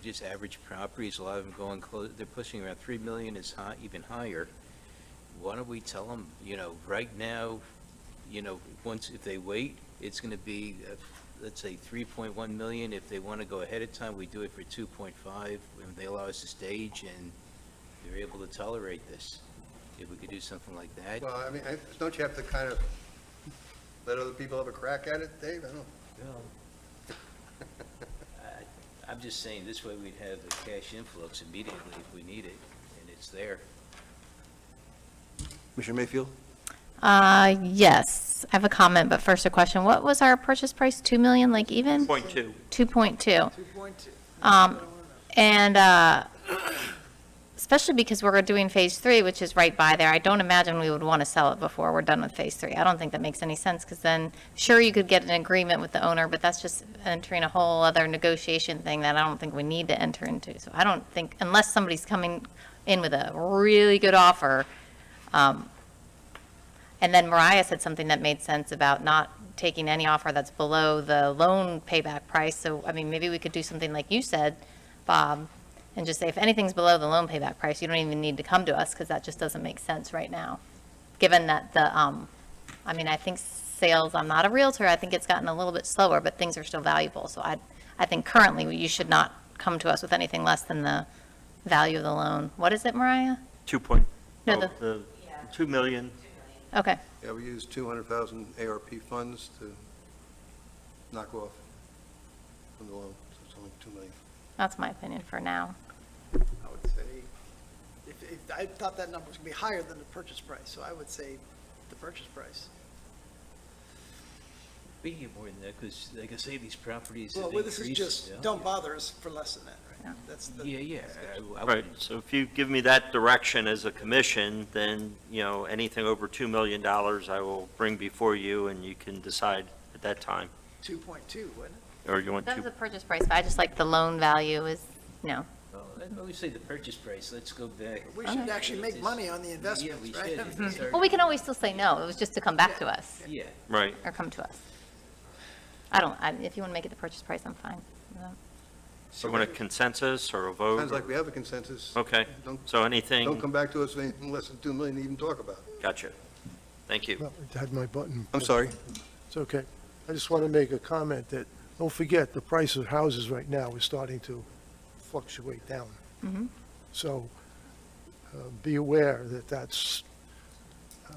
Speaker 9: just average properties, a lot of them going close, they're pushing around 3 million is high, even higher. Why don't we tell them, right now, if they wait, it's gonna be, let's say 3.1 million. If they wanna go ahead of time, we do it for 2.5, and they allow us to stage, and they're able to tolerate this. If we could do something like that.
Speaker 1: Well, I mean, don't you have to kind of let other people have a crack at it, Dave? I don't know.
Speaker 9: I'm just saying, this way we'd have the cash influx immediately if we need it, and it's there.
Speaker 1: Commissioner Mayfield?
Speaker 4: Yes, I have a comment, but first a question. What was our purchase price? 2 million, like even?
Speaker 6: 2.2.
Speaker 4: 2.2.
Speaker 2: 2.2.
Speaker 4: And especially because we're doing phase 3, which is right by there, I don't imagine we would want to sell it before we're done with phase 3. I don't think that makes any sense, because then, sure, you could get an agreement with the owner, but that's just entering a whole other negotiation thing that I don't think we need to enter into. So I don't think, unless somebody's coming in with a really good offer, and then Mariah said something that made sense about not taking any offer that's below the loan payback price. So, I mean, maybe we could do something like you said, Bob, and just say, if anything's below the loan payback price, you don't even need to come to us, because that just doesn't make sense right now. Given that I think sales, I'm not a realtor, I think it's gotten a little bit slower, but things are still valuable. So I think currently you should not come to us with anything less than the value of the loan. What is it, Mariah?
Speaker 6: 2 million.
Speaker 4: Okay.
Speaker 1: Yeah, we used 200,000 ARP funds to knock off from the loan, so it's only 2 million.
Speaker 4: That's my opinion for now.
Speaker 2: I would say, if I thought that number was going to be higher than the purchase price, so I would say the purchase price.
Speaker 9: We can get more than that, because like I say, these properties have
Speaker 2: Well,
Speaker 9: increased.
Speaker 2: this is just,
Speaker 9: yeah.
Speaker 2: don't bother us for less than that,
Speaker 4: Yeah.
Speaker 2: right? That's the.
Speaker 9: Yeah. I
Speaker 6: Right,
Speaker 9: wouldn't-
Speaker 6: so if you give me that direction as a commission, then, anything over $2 million I will bring before you, and you can decide at that time.
Speaker 2: 2.2, wouldn't it?
Speaker 6: Or you want
Speaker 4: That was
Speaker 6: to,
Speaker 4: the purchase price, but I just like the loan value is,
Speaker 9: Well, I always say the purchase price, let's go back.
Speaker 2: We should actually make money on the investments,
Speaker 9: Yeah, we
Speaker 2: right?
Speaker 9: should. It's our-
Speaker 4: well, we can always still say no. It was just to come back to us,
Speaker 9: Yeah.
Speaker 6: right.
Speaker 4: or come to us. if you want to make it the purchase price, I'm fine. with that.
Speaker 6: So want a consensus or a vote?
Speaker 1: Sounds like we have a consensus.
Speaker 6: Okay,
Speaker 1: Don't-
Speaker 6: so anything?
Speaker 1: Don't come back to us with anything less than 2 million to even talk about.
Speaker 6: Gotcha. Thank you.
Speaker 8: Well, I had my button.
Speaker 1: I'm sorry.
Speaker 8: It's okay. I just want to make a comment that, don't forget, the price of houses right now is starting to fluctuate down. So be aware that that's,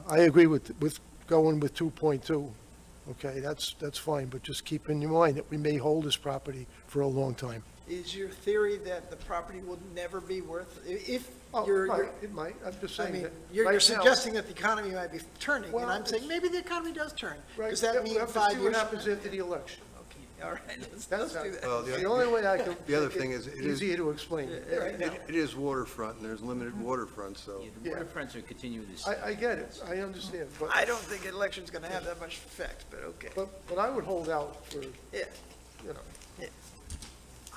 Speaker 8: I agree with going with 2.2. Okay, that's fine, but just keep in your mind that we may hold this property for a long time.
Speaker 2: Is your theory that the property will never be worth, if
Speaker 8: Oh,
Speaker 2: you're,
Speaker 8: it might, I'm just
Speaker 2: I
Speaker 8: saying
Speaker 2: mean,
Speaker 8: that.
Speaker 2: you're
Speaker 8: right now-
Speaker 2: suggesting that the economy might be turning,
Speaker 8: Well,
Speaker 2: and I'm saying maybe the economy does turn.
Speaker 8: Right,
Speaker 2: Does that
Speaker 8: yeah,
Speaker 2: mean
Speaker 8: we'll have to
Speaker 2: 5
Speaker 8: see
Speaker 2: years?
Speaker 8: what happens after the election.
Speaker 2: Okay, all right, let's
Speaker 8: That's
Speaker 2: do that.
Speaker 1: Well,
Speaker 8: the only way I can.
Speaker 1: The other
Speaker 8: make it
Speaker 1: thing is, it is-
Speaker 8: Easier to explain it right now.
Speaker 1: It is waterfront, and there's limited waterfront, so.
Speaker 9: Yeah, the waterfronts are continuing this.
Speaker 8: I get it, I understand, but,
Speaker 2: I don't think election's gonna have that much effect, but okay.
Speaker 8: but I would hold out for, you
Speaker 2: Yeah.
Speaker 8: know,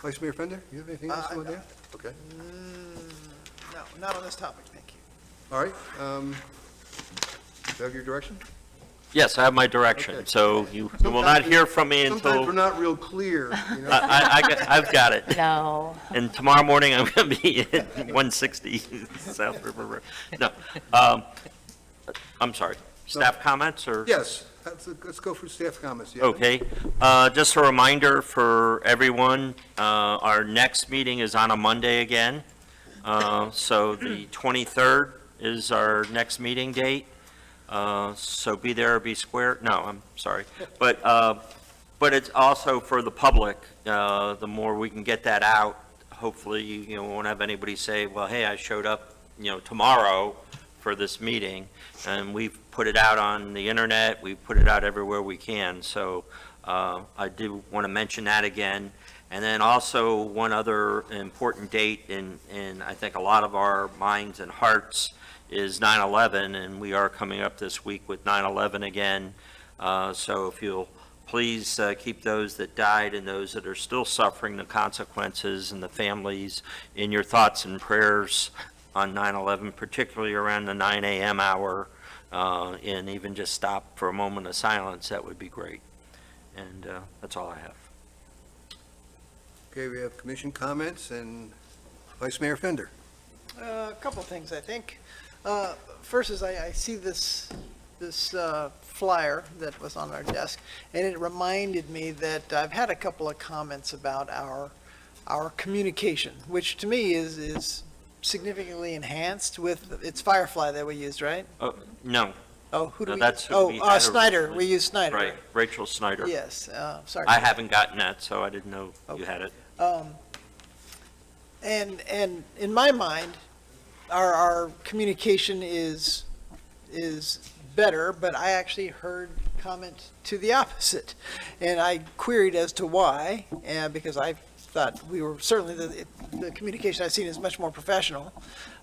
Speaker 1: Vice Mayor Fender, you have anything else on there? Okay,
Speaker 2: No, not on this topic, thank you.
Speaker 1: all right. Do you have your direction?
Speaker 6: Yes, I have my direction,
Speaker 1: Okay.
Speaker 6: so you will not hear from me
Speaker 1: Sometimes we're
Speaker 6: until,
Speaker 1: not real clear, you know?
Speaker 6: I've got it.
Speaker 4: No.
Speaker 6: And tomorrow morning, I'm going to be at 160 South River Road. No, I'm sorry. Staff comments, or?
Speaker 1: Yes, let's go for staff comments. Yeah.
Speaker 6: Okay. Just a reminder for everyone, our next meeting is on a Monday again. So the 23rd is our next meeting date. So be there or be square. No, I'm sorry. But it's also for the public. The more we can get that out, hopefully, you know, we won't have anybody say, well, hey, I showed up, you know, tomorrow for this meeting. And we've put it out on the internet. We've put it out everywhere we can. So I do want to mention that again. And then also one other important date in I think a lot of our minds and hearts is 9/11, and we are coming up this week with 9/11 again. So if you'll please keep those that died and those that are still suffering the consequences and the families in your thoughts and prayers on 9/11, particularly around the 9 a.m. hour, and even just stop for a moment of silence, that would be great. And that's all I have.
Speaker 1: Okay, we have commission comments, and Vice Mayor Fender.
Speaker 2: A couple things, I think. First is I see this flyer that was on our desk, and it reminded me that I've had a couple of comments about our communication, which to me is significantly enhanced with, it's Firefly that we used, right?
Speaker 6: No,
Speaker 2: Oh, who do
Speaker 6: No,
Speaker 2: we?
Speaker 6: that's who we had
Speaker 2: Snyder,
Speaker 6: originally.
Speaker 2: we used Snyder.
Speaker 6: right, Rachel Snyder.
Speaker 2: Yes, sorry.
Speaker 6: I haven't gotten that, so I didn't know you had it.
Speaker 2: And in my mind, our communication is better, but I actually heard comment to the opposite. And I queried as to why, and because I thought we were, certainly the communication I've seen is much more professional.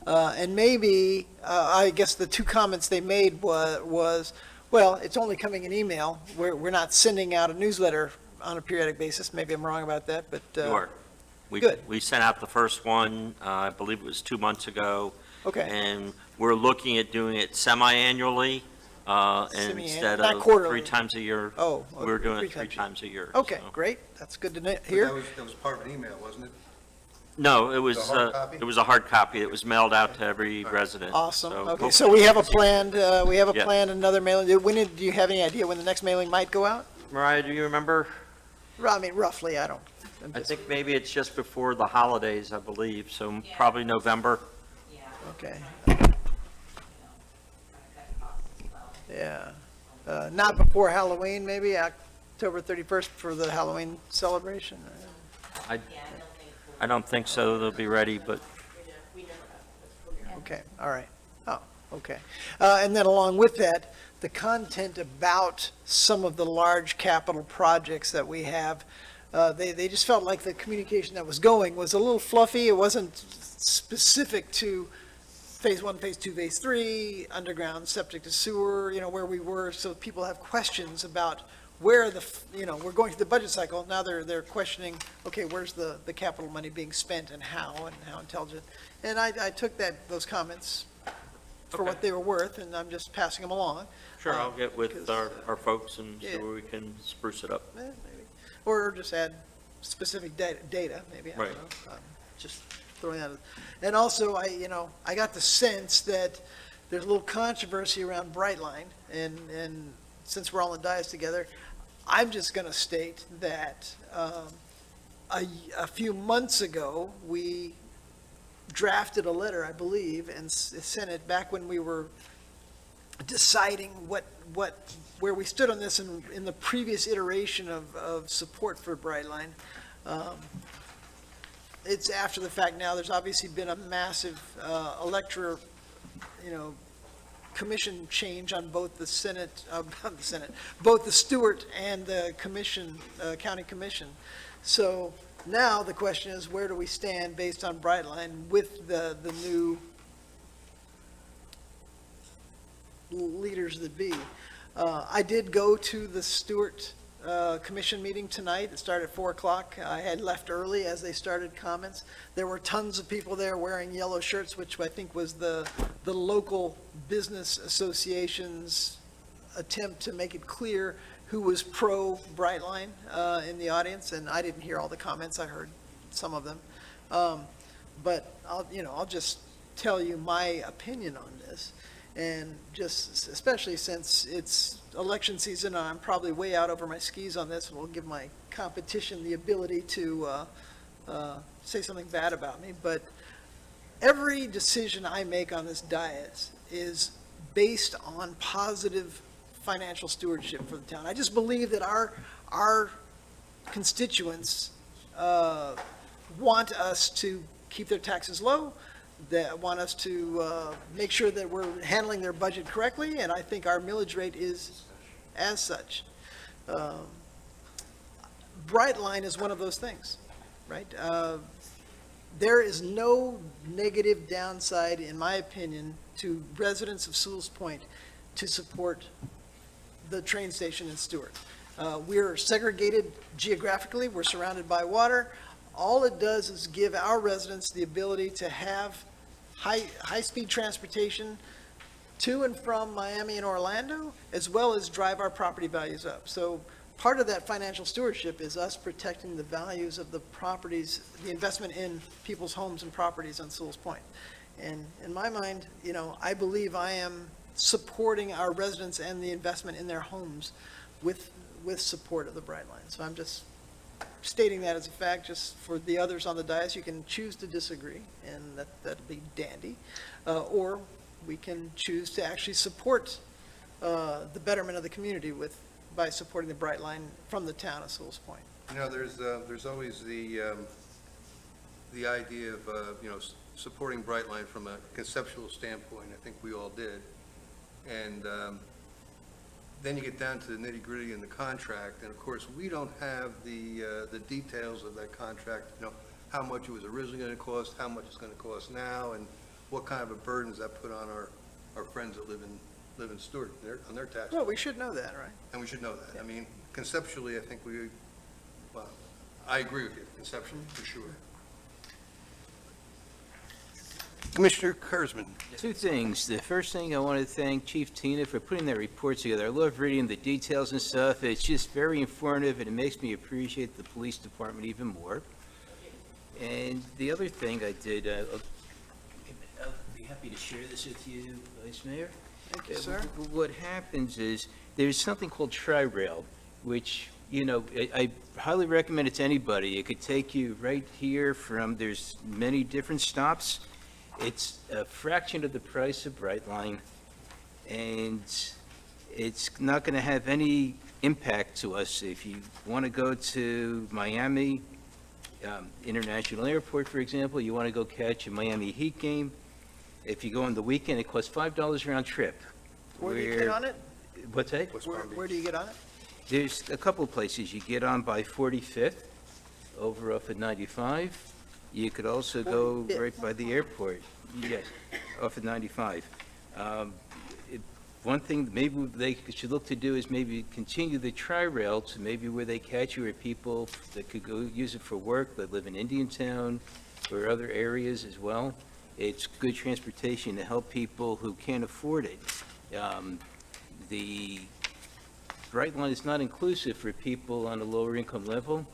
Speaker 2: And maybe, I guess the two comments they made was, well, it's only coming in email. We're not sending out a newsletter on a periodic basis. Maybe I'm wrong about that, but.
Speaker 6: You are.
Speaker 2: Good.
Speaker 6: We sent out the first one, I believe it was 2 months ago.
Speaker 2: Okay.
Speaker 6: And we're looking at doing it semi-annually, and
Speaker 2: Semi-annual,
Speaker 6: instead
Speaker 2: not
Speaker 6: of
Speaker 2: quarterly.
Speaker 6: 3 times a year.
Speaker 2: Oh,
Speaker 6: We're doing
Speaker 2: three
Speaker 6: it 3
Speaker 2: times.
Speaker 6: times a year.
Speaker 2: Okay,
Speaker 6: so.
Speaker 2: great. That's good to
Speaker 1: But
Speaker 2: hear.
Speaker 1: that was part of an email, wasn't it?
Speaker 6: No, it was,
Speaker 1: a hard copy?
Speaker 6: it was a hard copy. It was mailed out to every resident.
Speaker 2: Awesome.
Speaker 6: So
Speaker 2: Okay, so we have a planned,
Speaker 6: Yeah.
Speaker 2: another mailing. Do you have any idea when the next mailing might go out?
Speaker 6: Mariah, do you remember?
Speaker 2: I mean, roughly, I don't. I'm
Speaker 6: I
Speaker 2: just-
Speaker 6: think maybe it's just before the holidays, I believe, so probably November.
Speaker 2: Okay. Yeah. Not before Halloween, maybe October 31st for the Halloween celebration?
Speaker 6: I don't think so, they'll be ready, but
Speaker 2: Okay, all right. Oh, okay. And then along with that, the content about some of the large capital projects that we have, they just felt like the communication that was going was a little fluffy. It wasn't specific to phase 1, phase 2, phase 3, underground septic to sewer, where we were. So people have questions about where we're going through the budget cycle. Now they're questioning, okay, where's the capital money being spent and how intelligent. And I took those comments for what they were worth, and I'm just passing them along.
Speaker 6: sure, I'll get with
Speaker 2: because,
Speaker 6: our folks and see
Speaker 2: yeah.
Speaker 6: where we can spruce it up.
Speaker 2: Maybe. or just add specific data, maybe, I don't
Speaker 6: Right.
Speaker 2: know. Just throwing that, and also, I got the sense that there's a little controversy around Brightline, and since we're all on the dais together, I'm just going to state that a few months ago, we drafted a letter, I believe, and sent it back when we were deciding where we stood on this in the previous iteration of support for Brightline. It's after the fact now. There's obviously been a massive commission change on both the Senate, not the Senate, both the Stewart and the commission, county commission. So now the question is, where do we stand based on Brightline with the new leaders that be? I did go to the Stewart commission meeting tonight. It started at 4 o'clock. I had left early as they started comments. There were tons of people there wearing yellow shirts, which I think was the local business association's attempt to make it clear who was pro Brightline in the audience, and I didn't hear all the comments. I heard some of them. But I'll just tell you my opinion on this. And just especially since it's election season, I'm probably way out over my skis on this, and will give my competition the ability to say something bad about me. But every decision I make on this dais is based on positive financial stewardship for the town. I just believe that our constituents want us to keep their taxes low, that want us to make sure that we're handling their budget correctly, and I think our millage rate is as such. Brightline is one of those things, right? There is no negative downside, in my opinion, to residents of Sewell's Point to support the train station in Stewart. We're segregated geographically, we're surrounded by water. All it does is give our residents the ability to have high-speed transportation to and from Miami and Orlando, as well as drive our property values up. So part of that financial stewardship is us protecting the values of the properties, the investment in people's homes and properties on Sewell's Point. And in my mind, I believe I am supporting our residents and the investment in their homes with support of the Brightline. So I'm just stating that as a fact, just for the others on the dais. You can choose to disagree, and that'll be dandy. Or we can choose to actually support the betterment of the community by supporting the Brightline from the town of Sewell's Point.
Speaker 1: There's always the idea of, supporting Brightline from a conceptual standpoint. I think we all did. And then you get down to the nitty-gritty in the contract, and of course, we don't have the details of that contract, how much it was originally going to cost, how much it's going to cost now, and what kind of a burden does that put on our friends that live in Stewart, on their taxes.
Speaker 2: Well, we should know that, right?
Speaker 1: And we should know that. I mean, conceptually, I think I agree with you, conceptually, for sure. Commissioner Kurzman.
Speaker 9: Two things. The first thing, I want to thank Chief Tina for putting that report together. I love reading the details and stuff. It's just very informative, and it makes me appreciate the police department even more. And the other thing I did, I'll be happy to share this with you, Vice Mayor.
Speaker 2: Thank you, sir.
Speaker 9: What happens is, there's something called Tri-Rail, which, I highly recommend it to anybody. It could take you right here there's many different stops. It's a fraction of the price of Brightline, and it's not going to have any impact to us. If you want to go to Miami International Airport, for example, you want to go catch a Miami Heat game, if you go on the weekend, it costs $5 round trip.
Speaker 2: Where do you get on it?
Speaker 9: What's that?
Speaker 2: Where do you get on it?
Speaker 9: There's a couple of places. You get on by 45th, over off at 95. You could also go
Speaker 2: 45th.
Speaker 9: right by the airport. Yes, off at 95. One thing maybe they should look to do is maybe continue the Tri-Rail to maybe where they catch you, or people that could go use it for work that live in Indiantown or other areas as well. It's good transportation to help people who can't afford it. The Brightline is not inclusive for people on a lower income level,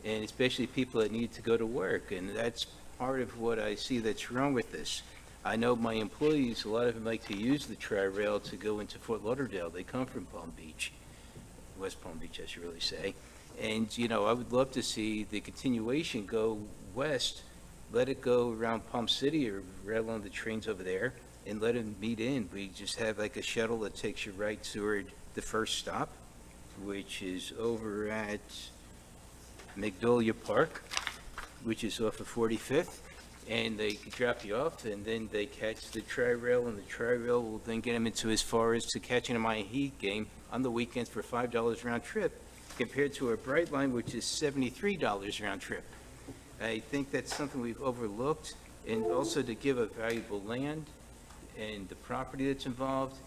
Speaker 9: and especially people that need to go to work, and that's part of what I see that's wrong with this. I know my employees, a lot of them like to use the Tri-Rail to go into Fort Lauderdale. They come from Palm Beach, West Palm Beach, I should really say. And, you know, I would love to see the continuation go west, let it go around Palm City or rail on the trains over there, and let them meet in. We just have like a shuttle that takes you right toward the first stop, which is over at Magnolia Park, which is off of 45th, and they could drop you off, and then they catch the Tri-Rail, and the Tri-Rail will then get them into as far as to catching a Miami Heat game on the weekends for $5 round trip, compared to our Brightline, which is $73 round trip. I think that's something we've overlooked, and also to give a valuable land and the property that's involved,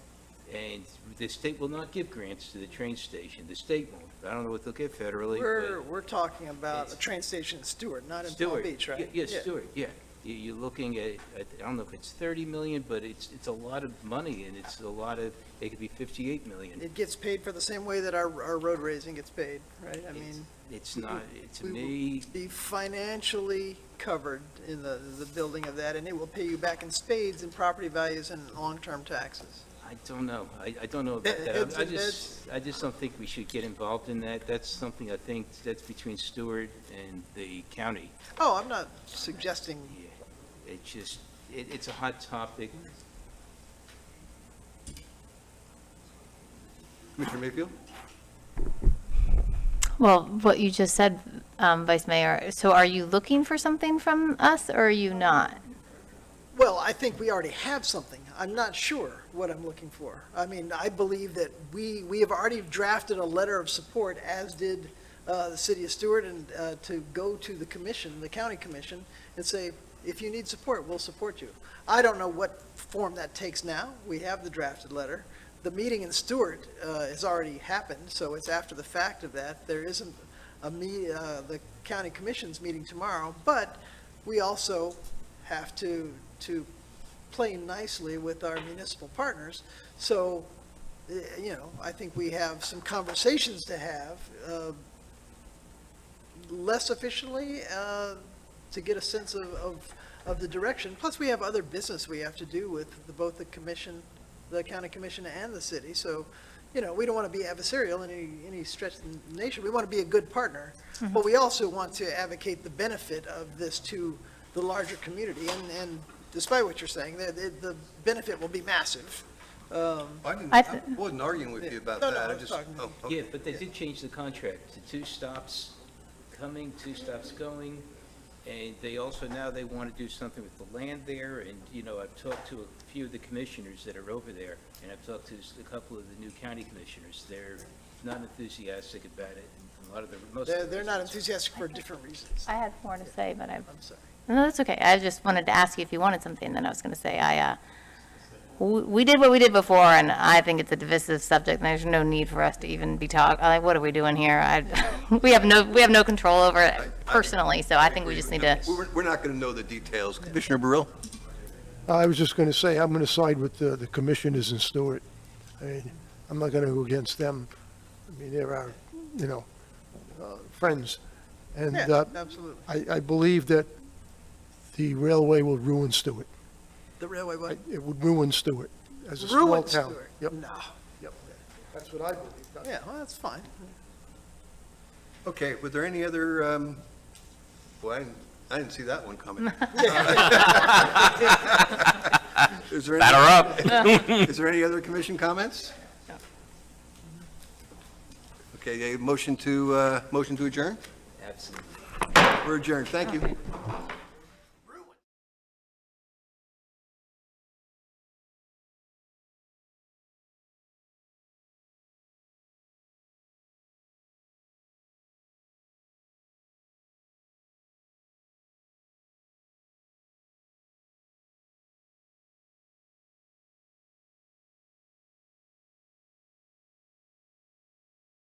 Speaker 9: and the state will not give grants to the train station. The state won't. I don't know what they'll get federally, but
Speaker 2: We're talking about
Speaker 9: It's-
Speaker 2: a train station in Stewart, not in Palm
Speaker 9: Stewart.
Speaker 2: Beach, right?
Speaker 9: Yeah, Stewart, yeah. You're looking at, I don't know if it's 30 million, but it's a lot of money, and it's a lot of, it could be 58 million.
Speaker 2: It gets paid for the same way that our road raising gets paid, right? I
Speaker 9: It's-
Speaker 2: mean,
Speaker 9: It's not, to
Speaker 2: we will
Speaker 9: me,
Speaker 2: be financially covered in the building of that, and it will pay you back in spades in property values and long-term taxes.
Speaker 9: I don't know. I don't know about
Speaker 2: It's-
Speaker 9: that. I just don't think we should get involved in that. That's something I think that's between Stewart and the county.
Speaker 2: Oh, I'm not suggesting,
Speaker 9: Yeah, it just, it's a hot topic.
Speaker 1: Commissioner Mayfield?
Speaker 4: Well, what you just said, Vice Mayor, so are you looking for something from us, or are you not?
Speaker 2: well, I think we already have something. I'm not sure what I'm looking for. I mean, I believe that we have already drafted a letter of support, as did the city of Stewart, and to go to the commission, the county commission, and say, if you need support, we'll support you. I don't know what form that takes now. We have the drafted letter. The meeting in Stewart has already happened, so it's after the fact of that. There isn't the county commission's meeting tomorrow, but we also have to play nicely with our municipal partners. So, I think we have some conversations to have, less officially, to get a sense of the direction. Plus, we have other business we have to do with both the commission, the county commission, and the city. So, we don't want to be adversarial in any stretch of the nation. We want to be a good partner, but we also want to advocate the benefit of this to the larger community. And despite what you're saying, the benefit will be massive.
Speaker 1: I
Speaker 4: I
Speaker 1: wasn't arguing with you about
Speaker 2: No,
Speaker 1: that.
Speaker 2: no,
Speaker 1: I
Speaker 2: I was
Speaker 1: just,
Speaker 2: talking-
Speaker 1: oh, okay.
Speaker 9: Yeah, but they did change the contract to 2 stops coming, 2 stops going, and they also, now they want to do something with the land there, and, I've talked to a few of the commissioners that are over there, and I've talked to a couple of the new county commissioners. They're not enthusiastic about it, and a lot of the, most of the
Speaker 2: They're not
Speaker 9: residents-
Speaker 2: enthusiastic for different reasons.
Speaker 4: I had more to say, but
Speaker 2: I'm sorry.
Speaker 4: no, that's okay. I just wanted to ask you if you wanted something, then I was going to say, we did what we did before, and I think it's a divisive subject, and there's no need for us to even be like, what are we doing here? We have no control over it personally, so I think we just need to.
Speaker 1: We're not going to know the details. Commissioner Burrill?
Speaker 8: I was just going to say, I'm going to side with the commissioners in Stewart. I mean, I'm not going to go against them. I mean, they're our, friends. And
Speaker 2: Yeah, absolutely.
Speaker 8: I believe that the railway will ruin Stewart.
Speaker 2: The railway, what?
Speaker 8: It would ruin Stewart as a small
Speaker 2: Ruin
Speaker 8: town.
Speaker 2: Stewart?
Speaker 8: Yep,
Speaker 2: No.
Speaker 8: yep. That's what I believe.
Speaker 2: Yeah, well, that's fine.
Speaker 1: Okay, were there any other, well, I didn't see that one coming. Is there any-
Speaker 6: Batter up.
Speaker 1: Is there any other commission comments? Okay, a motion to adjourn?
Speaker 9: Absolutely.
Speaker 1: We're adjourned. Thank you.